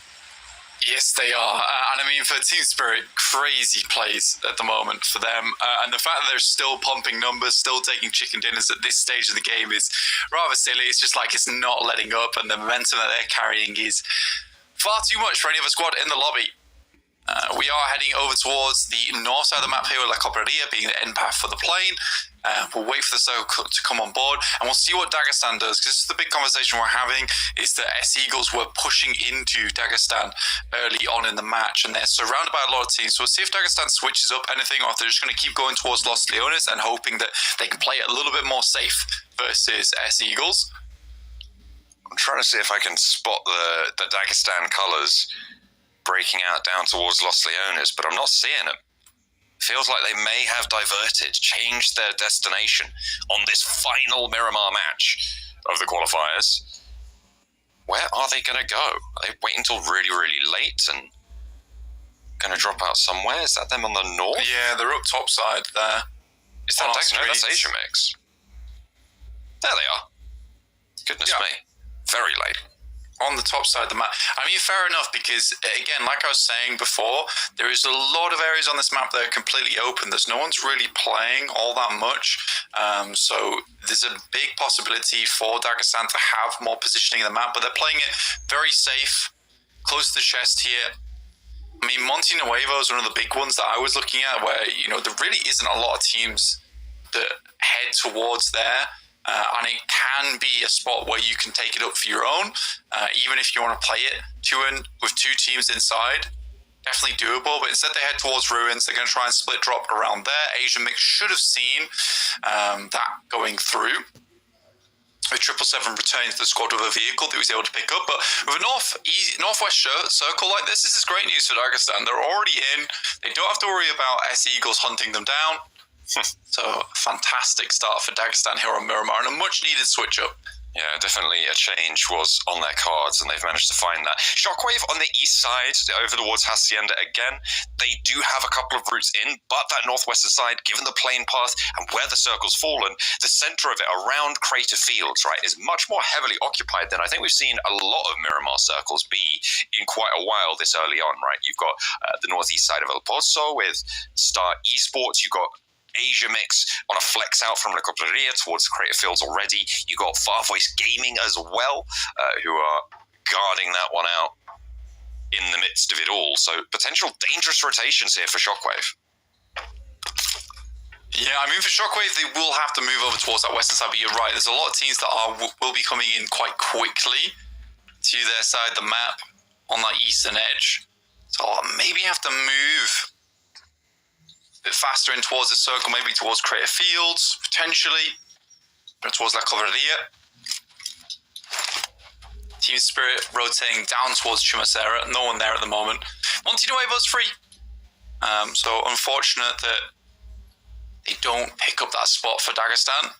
Yes, they are. And I mean, for Team Spirit, crazy plays at the moment for them. And the fact that they're still pumping numbers, still taking chicken dinners at this stage of the game is rather silly. It's just like it's not letting up, and the momentum that they're carrying is far too much for any other squad in the lobby. We are heading over towards the north side of the map here with La Cobraria being the end path for the plane. We'll wait for the circle to come on board, and we'll see what Dagestan does, because this is the big conversation we're having, is that S-Eagles were pushing into Dagestan early on in the match, and they're surrounded by a lot of teams. So we'll see if Dagestan switches up anything, or if they're just going to keep going towards Los Leones and hoping that they can play it a little bit more safe versus S-Eagles. I'm trying to see if I can spot the Dagestan colours breaking out down towards Los Leones, but I'm not seeing them. Feels like they may have diverted, changed their destination on this final Miramar match of the qualifiers. Where are they going to go? Are they waiting until really, really late and going to drop out somewhere? Is that them on the north? Yeah, they're up top side there. Is that Dagestan? No, that's Asia Mix. There they are. Goodness me. Very late. On the top side of the map. I mean, fair enough, because, again, like I was saying before, there is a lot of areas on this map that are completely open. There's no one's really playing all that much. So there's a big possibility for Dagestan to have more positioning in the map, but they're playing it very safe, close to the chest here. I mean, Monte Nuevo is one of the big ones that I was looking at, where, you know, there really isn't a lot of teams that head towards there. And it can be a spot where you can take it up for your own, even if you want to play it with 2 teams inside. Definitely doable, but instead they head towards Ruins. They're going to try and split drop around there. Asia Mix should have seen that going through. With 777 returning to the squad with a vehicle that he was able to pick up. But with a northwest circle like this is great news for Dagestan. They're already in. They don't have to worry about S-Eagles hunting them down. So, fantastic start for Dagestan here on Miramar, and a much-needed switch-up. Yeah, definitely a change was on their cards, and they've managed to find that. Shockwave on the east side, over towards Hacienda again. They do have a couple of routes in, but that northwestern side, given the plane path and where the circle's fallen, the centre of it around Crater Fields, right, is much more heavily occupied than I think we've seen a lot of Miramar circles be in quite a while this early on, right? You've got the northeast side of El Pozo with Star Esports. You've got Asia Mix on a flex out from La Cobraria towards the Crater Fields already. You got Far Voice Gaming as well, who are guarding that one out in the midst of it all. So potential dangerous rotations here for Shockwave. Yeah, I mean, for Shockwave, they will have to move over towards that western side, but you're right. There's a lot of teams that will be coming in quite quickly to their side of the map on that eastern edge. So I'll maybe have to move a bit faster in towards the circle, maybe towards Crater Fields, potentially, or towards La Cobraria. Team Spirit rotating down towards Chumacera. No one there at the moment. Monte Nuevo's free. So unfortunate that they don't pick up that spot for Dagestan.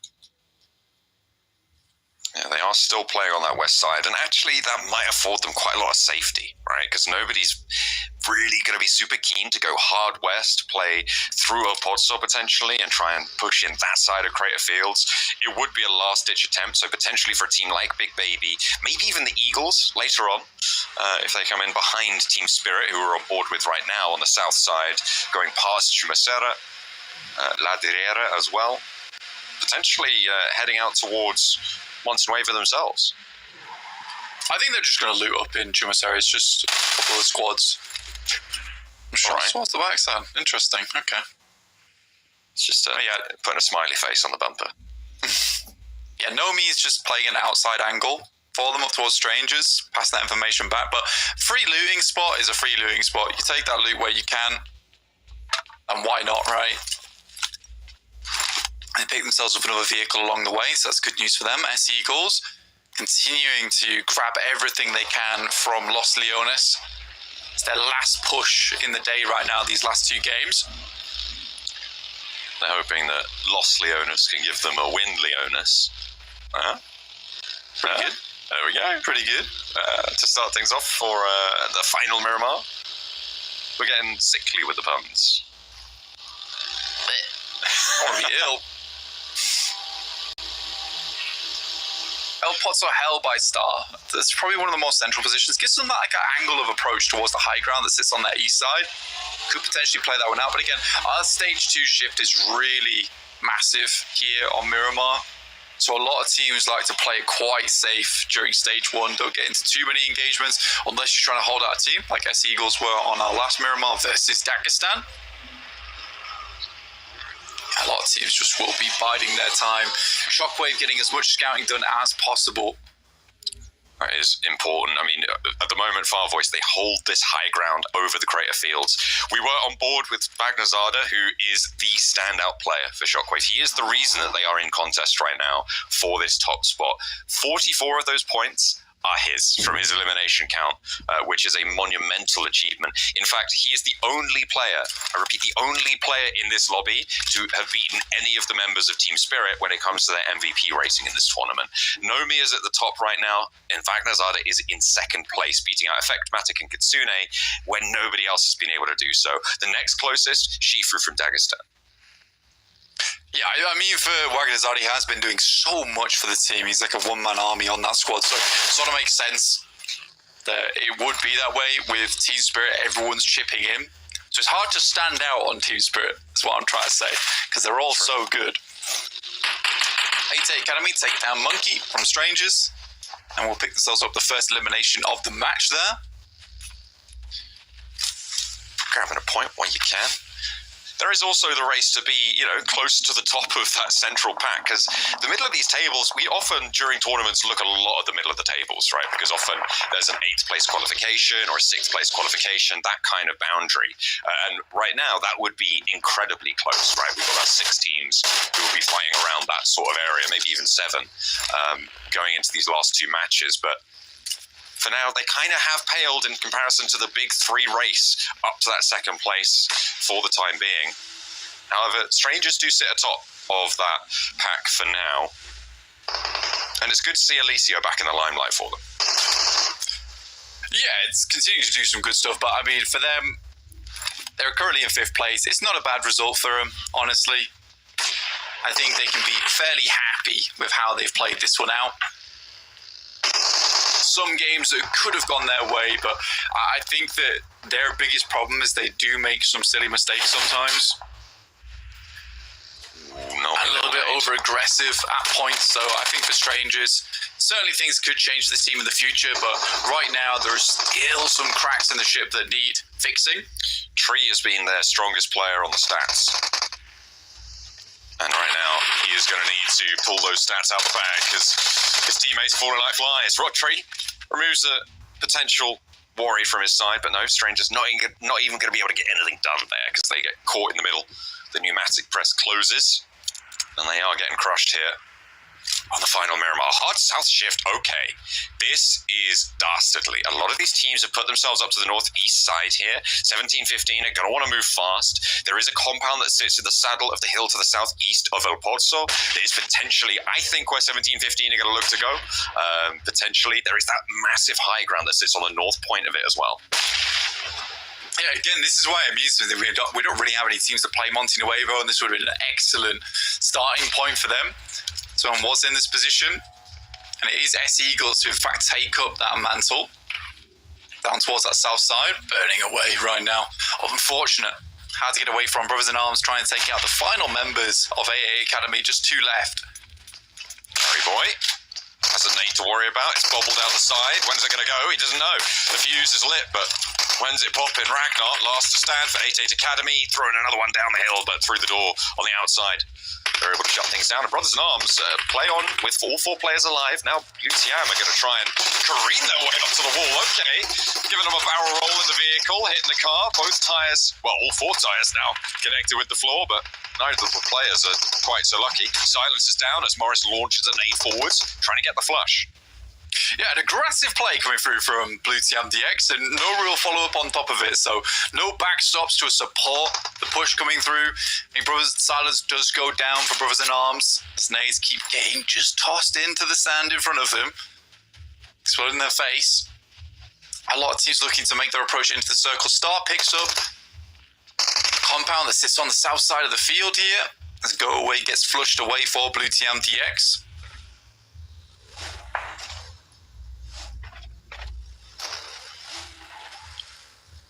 Yeah, they are are still playing on that west side, and actually that might afford them quite a lot of safety, right? Because nobody's really going to be super keen to go hard west, play through a pod stop potentially, and try and push in that side of Crater Fields. It would be a last-ditch attempt, so potentially for a team like Big Baby, maybe even the Eagles later on, if they come in behind Team Spirit, who we're on board with right now on the south side, going past Chumacera, La Derrera as well, potentially heading out towards Montenueva themselves. I think they're just going to loot up in Chumacera. It's just a couple of squads. I'm sure Right. towards the backside. Interesting. Okay. It's just putting a smiley face on the bumper. Yeah, Nomi is just playing an outside angle for them up towards strangers, pass that information back. But free looting spot is a free looting spot. You take that loot where you can, and why not, right? They pick themselves up another vehicle along the way, so that's good news for them. S Eagles continuing to grab everything they can from Los Leones. It's their last push in the day right now, these last two games. They're hoping that Los Leones can give them a win, Leones. Pretty good. There we go. Pretty good. To start things off for the final Miramar. We're getting sickly with the puns. I want to be ill. El Pozo held by Star. That's probably one of the more central positions. Gives them that like an angle of approach towards the high ground that sits on their east side. Could potentially play that one out. But again, our stage 2 shift is really massive here on Miramar. So a lot of teams like to play it quite safe during stage 1. Don't get into too many engagements unless you're trying to hold out a team like S Eagles were on our last Miramar versus Dagestan. A lot of teams just will be biding their time. Shockwave getting as much scouting done as possible. That is important. I mean, at the moment, Far Voice, they hold this high ground over the Crater Fields. We were on board with Bagnazada, who is the standout player for Shockwave. He is the reason that they are in contest right now for this top spot. 44 of those points are his from his elimination count, which is a monumental achievement. In fact, he is the only player, I repeat, the only player in this lobby to have beaten any of the members of Team Spirit when it comes to their MVP racing in this tournament. Nomi is at the top right now, and Vagnazada is in second place, beating out Effect, Matic, and Kitsune when nobody else has been able to do so. The next closest, Shifu from Dagestan. Yeah, I mean, for Wagnazar, he has been doing so much for the team. He's like a one-man army on that squad, so it sort of makes sense that it would be that way with Team Spirit. Everyone's chipping in. So it's hard to stand out on Team Spirit, is what I'm trying to say, because they're all so good. 8 Academy take down Monkey from Strangers, and we'll pick themselves up the first elimination of the match there. Grabbing a point while you can. There is also the race to be, close to the top of that central pack, because the middle of these tables, we often, during tournaments, look at a lot of the middle of the tables, right? Because often there's an 8th place qualification or a 6th place qualification, that kind of boundary. And right now, that would be incredibly close, right? We've got about 6 teams who will be fighting around that sort of area, maybe even 7, going into these last 2 matches. But for now, they kind of have paled in comparison to the big 3 race up to that second place for the time being. However, Strangers do sit atop of that pack for now. And it's good to see Alicio back in the limelight for them. Yeah, it's continuing to do some good stuff, but I mean, for them, they're currently in 5th place. It's not a bad result for them, honestly. I think they can be fairly happy with how they've played this one out. Some games that could have gone their way, but I think that their biggest problem is they do make some silly mistakes sometimes. A little bit over aggressive at points, so I think for Strangers, certainly things could change this team in the future, but right now there's still some cracks in the ship that need fixing. Tree has been their strongest player on the stats. And right now, he is going to need to pull those stats out the bag because his teammates falling like flies. Rocktree removes a potential worry from his side, but no, Stranger's not even going to be able to get anything done there because they get caught in the middle. The pneumatic press closes, and they are getting crushed here. On the final Miramar, hard south shift, okay. This is dastardly. A lot of these teams have put themselves up to the northeast side here. 17-15 are going to want to move fast. There is a compound that sits in the saddle of the hill to the southeast of El Pozzo. That is potentially, I think, where 17-15 are going to look to go. Potentially, there is that massive high ground that sits on the north point of it as well. Yeah, again, this is why I'm used to it. We don't really have any teams that play Monte Nuevo, and this would have been an excellent starting point for them. Someone was in this position, and it is S Eagles who in fact take up that mantle down towards that south side, burning away right now. Unfortunate. Hard to get away from. Brothers in Arms trying to take out the final members of AA Academy. Just 2 left. Harry boy has a nade to worry about. It's bobbled out the side. When's it going to go? He doesn't know. The fuse is lit, but when's it popping? Ragnar, last to stand for 88 Academy, throwing another one down the hill, but through the door on the outside. They're able to shut things down. And Brothers in Arms play on with all 4 players alive. Now UTM are going to try and careen their way up to the wall. Okay, giving them a barrel roll in the vehicle, hitting the car. Both tyres, well, all 4 tyres now connected with the floor, but neither of the players are quite so lucky. Silence is down as Morris launches a nade forwards, trying to get the flush. Yeah, an aggressive play coming through from Blue Team DX, and no real follow-up on top of it, so no backstops to support the push coming through. I think Silence does go down for Brothers in Arms. Snays keep getting just tossed into the sand in front of them, exploding their face. A lot of teams looking to make their approach into the circle. Star picks up compound that sits on the south side of the field here. As Go Away gets flushed away for Blue Team DX.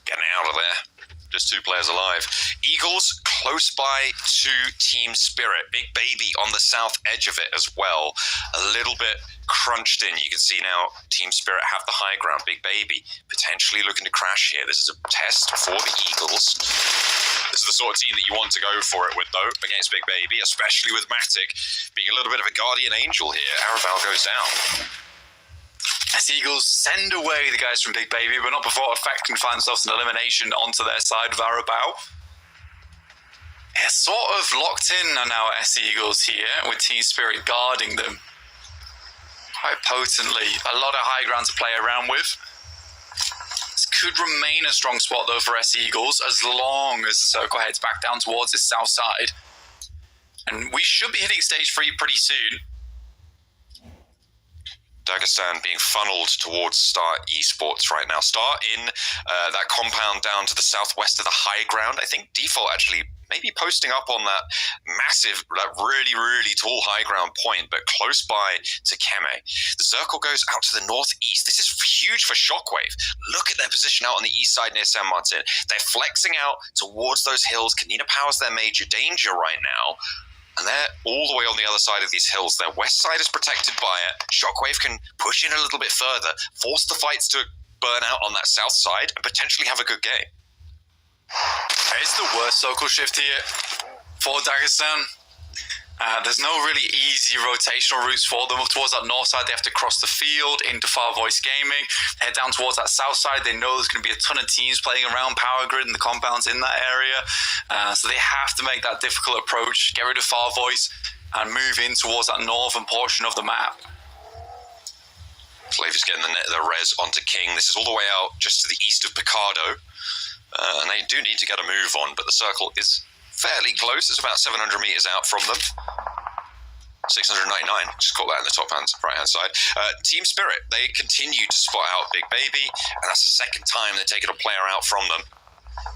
Getting out of there. Just 2 players alive. Eagles close by to Team Spirit. Big Baby on the south edge of it as well. A little bit crunched in. You can see now Team Spirit have the high ground. Big Baby potentially looking to crash here. This is a test for the Eagles. This is the sort of team that you want to go for it with, though, against Big Baby, especially with Matic being a little bit of a guardian angel here. Arabal goes down. As Eagles send away the guys from Big Baby, but not before Effect can find themselves an elimination onto their side of Arabao. Yeah, sort of locked in now at S Eagles here, with Team Spirit guarding them quite potently. A lot of high ground to play around with. This could remain a strong spot though for S Eagles, as long as the circle heads back down towards its south side. And we should be hitting stage 3 pretty soon. Dagestan being funneled towards Star Esports right now. Star in that compound down to the southwest of the high ground. I think Default actually maybe posting up on that massive, that really, really tall high ground point, but close by to Keme. The circle goes out to the northeast. This is huge for Shockwave. Look at their position out on the east side near San Martin. They're flexing out towards those hills. Canina Power's their major danger right now. And they're all the way on the other side of these hills. Their west side is protected by it. Shockwave can push in a little bit further, force the fights to burn out on that south side, and potentially have a good game. It's the worst circle shift here for Dagestan. There's no really easy rotational routes for them. Towards that north side, they have to cross the field into Far Voice Gaming, head down towards that south side. They know there's going to be a ton of teams playing around Power Grid and the compounds in that area. So they have to make that difficult approach, get rid of Far Voice, and move in towards that northern portion of the map. Flavor's getting the res onto King. This is all the way out just to the east of Picardo. And they do need to get a move on, but the circle is fairly close. It's about 700 meters out from them. 699, just caught that in the top right-hand side. Team Spirit, they continue to spot out Big Baby, and that's the second time they're taking a player out from them.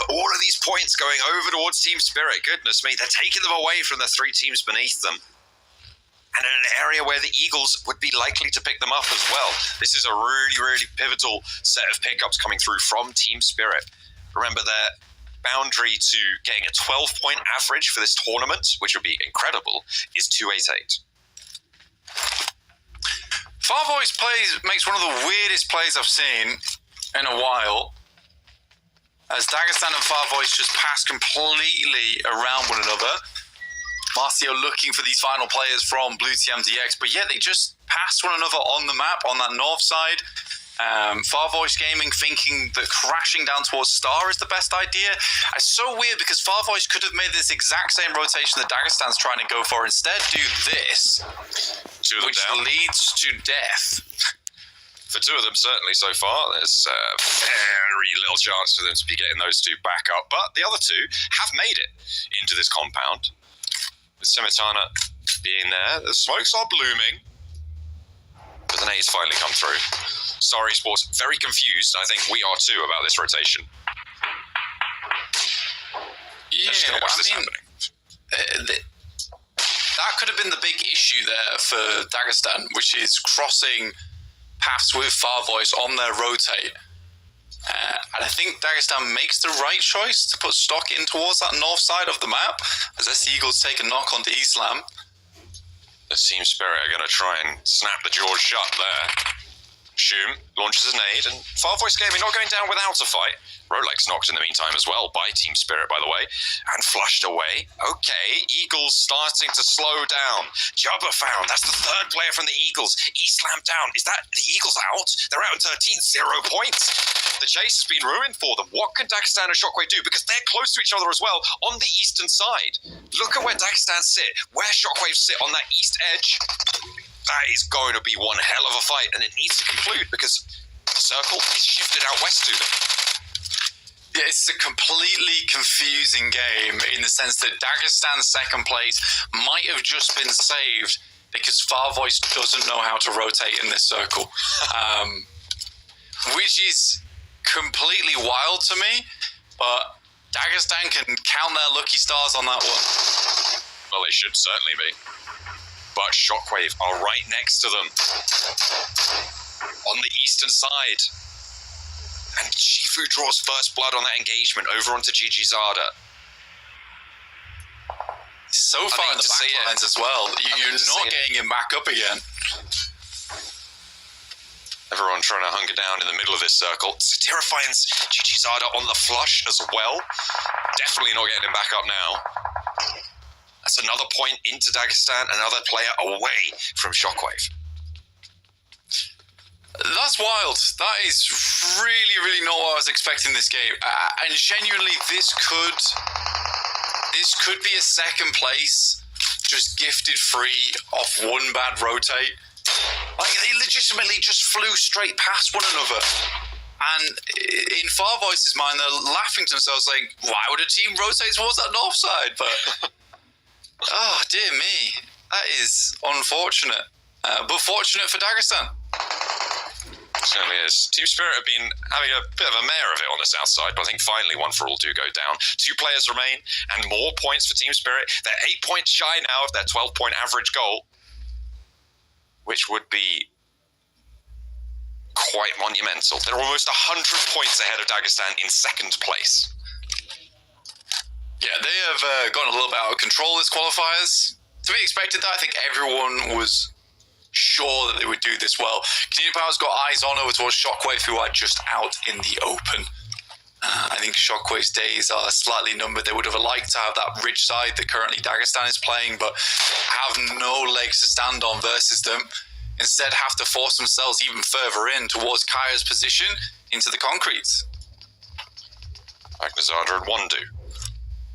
But all of these points going over towards Team Spirit, goodness me, they're taking them away from the 3 teams beneath them. And in an area where the Eagles would be likely to pick them up as well. This is a really, really pivotal set of pickups coming through from Team Spirit. Remember, their boundary to getting a 12-point average for this tournament, which would be incredible, is 288. Far Voice makes one of the weirdest plays I've seen in a while, as Dagestan and Far Voice just pass completely around one another. Marcio looking for these final players from Blue Team DX, but yeah, they just passed one another on the map on that north side. Far Voice Gaming thinking that crashing down towards Star is the best idea. It's so weird because Far Voice could have made this exact same rotation that Dagestan's trying to go for. Instead, do this, which leads to death. For two of them, certainly so far, there's very little chance for them to be getting those two back up. But the other two have made it into this compound. With Simitana being there, the smokes are blooming. But the nades finally come through. Star Esports very confused. I think we are too about this rotation. Yeah, just gonna watch this happening. That could have been the big issue there for Dagestan, which is crossing paths with Far Voice on their rotate. And I think Dagestan makes the right choice to put stock in towards that north side of the map, as the Eagles take a knock onto Islam. The Team Spirit are going to try and snap the jaws shut there. Shum launches a nade, and Far Voice Gaming not going down without a fight. Rolex knocked in the meantime as well by Team Spirit, by the way, and flushed away. Okay, Eagles starting to slow down. Jubba found, that's the third player from the Eagles. Islam down. Is that the Eagles out? They're out in 13th, 0 points. The chase has been ruined for them. What can Dagestan and Shockwave do? Because they're close to each other as well on the eastern side. Look at where Dagestan sit, where Shockwave sit on that east edge. That is going to be one hell of a fight, and it needs to conclude because the circle is shifted out west to them. Yeah, it's a completely confusing game in the sense that Dagestan's second place might have just been saved because Far Voice doesn't know how to rotate in this circle, which is completely wild to me, but Dagestan can count their lucky stars on that one. Well, they should certainly be. But Shockwave are right next to them on the eastern side. And Shifu draws first blood on that engagement over onto Gigi Zada. So far in the back lines as well. You're not getting him back up again. Everyone trying to hunker down in the middle of this circle. Satira finds Gigi Zada on the flush as well. Definitely not getting him back up now. That's another point into Dagestan, another player away from Shockwave. That's wild. That is really, really not what I was expecting this game. And genuinely, this could be a second place, just gifted free off one bad rotate. Like, they legitimately just flew straight past one another. And in Far Voice's mind, they're laughing to themselves like, why would a team rotate towards that north side? But... oh, dear me. That is unfortunate. But fortunate for Dagestan. Certainly is. Team Spirit have been having a bit of a mare of it on the south side, but I think finally One for All do go down. 2 players remain, and more points for Team Spirit. They're 8 points shy now of their 12-point average goal, which would be quite monumental. They're almost 100 points ahead of Dagestan in second place. Yeah, they have gone a little bit out of control this qualifiers. To be expected that. I think everyone was sure that they would do this well. Canadian Power's got eyes on over towards Shockwave, who are just out in the open. I think Shockwave's days are slightly numbered. They would have liked to have that ridge side that currently Dagestan is playing, but have no legs to stand on versus them. Instead, have to force themselves even further in towards Kaya's position into the concrete. Agnazada and Wandu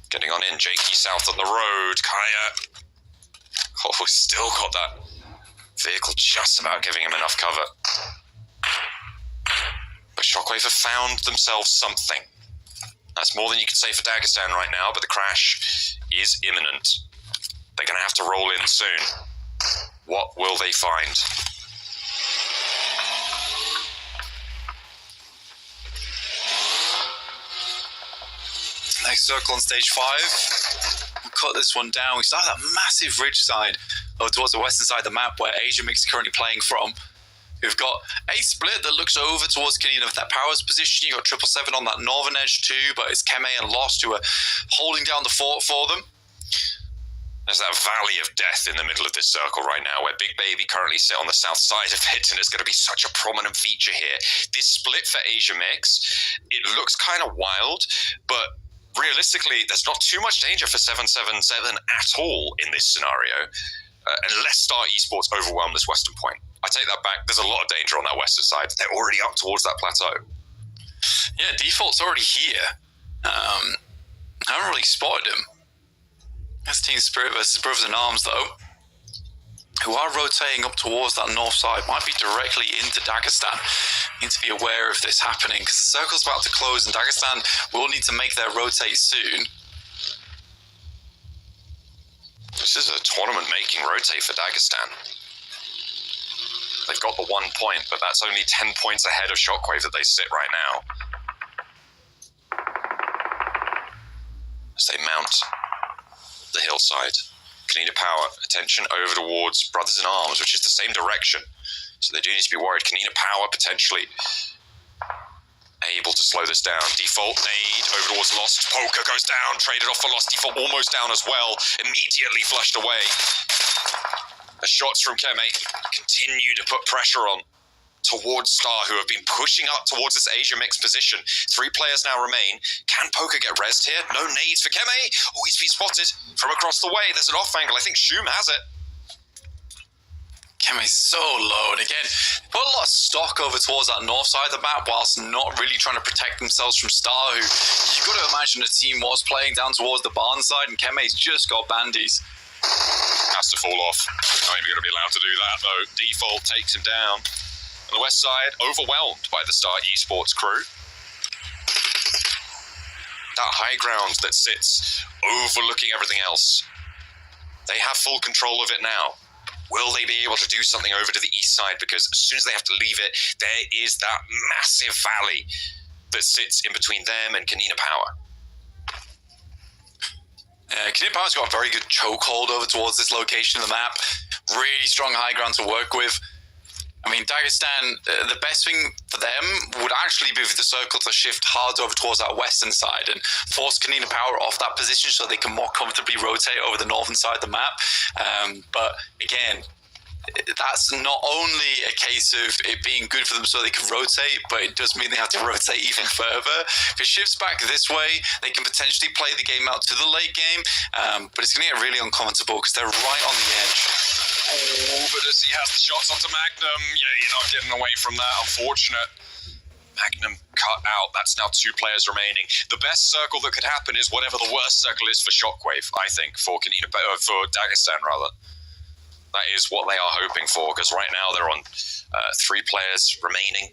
getting on in. Jakey south on the road. Kaya. Oh, still got that vehicle just about giving him enough cover. But Shockwave have found themselves something. That's more than you can say for Dagestan right now, but the crash is imminent. They're going to have to roll in soon. What will they find? Next circle on stage 5. We'll cut this one down. We start that massive ridge side towards the western side of the map where Asia Mix is currently playing from. We've got a split that looks over towards Canadian of that Powers position. You've got 777 on that northern edge too, but it's Keme and Lost who are holding down the fort for them. There's that valley of death in the middle of this circle right now where Big Baby currently sit on the south side of it, and it's going to be such a prominent feature here. This split for Asia Mix, it looks kind of wild, but realistically, there's not too much danger for 777 at all in this scenario, unless Star Esports overwhelm this western point. I take that back. There's a lot of danger on that western side. They're already up towards that plateau. Yeah, Default's already here. I haven't really spotted him. That's Team Spirit versus Brothers in Arms, though, who are rotating up towards that north side. Might be directly into Dagestan. Need to be aware of this happening because the circle's about to close and Dagestan will need to make their rotate soon. This is a tournament-making rotate for Dagestan. They've got the 1 point, but that's only 10 points ahead of Shockwave that they sit right now. As they mount the hillside. Kanina Power, attention over towards Brothers in Arms, which is the same direction. So they do need to be worried. Kanina Power potentially able to slow this down. Default nade over towards Lost. Poker goes down, traded off for Lost. Default almost down as well. Immediately flushed away. The shots from Keme continue to put pressure on towards Star, who have been pushing up towards this Asia mix position. 3 players now remain. Can Poker get rezzed here? No nades for Keme. Oh, he's been spotted from across the way. There's an off angle. I think Shum has it. Keme's so low, and again, put a lot of stock over towards that north side of the map whilst not really trying to protect themselves from Star, who you've got to imagine the team was playing down towards the barn side, and Keme's just got bandies. Has to fall off. Not even going to be allowed to do that, though. Default takes him down. On the west side, overwhelmed by the Star Esports crew. That high ground that sits overlooking everything else. They have full control of it now. Will they be able to do something over to the east side? Because as soon as they have to leave it, there is that massive valley that sits in between them and Kanina Power. Kanina Power's got a very good chokehold over towards this location of the map. Really strong high ground to work with. I mean, Dagestan, the best thing for them would actually be for the circle to shift hard over towards that western side and force Kanina Power off that position so they can more comfortably rotate over the northern side of the map. But again, that's not only a case of it being good for them so they can rotate, but it does mean they have to rotate even further. If it shifts back this way, they can potentially play the game out to the late game, but it's going to get really uncomfortable because they're right on the edge. Oh, but as he has the shots onto Magnum, yeah, you're not getting away from that. Unfortunate. Magnum cut out. That's now 2 players remaining. The best circle that could happen is whatever the worst circle is for Shockwave, I think, for Dagestan, rather. That is what they are hoping for, because right now they're on 3 players remaining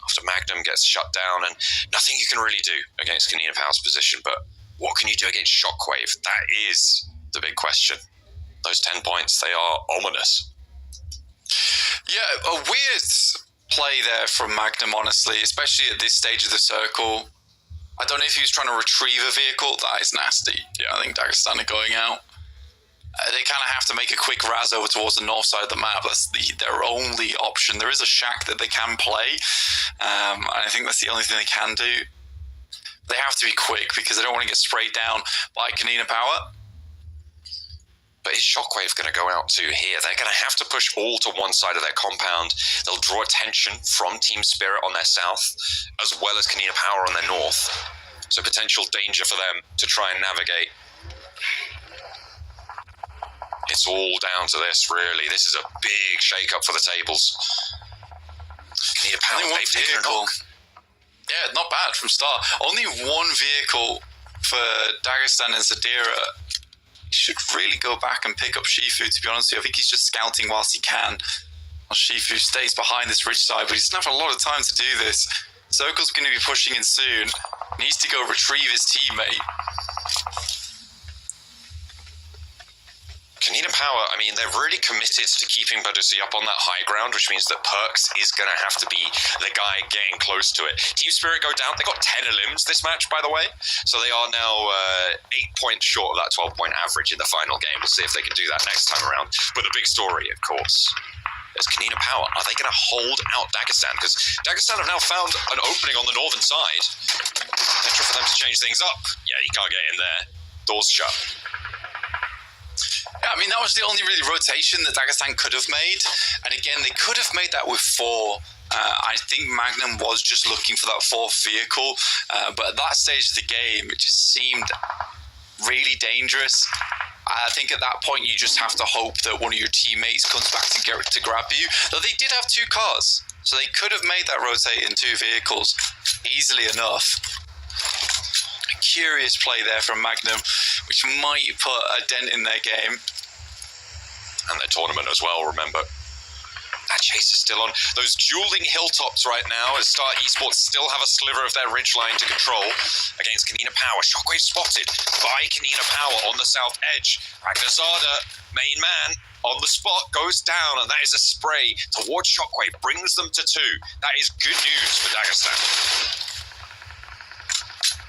after Magnum gets shut down, and nothing you can really do against Kanina Power's position, but what can you do against Shockwave? That is the big question. Those 10 points, they are ominous. Yeah, a weird play there from Magnum, honestly, especially at this stage of the circle. I don't know if he was trying to retrieve a vehicle. That is nasty. Yeah, I think Dagestan are going out. They kind of have to make a quick razz over towards the north side of the map. That's their only option. There is a shack that they can play. And I think that's the only thing they can do. They have to be quick because they don't want to get sprayed down by Kanina Power. But is Shockwave going to go out to here? They're going to have to push all to one side of their compound. They'll draw attention from Team Spirit on their south, as well as Kanina Power on their north. So potential danger for them to try and navigate. It's all down to this, really. This is a big shake-up for the tables. Kanina Power, they've taken a knock. Yeah, not bad from start. Only 1 vehicle for Dagestan and Zadira. He should really go back and pick up Shifu, to be honest with you. I think he's just scouting whilst he can. While Shifu stays behind this ridge side, but he doesn't have a lot of time to do this. Circle's going to be pushing in soon. Needs to go retrieve his teammate. Kanina Power, I mean, they're really committed to keeping Badusi up on that high ground, which means that Perks is going to have to be the guy getting close to it. Team Spirit go down. They got 10 elims this match, by the way. So they are now 8 points short of that 12-point average in the final game. We'll see if they can do that next time around. But the big story, of course, is Kanina Power. Are they going to hold out Dagestan? Because Dagestan have now found an opening on the northern side. Potential for them to change things up. Yeah, he can't get in there. Doors shut. Yeah, I mean, that was the only really rotation that Dagestan could have made. And again, they could have made that with 4. I think Magnum was just looking for that 4th vehicle. But at that stage of the game, it just seemed really dangerous. I think at that point you just have to hope that one of your teammates comes back to grab you. Though they did have 2 cars, so they could have made that rotate in 2 vehicles easily enough. A curious play there from Magnum, which might put a dent in their game. And their tournament as well, remember. That chase is still on. Those dueling hilltops right now as Star Esports still have a sliver of their ridgeline to control against Kanina Power. Shockwave spotted by Kanina Power on the south edge. Ragnazada, main man, on the spot, goes down, and that is a spray towards Shockwave, brings them to 2. That is good news for Dagestan.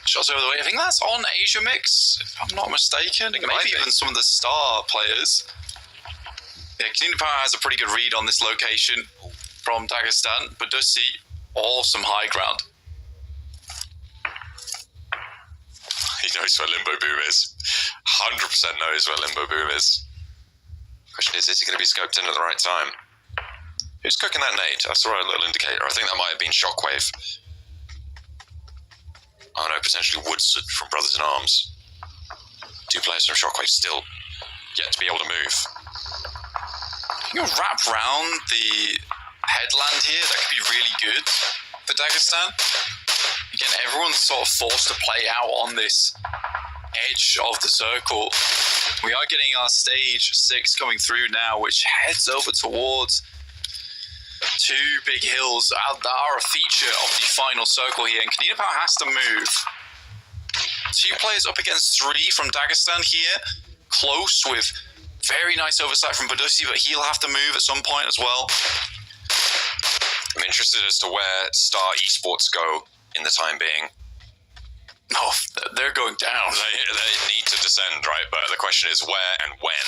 Shots over the way. I think that's on Asia Mix, if I'm not mistaken. Maybe even some of the Star players. Yeah, Kanina Power has a pretty good read on this location from Dagestan, but does see awesome high ground. He knows where Limbo Boom is. 100% knows where Limbo Boom is. Question is he going to be scoped in at the right time? Who's cooking that nade? I saw a little indicator. I think that might have been Shockwave. Oh no, potentially Woodson from Brothers in Arms. 2 players from Shockwave still yet to be able to move. You can wrap round the headland here. That could be really good for Dagestan. Again, everyone's sort of forced to play out on this edge of the circle. We are getting our stage 6 coming through now, which heads over towards 2 big hills that are a feature of the final circle here. And Kanina Power has to move. 2 players up against 3 from Dagestan here. Close with very nice oversight from Badussi, but he'll have to move at some point as well. I'm interested as to where Star Esports go in the time being. Oh, they're going down. They need to descend, right? But the question is where and when.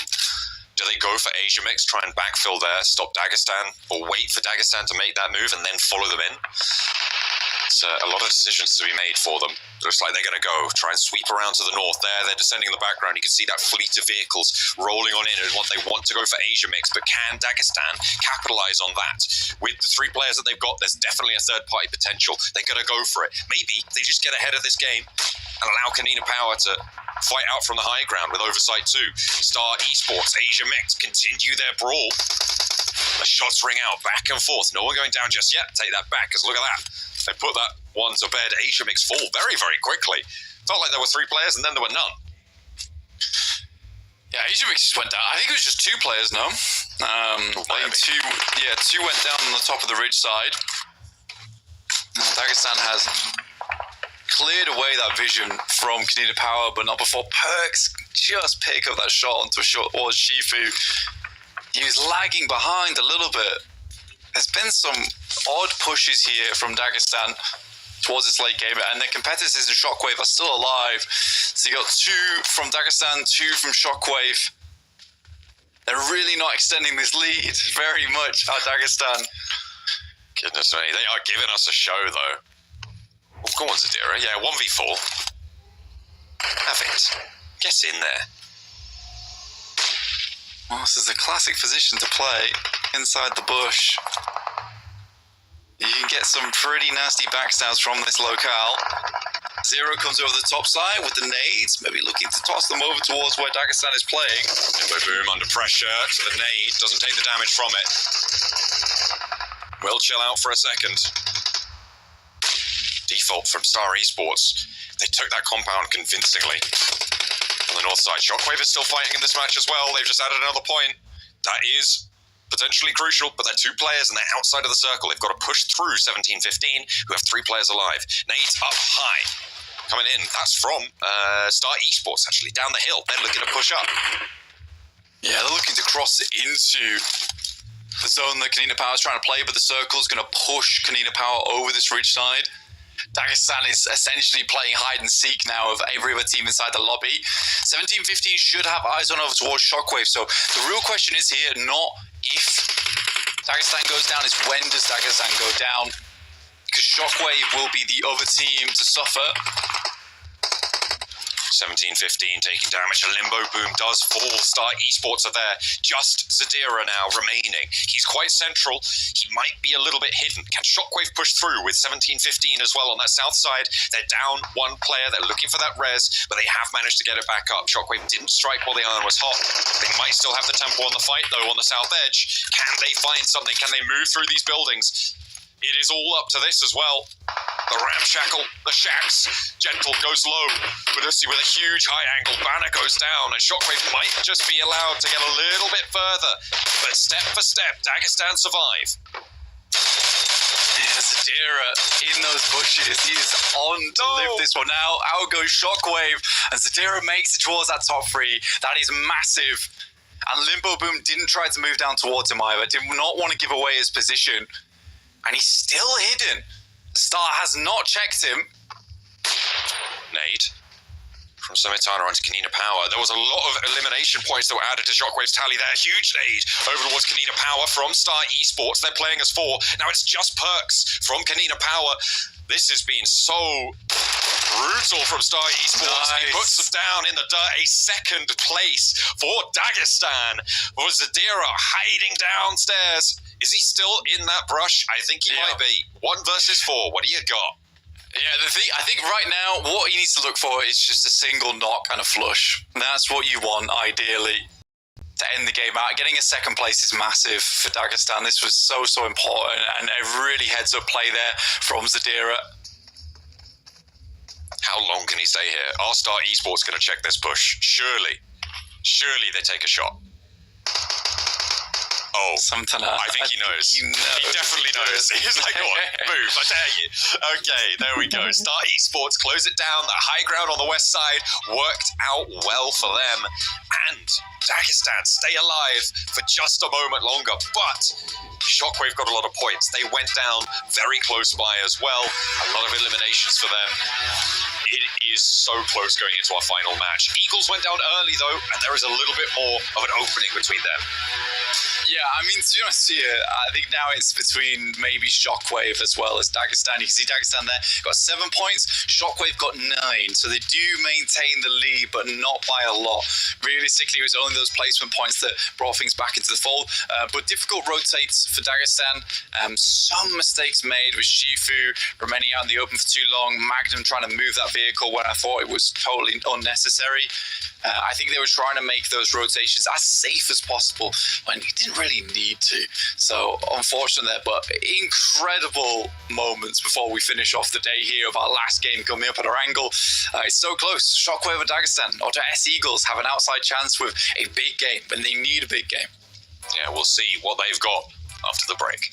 Do they go for Asia Mix, try and backfill there, stop Dagestan, or wait for Dagestan to make that move and then follow them in? It's a lot of decisions to be made for them. Looks like they're going to go try and sweep around to the north there. They're descending in the background. You can see that fleet of vehicles rolling on in, and they want to go for Asia Mix, but can Dagestan capitalize on that? With the 3 players that they've got, there's definitely a third-party potential. They're going to go for it. Maybe they just get ahead of this game and allow Kanina Power to fight out from the high ground with oversight too. Star Esports, Asia Mix continue their brawl. The shots ring out back and forth. No one going down just yet. Take that back, because look at that. They put that one to bed. Asia Mix fall very, very quickly. Felt like there were 3 players and then there were none. Yeah, Asia Mix just went down. I think it was just 2 players, no? I think 2 went down on the top of the ridge side. Dagestan has cleared away that vision from Kanina Power, but not before Perks just pick up that shot onto a shot towards Shifu. He was lagging behind a little bit. There's been some odd pushes here from Dagestan towards this late game, and their competitors in Shockwave are still alive. So you got 2 from Dagestan, 2 from Shockwave. They're really not extending this lead very much at Dagestan. Goodness me, they are giving us a show though. Oh, go on, Zadira. Yeah, 1v4. Have it. Get in there. Well, this is a classic position to play inside the bush. You can get some pretty nasty backstabs from this locale. Zero comes over the top side with the nades, maybe looking to toss them over towards where Dagestan is playing. Limbo Boom under pressure to the nade, doesn't take the damage from it. Will chill out for a second. Default from Star Esports. They took that compound convincingly. On the north side, Shockwave is still fighting in this match as well. They've just added another point. That is potentially crucial, but they're 2 players and they're outside of the circle. They've got to push through 17-15, who have 3 players alive. Nades up high. Coming in, that's from Star Esports, actually, down the hill. They're looking to push up. Yeah, they're looking to cross into the zone that Kanina Power is trying to play, but the circle's going to push Kanina Power over this ridge side. Dagestan is essentially playing hide and seek now of every other team inside the lobby. 17-15 should have eyes on over towards Shockwave. So the real question is here, not if Dagestan goes down, it's when does Dagestan go down? Because Shockwave will be the other team to suffer. 17-15 taking damage. A Limbo Boom does fall. Star Esports are there. Just Zadira now remaining. He's quite central. He might be a little bit hidden. Can Shockwave push through with 17-15 as well on that south side? They're down one player. They're looking for that res, but they have managed to get it back up. Shockwave didn't strike while the iron was hot. They might still have the tempo on the fight, though, on the south edge. Can they find something? Can they move through these buildings? It is all up to this as well. The ramshackle, the shacks. Gentle goes low. Badusi with a huge high angle. Banner goes down, and Shockwave might just be allowed to get a little bit further. But step for step, Dagestan survive. Yeah, Zadira in those bushes. He's on to live this one now. Out goes Shockwave, and Zadira makes it towards that top three. That is massive. And Limbo Boom didn't try to move down towards him either. Did not want to give away his position. And he's still hidden. Star has not checked him. Nade from Sumitana onto Kanina Power. There was a lot of elimination points that were added to Shockwave's tally there. Huge nade over towards Kanina Power from Star Esports. They're playing as 4. Now it's just Perks from Kanina Power. This has been so brutal from Star Esports. Nice. He puts them down in the dirt. A second place for Dagestan. Was Zadira hiding downstairs? Is he still in that brush? I think he might be. 1 versus 4. What do you got? Yeah, I think right now what he needs to look for is just a single knock and a flush. And that's what you want, ideally, to end the game out. Getting a second place is massive for Dagestan. This was so important, and a really heads-up play there from Zadira. How long can he stay here? Are Star Esports going to check this push? Surely they take a shot. Oh, I think he knows. He definitely knows. He's like, go on, move, I dare you. Okay, there we go. Star Esports close it down. The high ground on the west side worked out well for them. And Dagestan stay alive for just a moment longer. But Shockwave got a lot of points. They went down very close by as well. A lot of eliminations for them. It is so close going into our final match. Eagles went down early, though, and there is a little bit more of an opening between them. Yeah, I mean, to be honest here, I think now it's between maybe Shockwave as well as Dagestan. You can see Dagestan there got 7 points. Shockwave got 9. So they do maintain the lead, but not by a lot. Realistically, it was only those placement points that brought things back into the fold. But difficult rotates for Dagestan. Some mistakes made with Shifu remaining out in the open for too long. Magnum trying to move that vehicle when I thought it was totally unnecessary. I think they were trying to make those rotations as safe as possible when you didn't really need to. So unfortunate there, but incredible moments before we finish off the day here of our last game coming up at our angle. It's so close. Shockwave and Dagestan, or S Eagles have an outside chance with a big game when they need a big game. Yeah, we'll see what they've got after the break.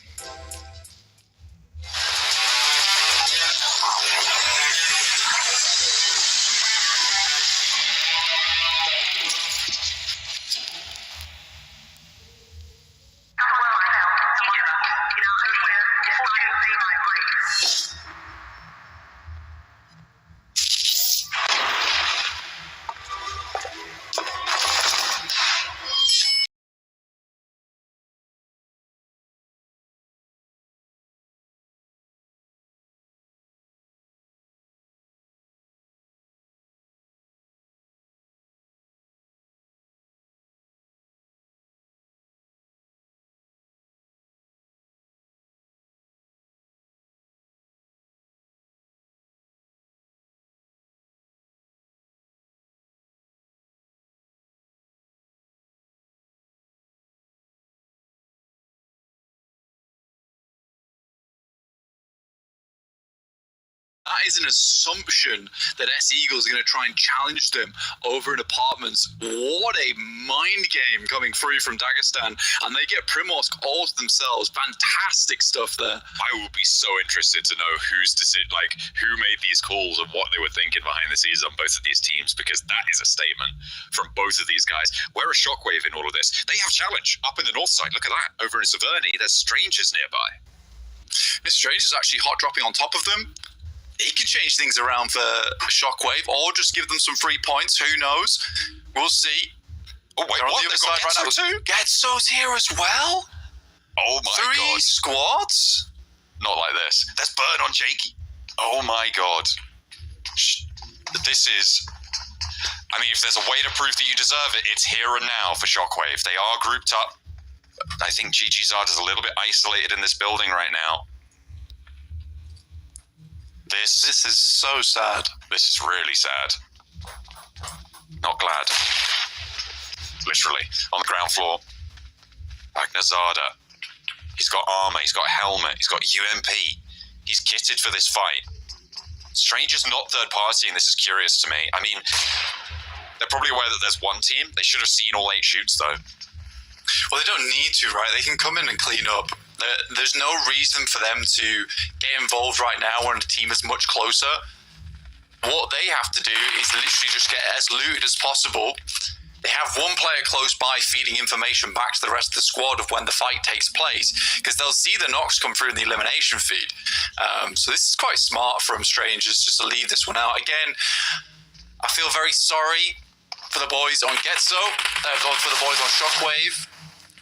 That is an assumption that S Eagles are going to try and challenge them over in apartments. What a mind game coming through from Dagestan. And they get Primorsk all to themselves. Fantastic stuff there. I would be so interested to know who made these calls and what they were thinking behind the scenes on both of these teams, because that is a statement from both of these guys. Where is Shockwave in all of this? They have challenge up in the north side. Look at that. Over in Severny, there's Strangers nearby. This Stranger's actually hot dropping on top of them. He can change things around for Shockwave or just give them some free points. Who knows? We'll see. Oh, wait, what? They've got Getso too? Getso's here as well? Oh, my God. 3 squads? Not like this. There's Burn on Jakey. Oh, my God. This is... I mean, if there's a way to prove that you deserve it, it's here and now for Shockwave. They are grouped up. I think GG Zard is a little bit isolated in this building right now. This is so sad. This is really sad. Not glad. Literally, on the ground floor. Magnazada. He's got armor, he's got helmet, he's got UMP. He's kitted for this fight. Stranger's not third party, and this is curious to me. I mean, they're probably aware that there's one team. They should have seen all 8 shoots, though. Well, they don't need to, right? They can come in and clean up. There's no reason for them to get involved right now when the team is much closer. What they have to do is literally just get as looted as possible. They have one player close by feeding information back to the rest of the squad of when the fight takes place, because they'll see the knocks come through in the elimination feed. So this is quite smart from Strangers just to leave this one out. Again, I feel very sorry for the boys on Getzo, for the boys on Shockwave.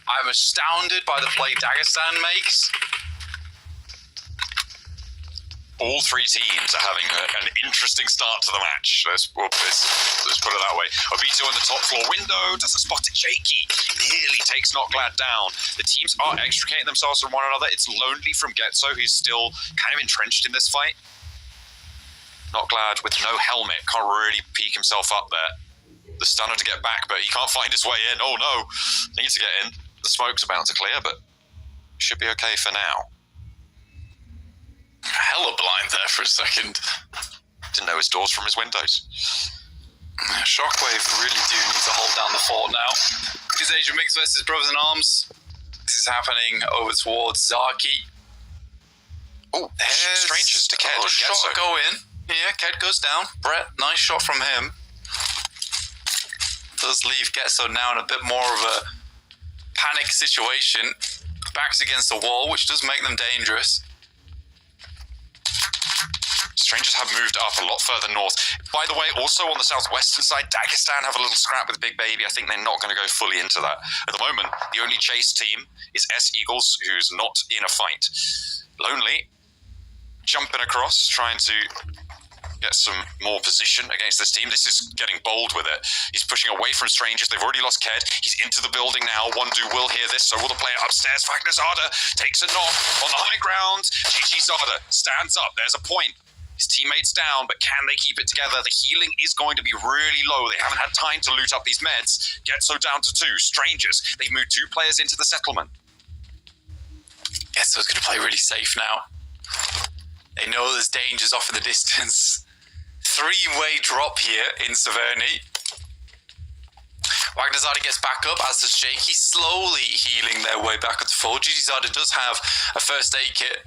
I'm astounded by the play Dagestan makes. All 3 teams are having an interesting start to the match. Let's put it that way. Obito in the top floor window doesn't spot it. Jakey nearly takes Not Glad down. The teams are extricating themselves from one another. It's Lonely from Getzo, who's still kind of entrenched in this fight. Not Glad with no helmet, can't really peek himself up there. The stunner to get back, but he can't find his way in. Oh no, needs to get in. The smoke's about to clear, but should be okay for now. Hella blind there for a second. Didn't know his doors from his windows. Shockwave really do need to hold down the fort now. Is Asian Mix versus Brothers in Arms. This is happening over towards Zaki. Oh, Strangers to Ked. Shot go in. Yeah, Ked goes down. Brett, nice shot from him. Does leave Getzo now in a bit more of a panic situation. Backs against the wall, which does make them dangerous. Strangers have moved up a lot further north. By the way, also on the southwestern side, Dagestan have a little scrap with Big Baby. I think they're not going to go fully into that. At the moment, the only chase team is S-Eagles, who's not in a fight. Lonely, jumping across, trying to get some more position against this team. This is getting bold with it. He's pushing away from Strangers. They've already lost Ked. He's into the building now. Wondu will hear this, so will the player upstairs. Fagnazada takes a knock on the high ground. GG Zada stands up. There's a point. His teammates down, but can they keep it together? The healing is going to be really low. They haven't had time to loot up these meds. Getzo down to 2. Strangers, they've moved 2 players into the settlement. Getzo's going to play really safe now. They know there's dangers off in the distance. 3-way drop here in Severny. Wagnazada gets back up, as does Jake. He's slowly healing their way back up to full. GG does have a first aid kit.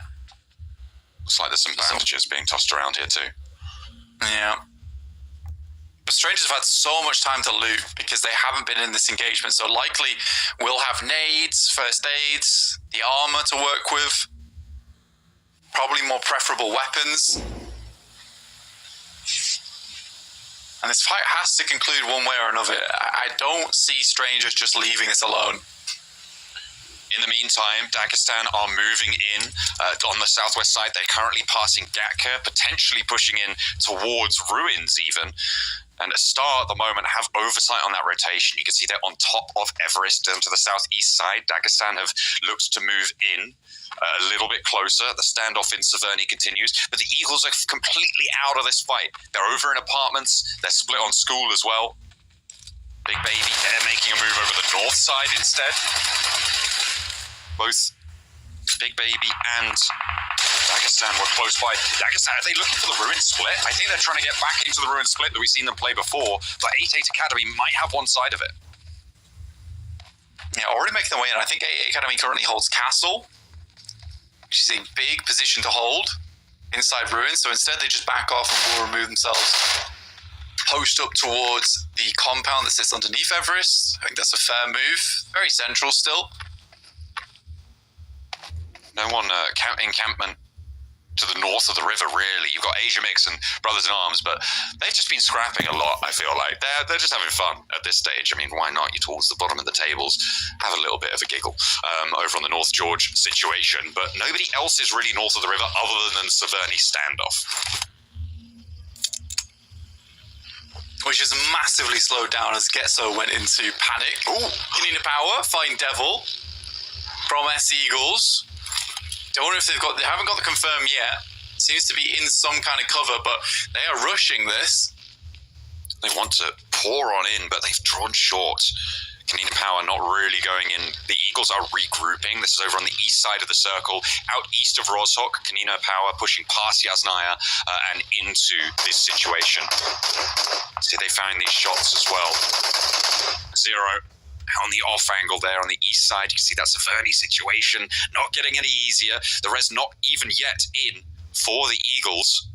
Looks like there's some bandages being tossed around here too. Yeah. But Strangers have had so much time to loot because they haven't been in this engagement. So likely we'll have nades, first aids, the armor to work with. Probably more preferable weapons. And this fight has to conclude one way or another. I don't see Strangers just leaving this alone. In the meantime, Dagestan are moving in on the southwest side. They're currently passing Gatka, potentially pushing in towards Ruins even. And a Star at the moment have oversight on that rotation. You can see they're on top of Everest down to the southeast side. Dagestan have looked to move in a little bit closer. The standoff in Severny continues, but the Eagles are completely out of this fight. They're over in apartments. They're split on school as well. Big Baby, they're making a move over the north side instead. Both Big Baby and Dagestan were close by. Dagestan, are they looking for the Ruin split? I think they're trying to get back into the Ruin split that we've seen them play before, but 8-8 Academy might have one side of it. Yeah, already making their way in. I think 8-8 Academy currently holds Castle, which is a big position to hold inside Ruin, so instead they just back off and will remove themselves. Post up towards the compound that sits underneath Everest. I think that's a fair move. Very central still. No one encampment to the north of the river, really. You've got Asia Mix and Brothers in Arms, but they've just been scrapping a lot, I feel like. They're just having fun at this stage. I mean, why not? You're towards the bottom of the tables. Have a little bit of a giggle over on the North George situation. But nobody else is really north of the river other than Severny standoff. which is massively slowed down as Getso went into panic. Ooh, Kanina Power find Devil from S Eagles. Don't know if they haven't got the confirm yet. Seems to be in some kind of cover, but they are rushing this. They want to pour on in, but they've drawn short. Kanina Power not really going in. The Eagles are regrouping. This is over on the east side of the circle, out east of Rozhok. Kanina Power pushing past Yasnaya and into this situation. See, they found these shots as well. Zero on the off angle there on the east side. You can see that's a Vernie situation, not getting any easier. The res not even yet in for the Eagles.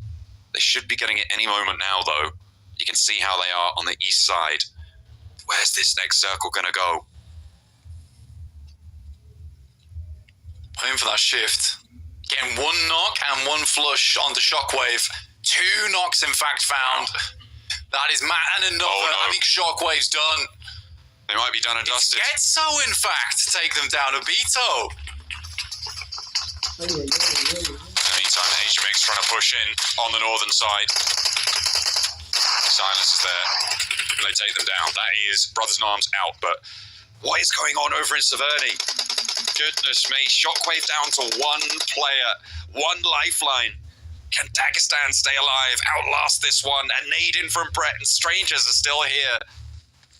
They should be getting it any moment now, though. You can see how they are on the east side. Where's this next circle going to go? Playing for that shift. Getting one knock and one flush onto Shockwave. 2 knocks, in fact, found. That is mad. And another. Oh, no. I think Shockwave's done. They might be done and dusted. Getso, in fact, to take them down. Obito. In the meantime, Asia Mix trying to push in on the northern side. Silence is there. They take them down. That is Brothers in Arms out, but what is going on over in Severny? Goodness me. Shockwave down to one player, one lifeline. Can Dagestan stay alive, outlast this one? A nade in from Brett, and strangers are still here.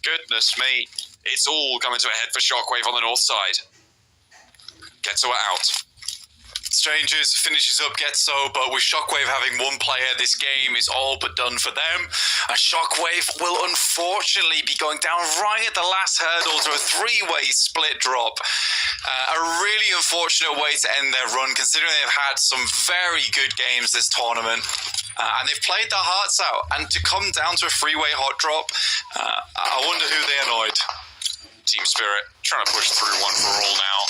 Goodness me. It's all coming to a head for Shockwave on the north side. Getso out. Strangers finishes up Getso, but with Shockwave having one player, this game is all but done for them. And Shockwave will unfortunately be going down right at the last hurdle to a 3-way split drop. A really unfortunate way to end their run, considering they've had some very good games this tournament. And they've played their hearts out. And to come down to a 3-way hot drop, I wonder who they annoyed. Team Spirit trying to push through one for all now.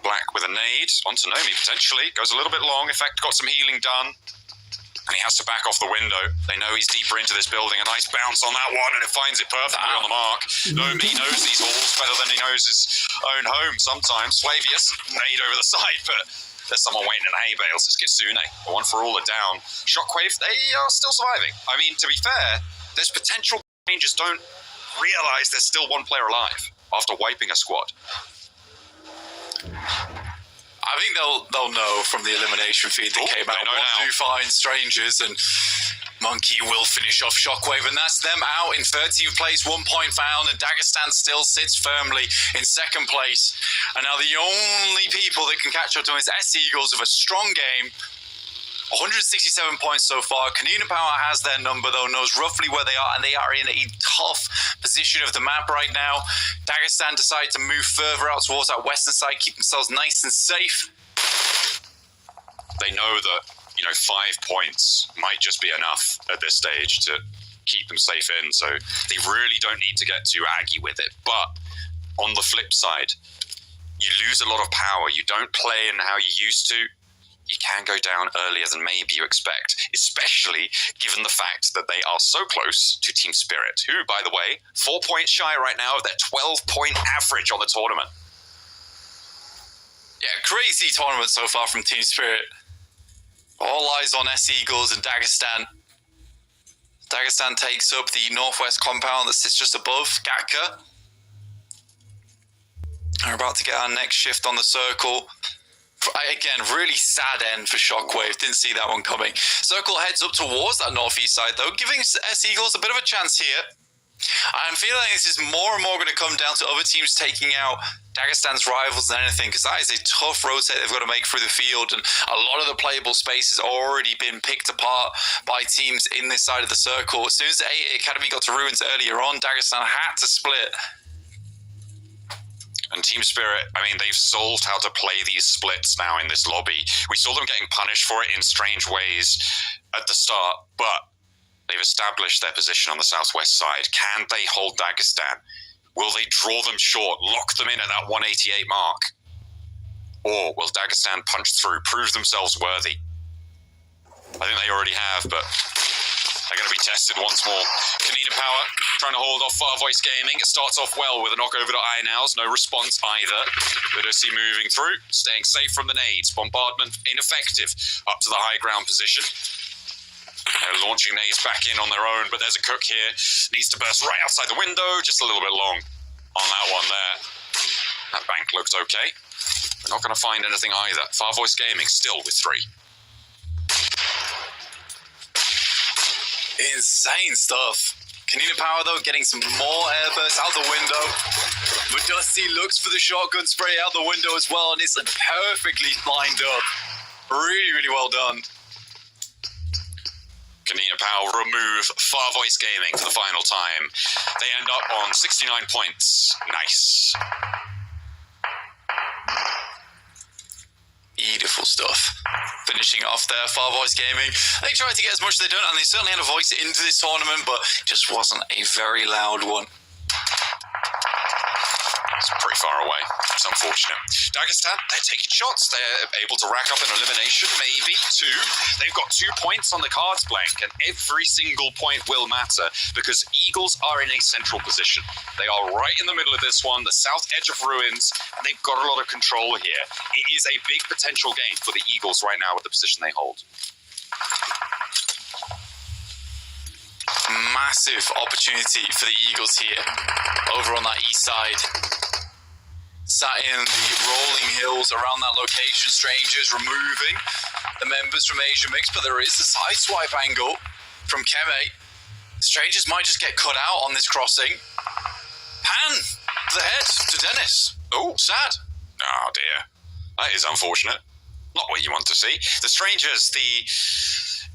Black with a nade onto Nomi potentially. Goes a little bit long. In fact, got some healing done. And he has to back off the window. They know he's deeper into this building. A nice bounce on that one, and it finds it perfectly on the mark. Nomi knows these halls better than he knows his own home sometimes. Flavius, nade over the side, but there's someone waiting in the hay bales. It's Kitsune. A one for all are down. Shockwave, they are still surviving. I mean, to be fair, there's potential Rangers don't realize there's still one player alive after wiping a squad. I think they'll know from the elimination feed that came out. What do find strangers, and Monkey will finish off Shockwave, and that's them out in 13th place, 1 point found, and Dagestan still sits firmly in 2nd place. And now the only people that can catch up to him is S Eagles with a strong game. 167 points so far. Kanina Power has their number, though, knows roughly where they are, and they are in a tough position of the map right now. Dagestan decide to move further out towards that western side, keep themselves nice and safe. They know that, 5 points might just be enough at this stage to keep them safe in, so they really don't need to get too aggy with it. But on the flip side, you lose a lot of power. You don't play in how you used to. You can go down earlier than maybe you expect, especially given the fact that they are so close to Team Spirit, who, by the way, 4 points shy right now of their 12-point average on the tournament. Yeah, crazy tournament so far from Team Spirit. All eyes on S Eagles and Dagestan. Dagestan takes up the northwest compound that sits just above Gatka. We're about to get our next shift on the circle. Again, really sad end for Shockwave. Didn't see that one coming. Circle heads up towards that northeast side, though, giving S Eagles a bit of a chance here. I'm feeling this is more and more going to come down to other teams taking out Dagestan's rivals than anything, because that is a tough rotate they've got to make through the field, and a lot of the playable space has already been picked apart by teams in this side of the circle. As soon as the Academy got to ruins earlier on, Dagestan had to split. And Team Spirit, they've solved how to play these splits now in this lobby. We saw them getting punished for it in strange ways at the start, but they've established their position on the southwest side. Can they hold Dagestan? Will they draw them short, lock them in at that 188 mark? Or will Dagestan punch through, prove themselves worthy? I think they already have, but they're going to be tested once more. Kanina Power trying to hold off Far Voice Gaming. It starts off well with a knock over to Inows. No response either. Udossi moving through, staying safe from the nades. Bombardment ineffective up to the high ground position. They're launching nades back in on their own, but there's a cook here. Needs to burst right outside the window, just a little bit long on that one there. That bank looked okay. We're not going to find anything either. Far Voice Gaming still with 3. Insane stuff. Canina Power, though, getting some more airbursts out the window. But Dusty looks for the shotgun spray out the window as well, and it's perfectly lined up. Really, really well done. Canina Power remove Far Voice Gaming for the final time. They end up on 69 points. Nice. Beautiful stuff. Finishing off there, Far Voice Gaming. They tried to get as much as they done, and they certainly had a voice into this tournament, but it just wasn't a very loud one. It's pretty far away. It's unfortunate. Dagestan, they're taking shots. They're able to rack up an elimination, maybe 2. They've got 2 points on the cards blank, and every single point will matter because Eagles are in a central position. They are right in the middle of this one, the south edge of ruins, and they've got a lot of control here. It is a big potential game for the Eagles right now with the position they hold. Massive opportunity for the Eagles here over on that east side. Sat in the rolling hills around that location. Strangers removing the members from Asia Mix, but there is a side swipe angle from Keme. Strangers might just get cut out on this crossing. Pan to the head to Dennis. Oh, sad. Oh dear. That is unfortunate. Not what you want to see. The Strangers, the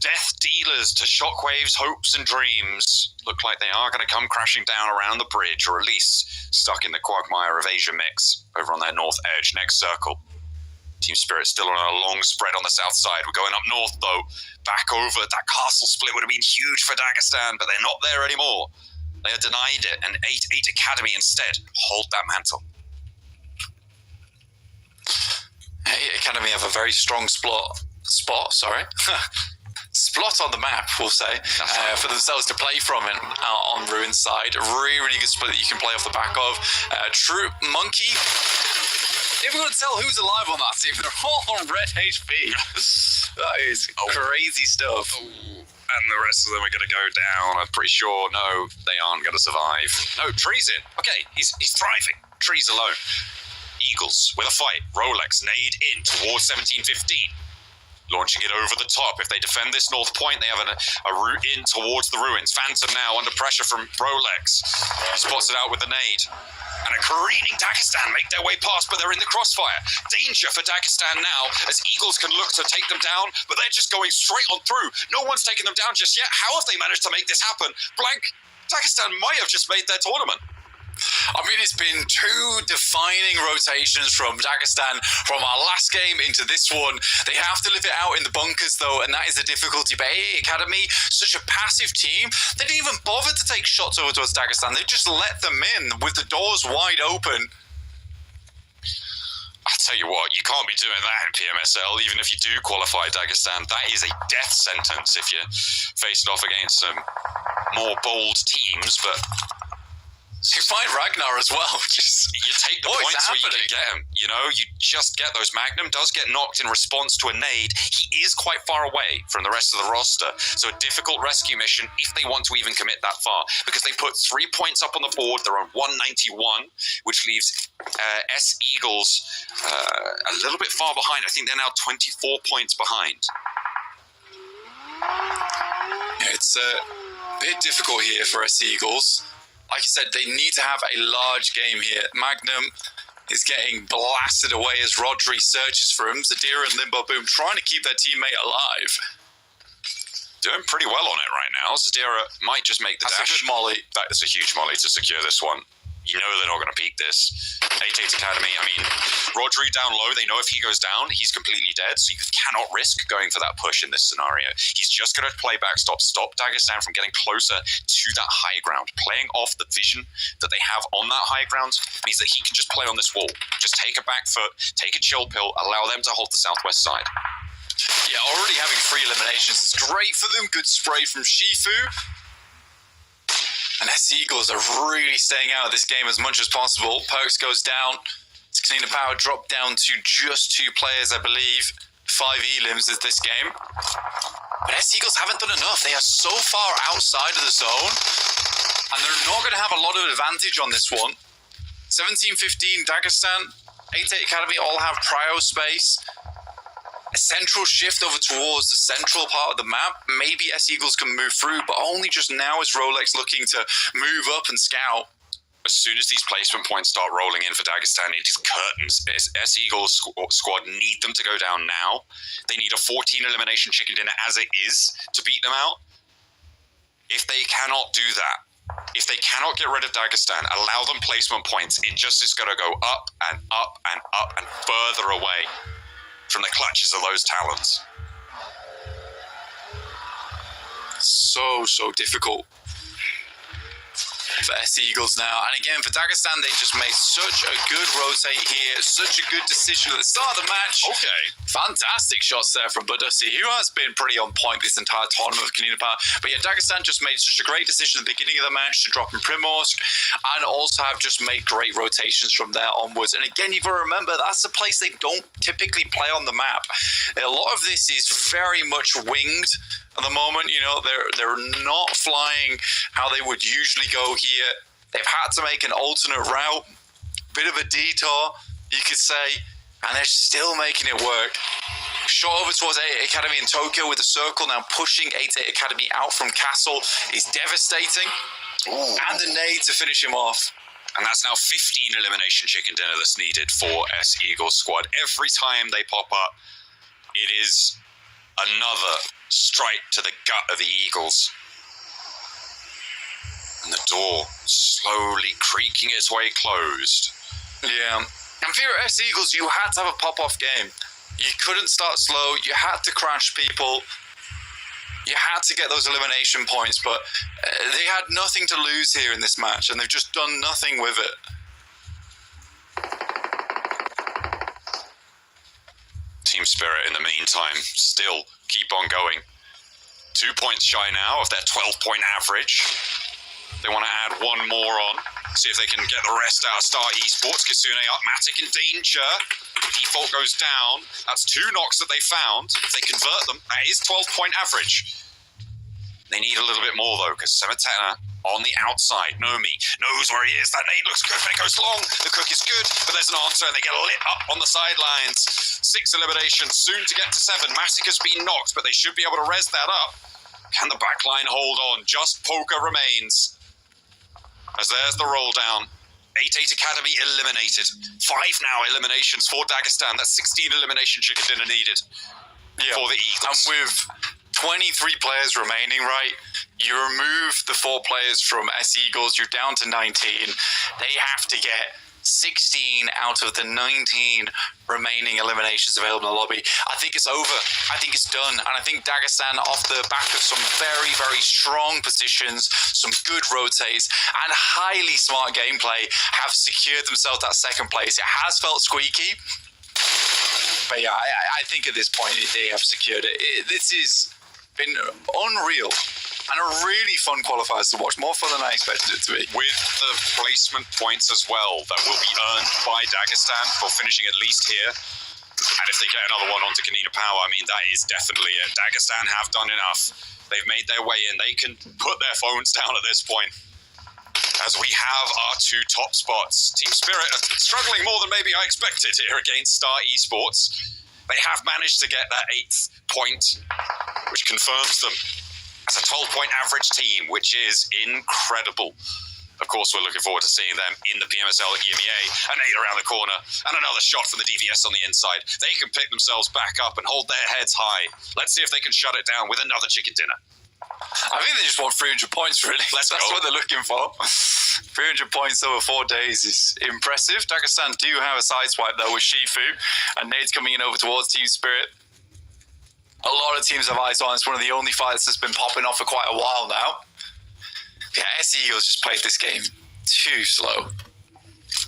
death dealers to Shockwave's hopes and dreams, look like they are going to come crashing down around the bridge, or at least stuck in the quagmire of Asia Mix over on their north edge. Next circle. Team Spirit still on a long spread on the south side. We're going up north, though. Back over. That castle split would have been huge for Dagestan, but they're not there anymore. They are denied it, and 8-8 Academy instead hold that mantle. Academy have a very strong spot, Splot on the map, we'll say, for themselves to play from and out on Ruin's side. Really, really good split that you can play off the back of. True Monkey. Difficult to tell who's alive on that team. They're all on red HP. That is crazy stuff. And the rest of them are going to go down. I'm pretty sure, no, they aren't going to survive. No, Tree's in. Okay, he's thriving. Tree's alone. Eagles with a fight. Rolex nade in towards 1715. Launching it over the top. If they defend this north point, they have a route in towards the ruins. Phantom now under pressure from Rolex. He spots it out with the nade. And a careening Dagestan make their way past, but they're in the crossfire. Danger for Dagestan now, as Eagles can look to take them down, but they're just going straight on through. No one's taken them down just yet. How have they managed to make this happen? Blank, Dagestan might have just made their tournament. I mean, it's been 2 defining rotations from Dagestan from our last game into this one. They have to live it out in the bunkers, though, and that is the difficulty. But AA Academy, such a passive team, they didn't even bother to take shots over towards Dagestan. They just let them in with the doors wide open. I'll tell you what, you can't be doing that in PMSL, even if you do qualify Dagestan. That is a death sentence if you're facing off against some more bold teams, but... You find Ragnar as well. You take the points where you can get him. You know, you just get those. Magnum does get knocked in response to a nade. He is quite far away from the rest of the roster. So a difficult rescue mission if they want to even commit that far. Because they put 3 points up on the board. They're on 191, which leaves S Eagles a little bit far behind. I think they're now 24 points behind. Yeah, it's a bit difficult here for S Eagles. Like I said, they need to have a large game here. Magnum is getting blasted away as Rodri searches for him. Zadira and Limbo Boom trying to keep their teammate alive. Doing pretty well on it right now. Zadira might just make the dash. That's a good molly. That is a huge molly to secure this one. You know they're not going to peak this. 8-8 Academy, I mean, Rodri down low, they know if he goes down, he's completely dead, so you cannot risk going for that push in this scenario. He's just going to play backstop, stop Dagestan from getting closer to that high ground. Playing off the vision that they have on that high ground means that he can just play on this wall. Just take a back foot, take a chill pill, allow them to hold the southwest side. Yeah, already having 3 eliminations is great for them. Good spray from Shifu. And S Eagles are really staying out of this game as much as possible. Perks goes down. Canina Power dropped down to just 2 players, I believe. 5 elims is this game. But S-Eagles haven't done enough. They are so far outside of the zone, and they're not going to have a lot of advantage on this one. 17-15, Dagestan, 8-8 Academy all have prio space. A central shift over towards the central part of the map. Maybe S-Eagles can move through, but only just now is Rolex looking to move up and scout. As soon as these placement points start rolling in for Dagestan, it is curtains. S-Eagles squad need them to go down now. They need a 14 elimination chicken dinner as it is to beat them out. If they cannot do that, if they cannot get rid of Dagestan, allow them placement points, it just is going to go up and up and up and further away from the clutches of those talons. So difficult for S-Eagles now. And again, for Dagestan, they just made such a good rotate here, such a good decision at the start of the match. Okay. Fantastic shots there from Badussi, who has been pretty on point this entire tournament of Kanina Power. But yeah, Dagestan just made such a great decision at the beginning of the match to drop in Primorsk, and also have just made great rotations from there onwards. And again, you've got to remember, that's a place they don't typically play on the map. A lot of this is very much winged at the moment. You know, they're not flying how they would usually go here. They've had to make an alternate route, bit of a detour, you could say, and they're still making it work. Shot over towards 8 Academy in Tokyo with the circle, now pushing 8 Academy out from Castle is devastating. Ooh. And the nade to finish him off. And that's now 15 elimination chicken dinner that's needed for S-Eagles squad. Every time they pop up, it is another strike to the gut of the Eagles. And the door slowly creaking its way closed. Yeah. And for your S-Eagles, you had to have a pop-off game. You couldn't start slow. You had to crash people. You had to get those elimination points, but they had nothing to lose here in this match, and they've just done nothing with it. Team Spirit, in the meantime, still keep on going. 2 points shy now of their 12-point average. They want to add one more on, see if they can get the rest out of Star Esports. Kisune up, Matic in danger. Default goes down. That's 2 knocks that they found. If they convert them, that is 12-point average. They need a little bit more, though, because Sematena on the outside. Nomi knows where he is. That nade looks good, but it goes long. The cook is good, but there's an answer, and they get lit up on the sidelines. 6 eliminations, soon to get to 7. Matic has been knocked, but they should be able to res that up. Can the backline hold on? Just Poker remains. As there's the roll down. 8-8 Academy eliminated. 5 now eliminations for Dagestan. That's 16 elimination chicken dinner needed for the Eagles. And with 23 players remaining, right? You remove the 4 players from S-Eagles, you're down to 19. They have to get 16 out of the 19 remaining eliminations available in the lobby. I think it's over. I think it's done. And I think Dagestan, off the back of some very, very strong positions, some good rotates, and highly smart gameplay, have secured themselves that second place. It has felt squeaky, but yeah, I think at this point they have secured it. This has been unreal. And a really fun qualifiers to watch, more fun than I expected it to be. With the placement points as well that will be earned by Dagestan for finishing at least here. And if they get another one onto Kanina Power, I mean, that is definitely it. Dagestan have done enough. They've made their way in. They can put their phones down at this point. As we have our 2 top spots. Team Spirit are struggling more than maybe I expected here against Star Esports. They have managed to get that 8th point, which confirms them as a 12-point average team, which is incredible. Of course, we're looking forward to seeing them in the PMSL at EMEA. A nade around the corner, and another shot from the DVS on the inside. They can pick themselves back up and hold their heads high. Let's see if they can shut it down with another chicken dinner. I think they just want 300 points, really. That's what they're looking for. 300 points over 4 days is impressive. Dagestan do have a side swipe, though, with Shifu, and nade's coming in over towards Team Spirit. A lot of teams have eyes on. It's one of the only fights that's been popping off for quite a while now. Yeah, S-Eagles just played this game too slow.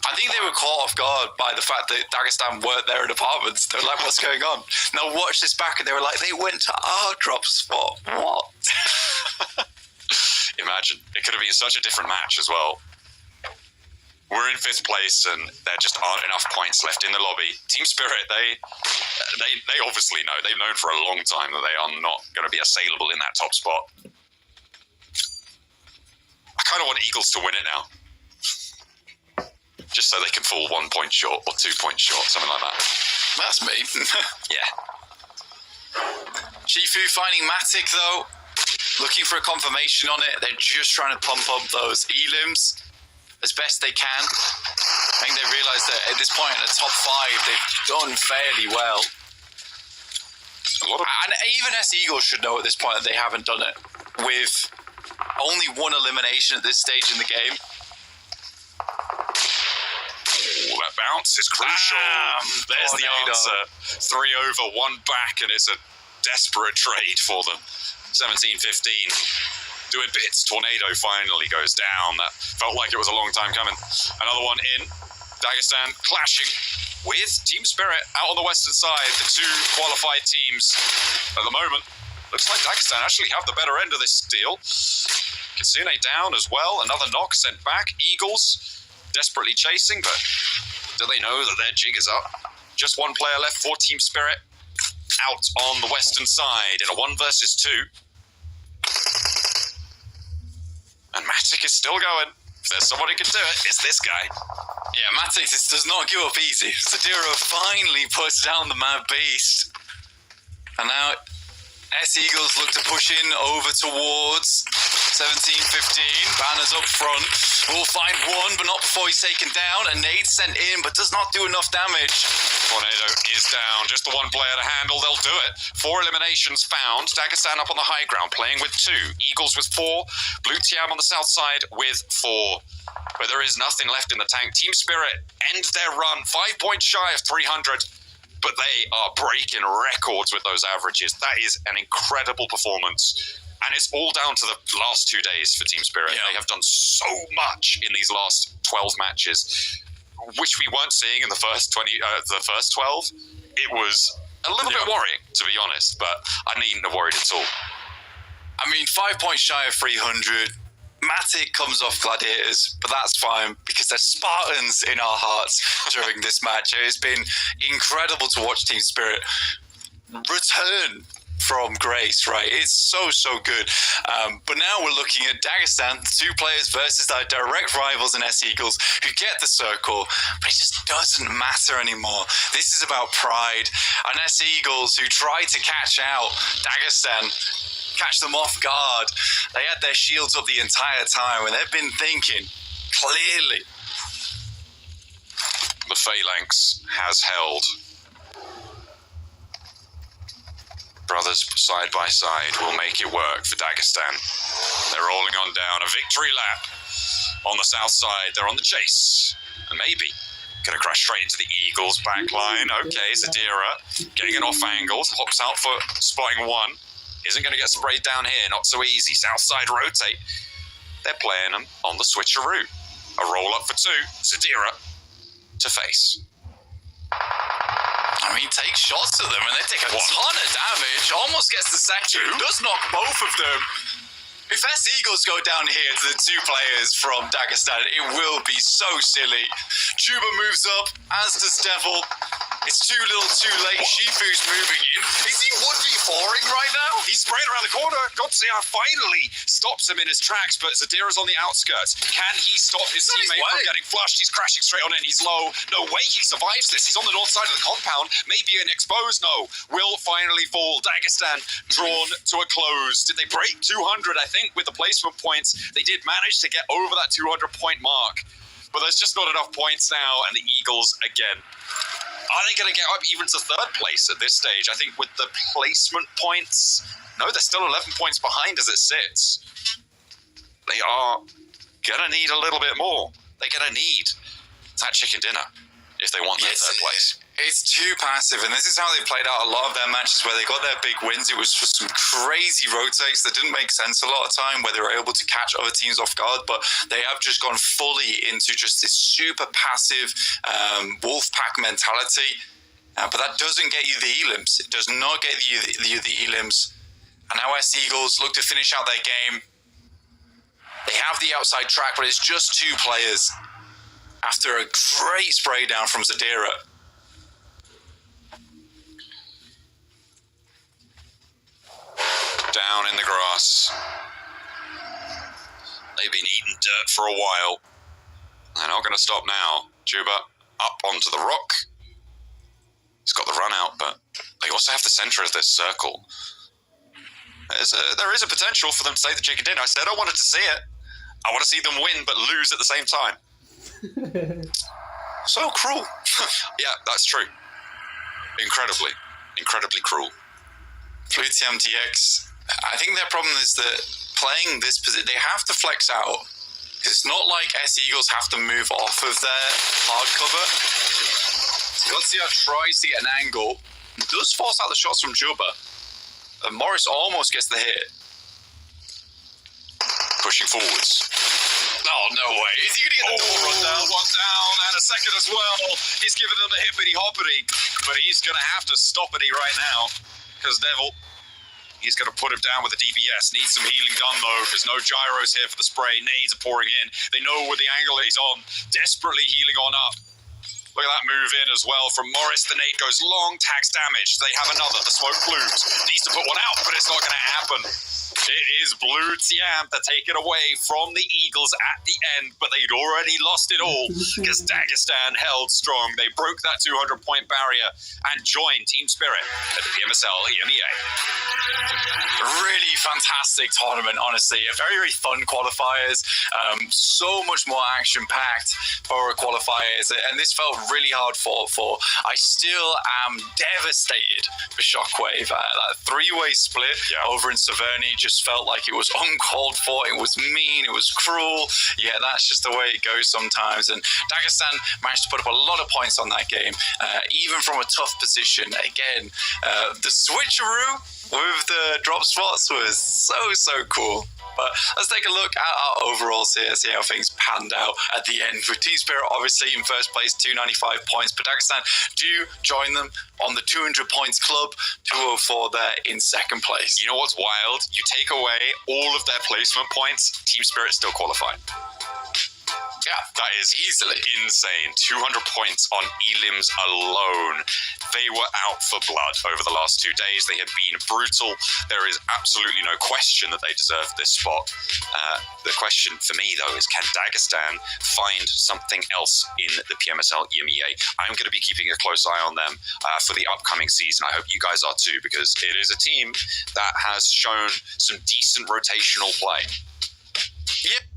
I think they were caught off guard by the fact that Dagestan weren't there in apartments. They were like, what's going on? Now watch this back, and they were like, they went to our drop spot. What? Imagine. It could have been such a different match as well. we're in 5th place and there just aren't enough points left in the lobby. Team Spirit, they obviously know. They've known for a long time that they are not going to be assailable in that top spot. I kind of want Eagles to win it now. Just so they can fall 1 point short or 2 points short, something like that. That's me. Yeah. Shifu finding Matic, though. Looking for a confirmation on it. They're just trying to pump up those elims as best they can. I think they realise that at this point in the top 5, they've done fairly well. And even S-Eagles should know at this point that they haven't done it. With only 1 elimination at this stage in the game. Ooh, that bounce is crucial. There's the answer. 3 over, 1 back, and it's a desperate trade for them. 17-15. Doing bits. Tornado finally goes down. That felt like it was a long time coming. Another one in. Dagestan clashing with Team Spirit out on the western side. The 2 qualified teams at the moment. Looks like Dagestan actually have the better end of this deal. Kitsune down as well. Another knock sent back. Eagles desperately chasing, but do they know that their jig is up? Just 1 player left for Team Spirit. Out on the western side in a 1 versus 2. And Matic is still going. If there's someone who can do it, it's this guy. Yeah, Matic does not give up easy. Zadira finally puts down the Mad Beast. And now S-Eagles look to push in over towards 17-15. Banners up front. Will find one, but not before he's taken down. A nade sent in, but does not do enough damage. Tornado is down. Just the 1 player to handle. They'll do it. 4 eliminations found. Dagestan up on the high ground, playing with 2. Eagles with 4. Blue Tiam on the south side with 4. But there is nothing left in the tank. Team Spirit end their run 5 points shy of 300. But they are breaking records with those averages. That is an incredible performance. And it's all down to the last 2 days for Team Spirit. Yeah. They have done so much in these last 12 matches, which we weren't seeing in the first 12. It was a little bit worrying, to be honest, but I needn't have worried at all. I mean, 5 points shy of 300. Matic comes off Gladiators, but that's fine because there's Spartans in our hearts during this match. It has been incredible to watch Team Spirit return from grace, right? It's so good. But now we're looking at Dagestan, 2 players versus their direct rivals in S-Eagles who get the circle, but it just doesn't matter anymore. This is about pride. And S-Eagles who tried to catch out Dagestan, catch them off guard. They had their shields up the entire time and they've been thinking clearly. The Phalanx has held. Brothers side by side will make it work for Dagestan. They're rolling on down a victory lap on the south side. They're on the chase. And maybe going to crash straight into the Eagles back line. Okay, Zadira getting an off angle. Hops out for spotting 1. Isn't going to get sprayed down here. Not so easy. South side rotate. They're playing them on the switcheroo. A roll up for 2. Zadira to face. I mean, take shots at them and they take a ton of damage. Almost gets the sector. Does knock both of them. If S-Eagles go down here to the 2 players from Dagestan, it will be so silly. Chuba moves up, as does Devil. It's too little too late. Shifu's moving in. Is he 1v4ing right now? He's spraying around the corner. Godzilla finally stops him in his tracks, but Zadira's on the outskirts. Can he stop his teammate from getting flushed? He's crashing straight on in. He's low. No way he survives this. He's on the north side of the compound. Maybe an expose. No. Will finally fall. Dagestan drawn to a close. Did they break 200? I think with the placement points, they did manage to get over that 200-point mark. But there's just not enough points now, and the Eagles again. Are they going to get up even to 3rd place at this stage? I think with the placement points, no, they're still 11 points behind as it sits. They are going to need a little bit more. They're going to need that chicken dinner if they want that 3rd place. It's too passive, and this is how they played out a lot of their matches where they got their big wins. It was for some crazy rotates that didn't make sense a lot of time, where they were able to catch other teams off guard, but they have just gone fully into just this super passive wolf pack mentality. But that doesn't get you the elims. It does not get you the elims. And now S-Eagles look to finish out their game. They have the outside track, but it's just 2 players. after a great spray down from Zadira. Down in the grass. They've been eating dirt for a while. They're not going to stop now. Juba up onto the rock. He's got the run out, but they also have the center of this circle. There is a potential for them to take the chicken dinner. I said I wanted to see it. I want to see them win but lose at the same time. So cruel. Yeah, that's true. Incredibly cruel. Fluid TX, I think their problem is that playing this position, they have to flex out. It's not like S-Eagles have to move off of their hard cover. Godzilla tries to get an angle, does force out the shots from Juba. And Morris almost gets the hit. Pushing forwards. Oh, no way. Is he going to get the double run down? One down and a second as well. He's giving them a hippity-hoppity, but he's going to have to stop it right now because Devil, he's going to put him down with the DPS. Needs some healing done, though, because no gyros here for the spray. Nades are pouring in. They know where the angle that he's on. Desperately healing on up. Look at that move in as well from Morris. The nade goes long, tags damage. They have another. The smoke blooms. Needs to put one out, but it's not going to happen. It is Blue Tiam to take it away from the Eagles at the end, but they'd already lost it all because Dagestan held strong. They broke that 200-point barrier and joined Team Spirit at the PMSL EMEA. Really fantastic tournament, honestly. Very, very fun qualifiers. So much more action-packed for qualifiers, and this felt really hard fought for. I still am devastated for Shockwave. That three-way split over in Severny just felt like it was uncalled for. It was mean. It was cruel. Yeah, that's just the way it goes sometimes. And Dagestan managed to put up a lot of points on that game, even from a tough position. Again, the switcheroo with the drop spots was so cool. But let's take a look at our overalls here, see how things panned out at the end. With Team Spirit obviously in first place, 295 points. But Dagestan do join them on the 200 points club, 204 there in second place. You know what's wild? You take away all of their placement points, Team Spirit still qualified. Yeah, that is easily insane. 200 points on Elims alone. They were out for blood over the last 2 days. They had been brutal. There is absolutely no question that they deserved this spot. The question for me, though, is can Dagestan find something else in the PMSL EMEA? I'm going to be keeping a close eye on them for the upcoming season. I hope you guys are too, because it is a team that has shown some decent rotational play. Yep.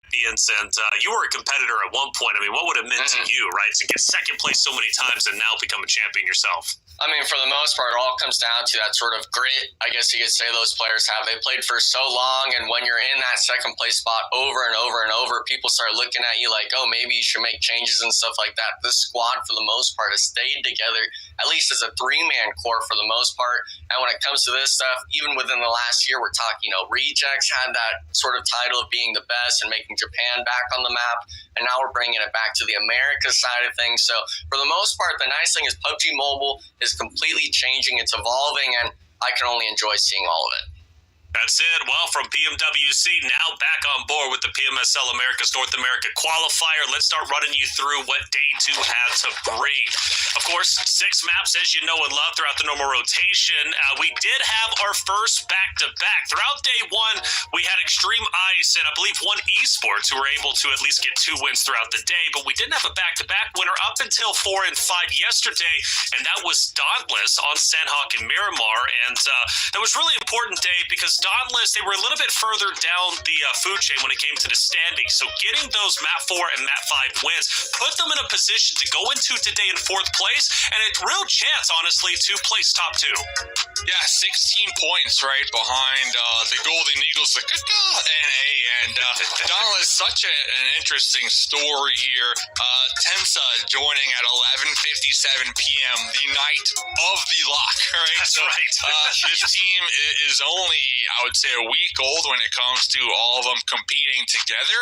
champions, and you were a competitor at one point. I mean, what would it meant to you, right, to get second place so many times and now become a champion yourself? I mean, for the most part, it all comes down to that sort of grit, I guess you could say those players have. They played for so long, and when you're in that second place spot over and over and over, people start looking at you like, oh, maybe you should make changes and stuff like that. This squad, for the most part, has stayed together, at least as a three-man core for the most part. And when it comes to this stuff, even within the last year, we're talking, Rejects had that sort of title of being the best and making Japan back on the map, and now we're bringing it back to the Americas side of things. So for the most part, the nice thing is Pubg Mobile is completely changing, it's evolving, and I can only enjoy seeing all of it. That's it. Well, from PMWC, now back on board with the PMSL America's North America qualifier. Let's start running you through what day 2 had to bring. Of course, 6 maps, as you know and love, throughout the normal rotation. We did have our first back-to-back. Throughout day 1, we had Extreme Ice and I believe one esports who were able to at least get 2 wins throughout the day, but we didn't have a back-to-back winner up until 4 and 5 yesterday, and that was Dauntless on Sandhawk and Miramar. And that was really important day because Dauntless, they were a little bit further down the food chain when it came to the standings. So getting those map 4 and map 5 wins put them in a position to go into today in 4th place and a real chance, honestly, to place top 2. Yeah, 16 points right behind the Golden Eagles, the NA, and Dauntless, such an interesting story here. Tensa joining at 11:57 p.m. the night of the lock, right? That's right. This team is only, I would say, a week old when it comes to all of them competing together.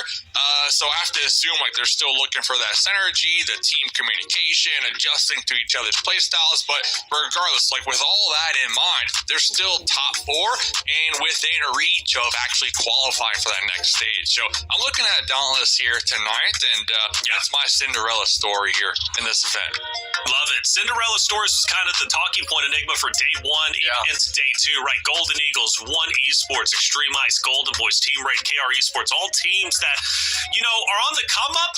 So I have to assume they're still looking for that synergy, the team communication, adjusting to each other's play styles. But regardless, with all that in mind, they're still top 4 and within reach of actually qualifying for that next stage. So I'm looking at Dauntless here tonight, and that's my Cinderella story here in this event. Love it. Cinderella stories was kind of the talking point enigma for day 1 into day 2, right? Golden Eagles, One Esports, Extreme Ice, Golden Boys, Team Raid, KR Esports, all teams that, are on the come up.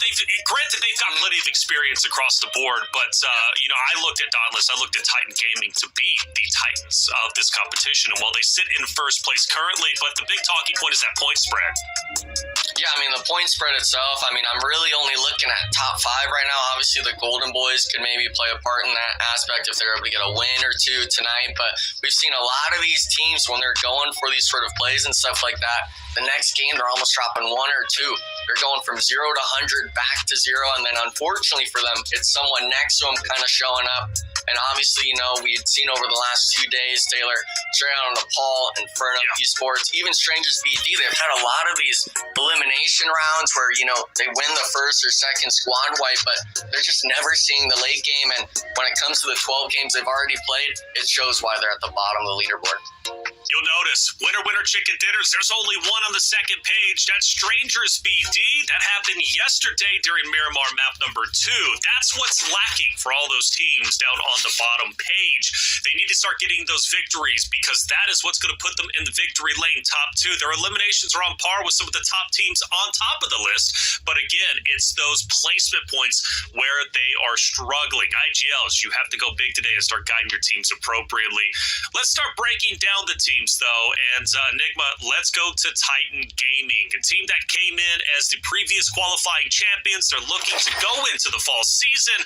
Granted, they've got plenty of experience across the board, but, I looked at Dauntless, I looked at Titan Gaming to be the Titans of this competition. And while they sit in first place currently, but the big talking point is that point spread. Yeah, the point spread itself, I'm really only looking at top 5 right now. Obviously, the Golden Boys could maybe play a part in that aspect if they're able to get a win or 2 tonight. But we've seen a lot of these teams, when they're going for these sort of plays and stuff like that, the next game they're almost dropping 1 or 2. They're going from 0 to 100 back to 0, and then unfortunately for them, it's someone next to them kind of showing up. And obviously, we had seen over the last 2 days, Taylor, straight out on Nepal, Inferno Esports, even Strangers BD, they've had a lot of these elimination rounds where, they win the first or second squad wipe, but they're just never seeing the late game. And when it comes to the 12 games they've already played, it shows why they're at the bottom of the leaderboard. You'll notice, winner, chicken dinners, there's only one on the second page. That's Strangers BD. That happened yesterday during Miramar map number 2. That's what's lacking for all those teams down on the bottom page. They need to start getting those victories because that is what's going to put them in the victory lane top 2. Their eliminations are on par with some of the top teams on top of the list. But again, it's those placement points where they are struggling. IGLs, you have to go big today to start guiding your teams appropriately. Let's start breaking down the teams, though. And Enigma, let's go to Titan Gaming, a team that came in as the previous qualifying champions. They're looking to go into the fall season,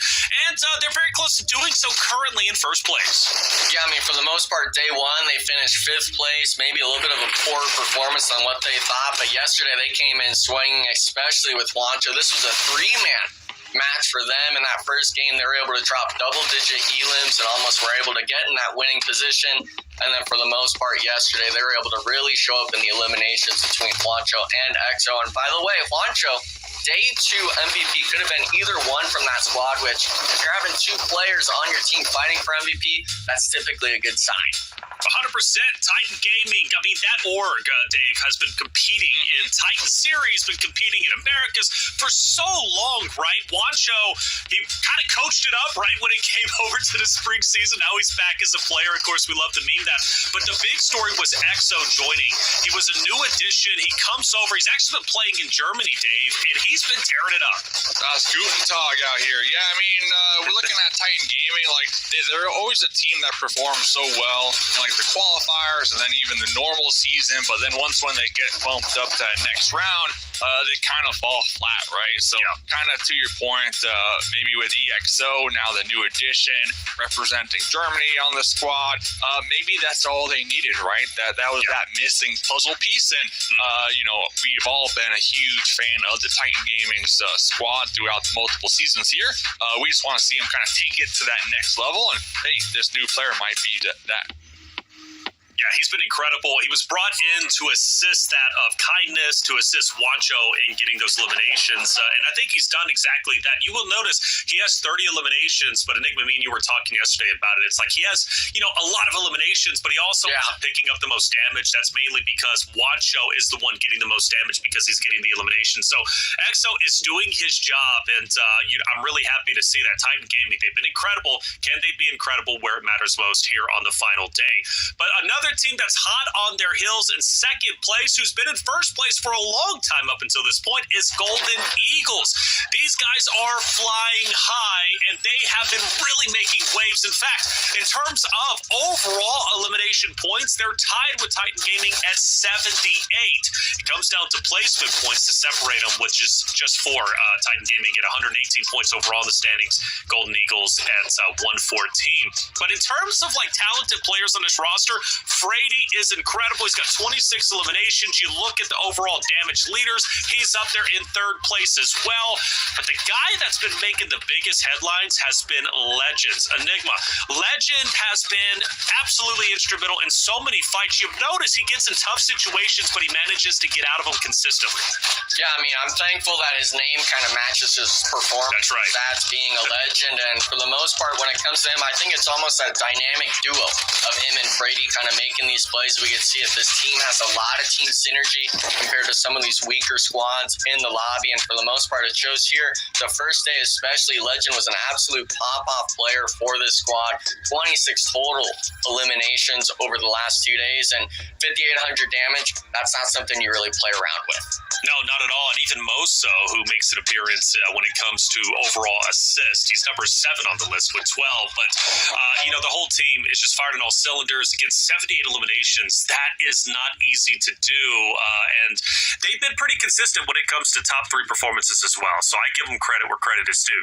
and they're very close to doing so currently in first place. Yeah, for the most part, day 1, they finished 5th place, maybe a little bit of a poor performance on what they thought, but yesterday they came in swinging, especially with Juancho. This was a 3-man match for them in that first game. They were able to drop double-digit elims and almost were able to get in that winning position. And then for the most part yesterday, they were able to really show up in the eliminations between Juancho and EXO. And by the way, Juancho, day 2 MVP could have been either one from that squad, which if you're having 2 players on your team fighting for MVP, that's typically a good sign. 100% Titan Gaming. That org, Dave, has been competing in Titan Series, been competing in Americas for so long, right? Juancho, he kind of coached it up right when it came over to the spring season. Now he's back as a player. Of course, we love to meme that. But the big story was EXO joining. He was a new addition. He comes over. He's actually been playing in Germany, Dave, and he he's been tearing it up. Guten Tag out here. Yeah, I mean, we're looking at Titan Gaming. Like, they're always a team that performs so well in, like, the qualifiers and then even the normal season. But then once when they get bumped up to that next round, they kind of fall flat, right? So kind of to your point, maybe with EXO, now the new addition, representing Germany on the squad, maybe that's all they needed, right? That was that missing puzzle piece. And, you know, we've all been a huge fan of the Titan Gaming squad throughout the multiple seasons here. We just want to see them kind of take it to that next level. And, hey, this new player might be that. Yeah, he's been incredible. He was brought in to assist that of kindness, to assist Wancho in getting those eliminations. And I think he's done exactly that. You will notice he has 30 eliminations, but Enigma, me and you were talking yesterday about it. It's like he has, you know, a lot of eliminations, but he also is picking up the most damage. That's mainly because Wancho is the one getting the most damage because he's getting the elimination. So EXO is doing his job, and I'm really happy to see that. Titan Gaming, they've been incredible. Can they be incredible where it matters most here on the final day? But another team that's hot on their heels in second place, who's been in first place for a long time up until this point, is Golden Eagles. These guys are flying high, and they have been really making waves. In fact, in terms of overall elimination points, they're tied with Titan Gaming at 78. It comes down to placement points to separate them, which is just for Titan Gaming at 118 points overall in the standings. Golden Eagles at 114. But in terms of like talented players on this roster, Frady is incredible. He's got 26 eliminations. You look at the overall damage leaders, he's up there in third place as well. But the guy that's been making the biggest headlines has been Legends. Enigma. Legend has been absolutely instrumental in so many fights. You've noticed he gets in tough situations, but he manages to get out of them consistently. Yeah, I mean, I'm thankful that his name kind of matches his performance. That's right. That's being a legend. And for the most part, when it comes to him, I think it's almost that dynamic duo of him and Frady kind of making these plays. We can see it. This team has a lot of team synergy compared to some of these weaker squads in the lobby. And for the most part, it shows here. The first day especially, Legend was an absolute pop-off player for this squad. 26 total eliminations over the last 2 days. And 5,800 damage, that's not something you really play around with. No, not at all. And even Moso, who makes an appearance when it comes to overall assist, he's number 7 on the list with 12. But, the whole team is just firing on all cylinders against 78 eliminations. That is not easy to do. And they've been pretty consistent when it comes to top 3 performances as well. So I give them credit where credit is due.